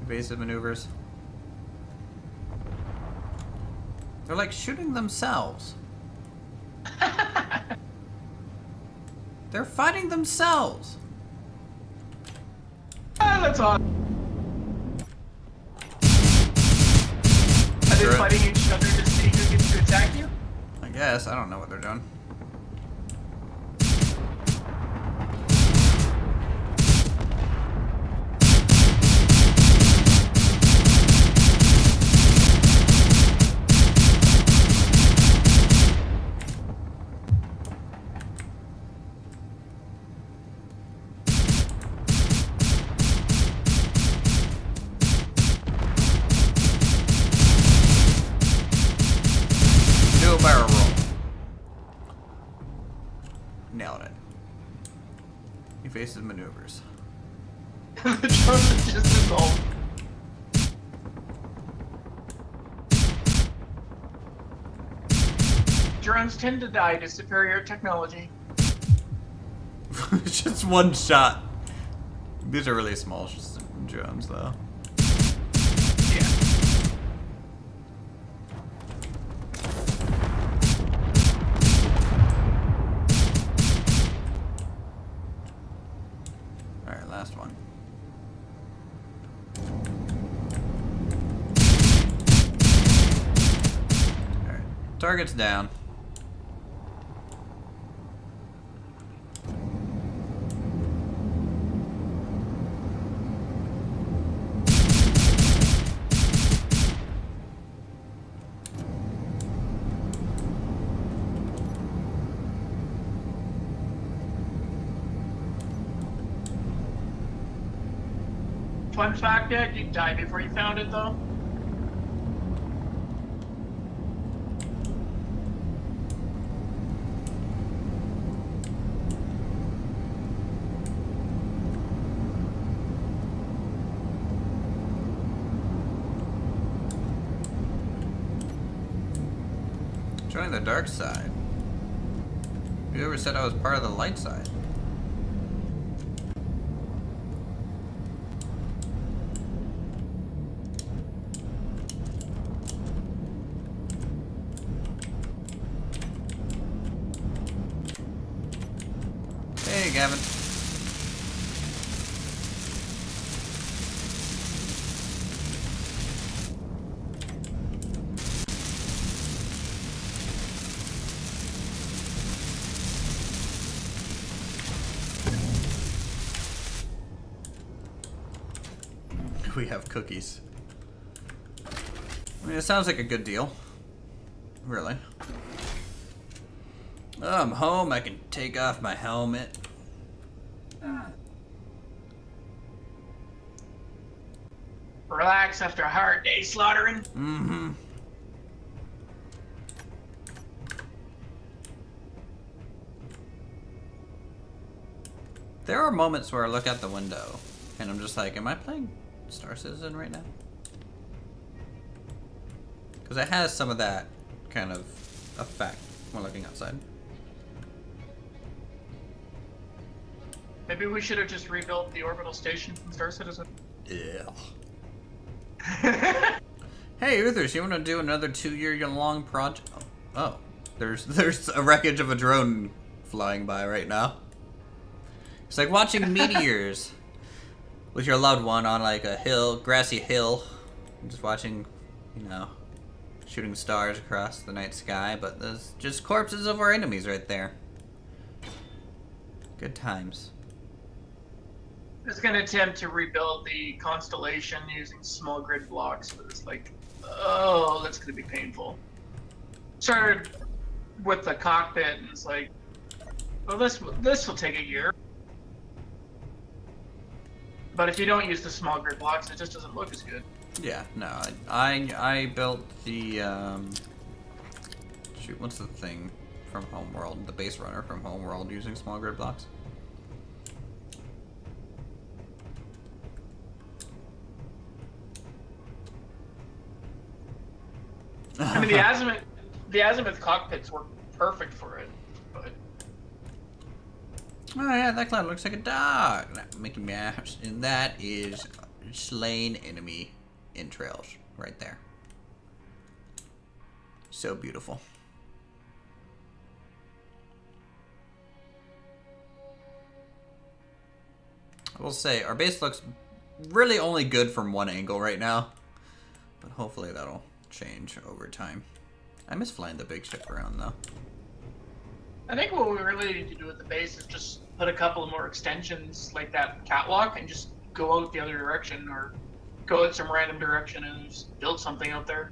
Evasive maneuvers. They're like shooting themselves. They're fighting themselves. Ah, that's odd. Are they fighting each other to see who gets to attack you? I guess. I don't know what they're doing. Nailed it. He faces maneuvers. The drone is just dissolved. Drones tend to die to superior technology. Just one shot. These are really small drones, though. Yeah. Alright, last one. Alright, target's down. Fun fact, Ed, you died before you found it, though. Joining the dark side. You ever said I was part of the light side? Hey, Gavin. We have cookies. I mean, it sounds like a good deal. Really. Oh, I'm home. I can take off my helmet. Relax after a hard day slaughtering. Mm-hmm. There are moments where I look out the window and I'm just like, am I playing Star Citizen right now? Because it has some of that kind of effect when looking outside. Maybe we should have just rebuilt the orbital station from Star Citizen. Yeah. Hey, Uthers, you want to do another 2-year-long project? Oh, there's a wreckage of a drone flying by right now. It's like watching meteors with your loved one on like a hill, grassy hill, just watching, you know, shooting stars across the night sky. But there's just corpses of our enemies right there. Good times. I was gonna attempt to rebuild the constellation using small grid blocks, but it's like, oh, that's gonna be painful. Started with the cockpit, and it's like, well, this will take a year. But if you don't use the small grid blocks, it just doesn't look as good. Yeah, no, I built the shoot, what's the thing from Homeworld? The base runner from Homeworld using small grid blocks. I mean, the azimuth cockpits work perfect for it, but oh yeah, that cloud looks like a dog. Mickey Mouse, and that is slain enemy entrails right there. So beautiful. I will say, our base looks really only good from one angle right now, but hopefully that'll change over time. I miss flying the big ship around though. I think what we really need to do with the base is just put a couple of more extensions like that catwalk and just go out the other direction, or go in some random direction and just build something out there.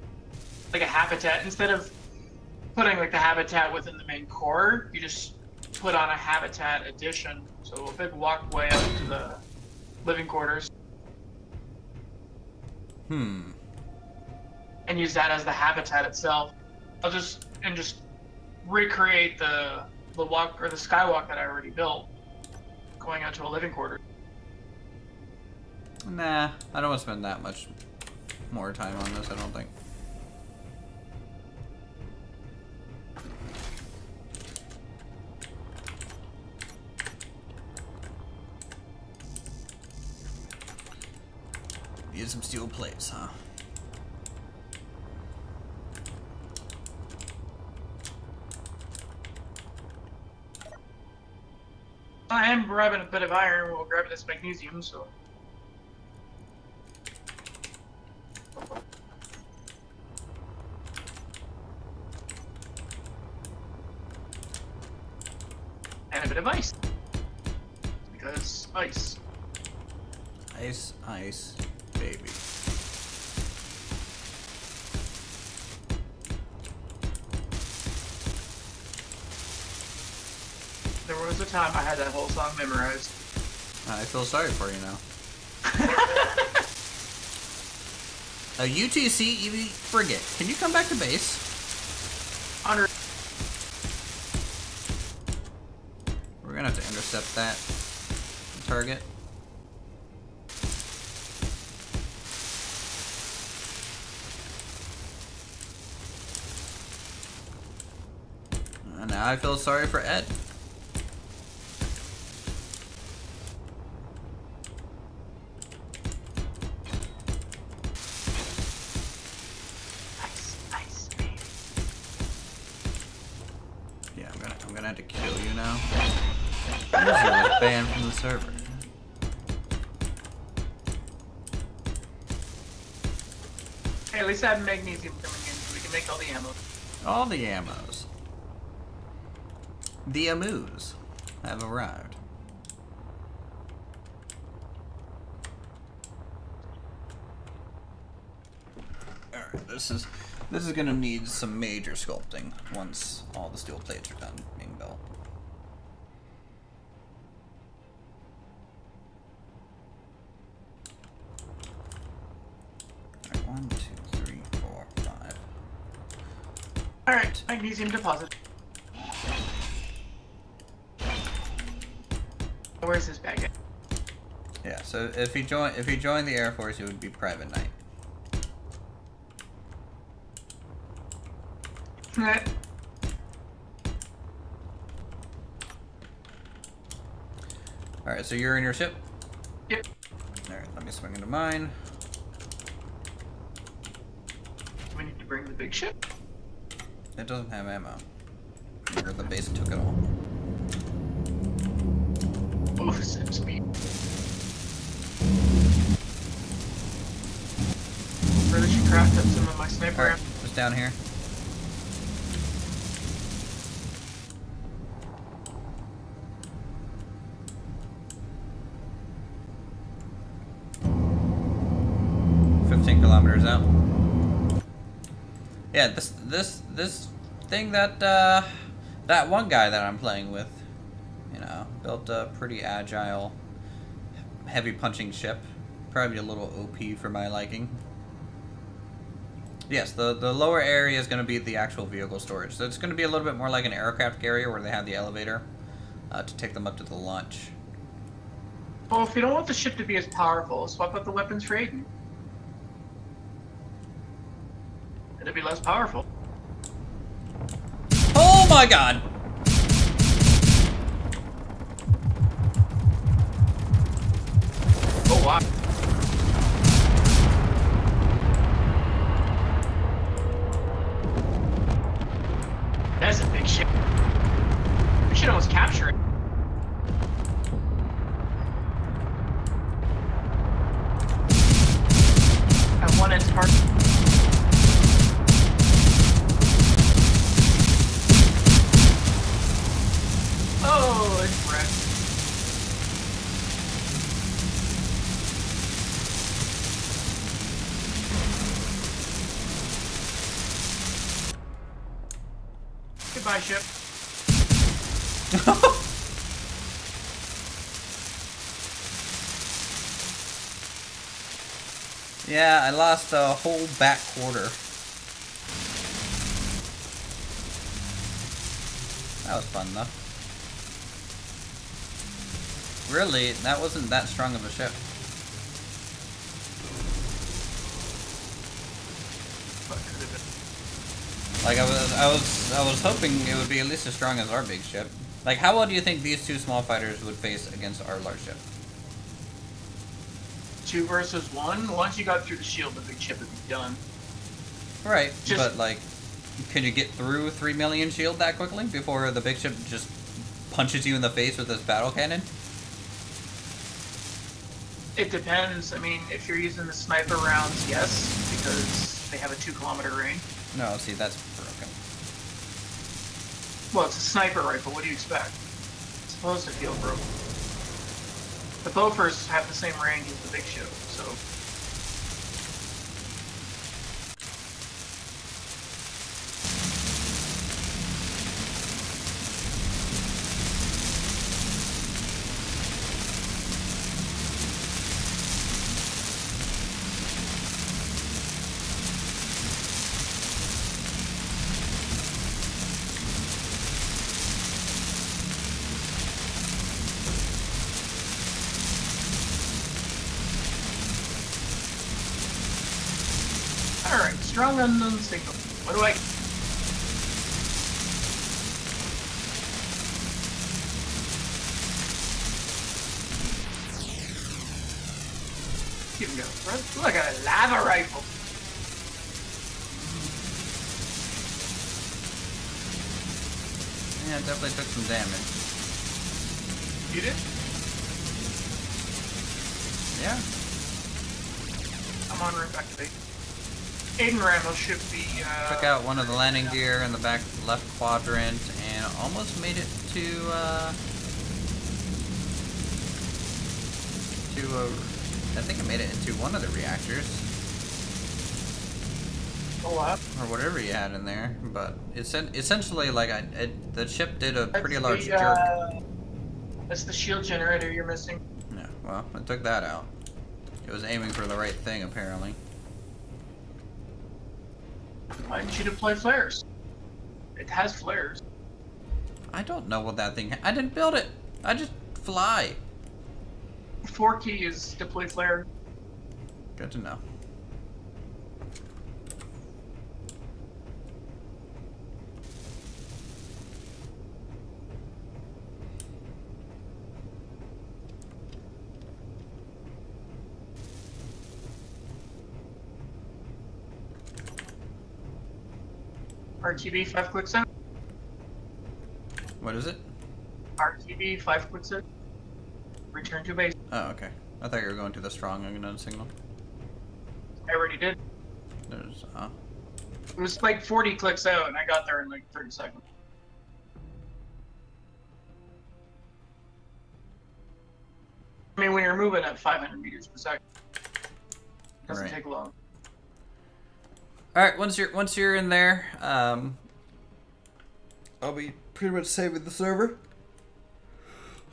Like a habitat. Instead of putting like the habitat within the main core, you just put on a habitat addition. So a big walkway out to the living quarters. Hmm. And use that as the habitat itself. I'll just recreate the walk or the skywalk that I already built, going out to a living quarter. Nah, I don't want to spend that much more time on this, I don't think. Need some steel plates, huh? I am grabbing a bit of iron. We'll grab this magnesium, so. And a bit of ice. Because ice. Ice, ice, baby. There was a time I had that whole song memorized. I feel sorry for you now. A UTC EV frigate. Can you come back to base? Under. We're gonna have to intercept that target. And now I feel sorry for Ed. I'm gonna have to kill you now. User was banned from the server. Hey, at least I have magnesium coming in so we can make all the ammo. All the ammos. The amoos have arrived. Alright, this is gonna need some major sculpting once all the steel plates are done being built. Alright, 1, 2, 3, 4, 5. Alright, magnesium deposit. Where's this bag at? Yeah, so if you join the Air Force, it would be Private Knight. Alright, so you're in your ship? Yep. Alright, let me swing into mine. Do we need to bring the big ship? It doesn't have ammo. Or the base took it all. Oh, sim speed. Really should craft up some of my sniper Alright, ammo. just down here. Kilometers out. Yeah, this thing that that one guy that I'm playing with, you know, built a pretty agile, heavy punching ship. Probably a little OP for my liking. Yes, the lower area is going to be the actual vehicle storage. So it's going to be a little bit more like an aircraft carrier where they have the elevator to take them up to the launch. Well, if you don't want the ship to be as powerful, swap out the weapons for Aiden. It'll be less powerful. Oh my god! Oh wow. That's a big ship. We should almost capture it. At one end's part. Oh, it's wrecked. Goodbye, ship. Yeah, I lost a whole back quarter. That was fun though. really, that wasn't that strong of a ship. What could have been? Like I was hoping it would be at least as strong as our big ship. Like, how well do you think these two small fighters would face against our large ship? 2 versus 1. Once you got through the shield, the big ship would be done. Right, Just- but like, can you get through 3 million shield that quickly before the big ship just punches you in the face with this battle cannon? It depends. I mean, if you're using the sniper rounds, yes, because they have a 2-kilometer range. No, see, that's broken. Well, it's a sniper rifle. What do you expect? It's supposed to feel broken. The Bofors have the same range as the big ship, so. Alright, strong unknown signal. What do I... Here we go. Look at a lava rifle. Yeah, it definitely took some damage. You did? Yeah. I'm on route back to base. Aiden Ramos should be, Took out one of the landing gear in the back left quadrant and almost made it to I think I made it into one of the reactors. Oh, wow. Or whatever you had in there, but it's essentially like the ship did a pretty That's large the, jerk. That's the shield generator you're missing. Yeah, well, I took that out. It was aiming for the right thing, apparently. Why didn't you deploy flares? It has flares. I don't know what that thing. I didn't build it. I just fly. 4 key is deploy flare. Good to know. RTB 5 clicks out. What is it? RTB 5 clicks out. Return to base. Oh, okay. I thought you were going to the strong unknown signal. I already did. There's It was like 40 clicks out, and I got there in like 30 seconds. I mean, when you're moving at 500 meters per second, it doesn't Right. take long. All right. Once you're in there, I'll be pretty much saving the server.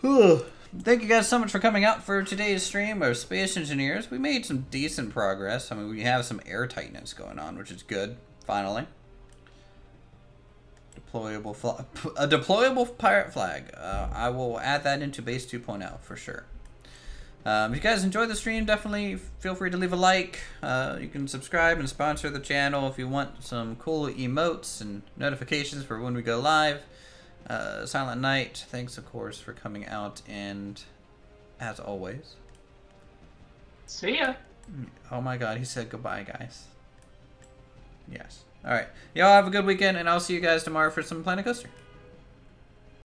Thank you guys so much for coming out for today's stream of Space Engineers. We made some decent progress. I mean, we have some air tightness going on, which is good. Finally. A deployable pirate flag. I will add that into base 2.0 for sure. If you guys enjoyed the stream, definitely feel free to leave a like. You can subscribe and sponsor the channel if you want some cool emotes and notifications for when we go live. Silent Night, thanks of course for coming out, and as always, See ya. oh my god, he said goodbye, guys. Yes. Alright, y'all have a good weekend, and I'll see you guys tomorrow for some Planet Coaster.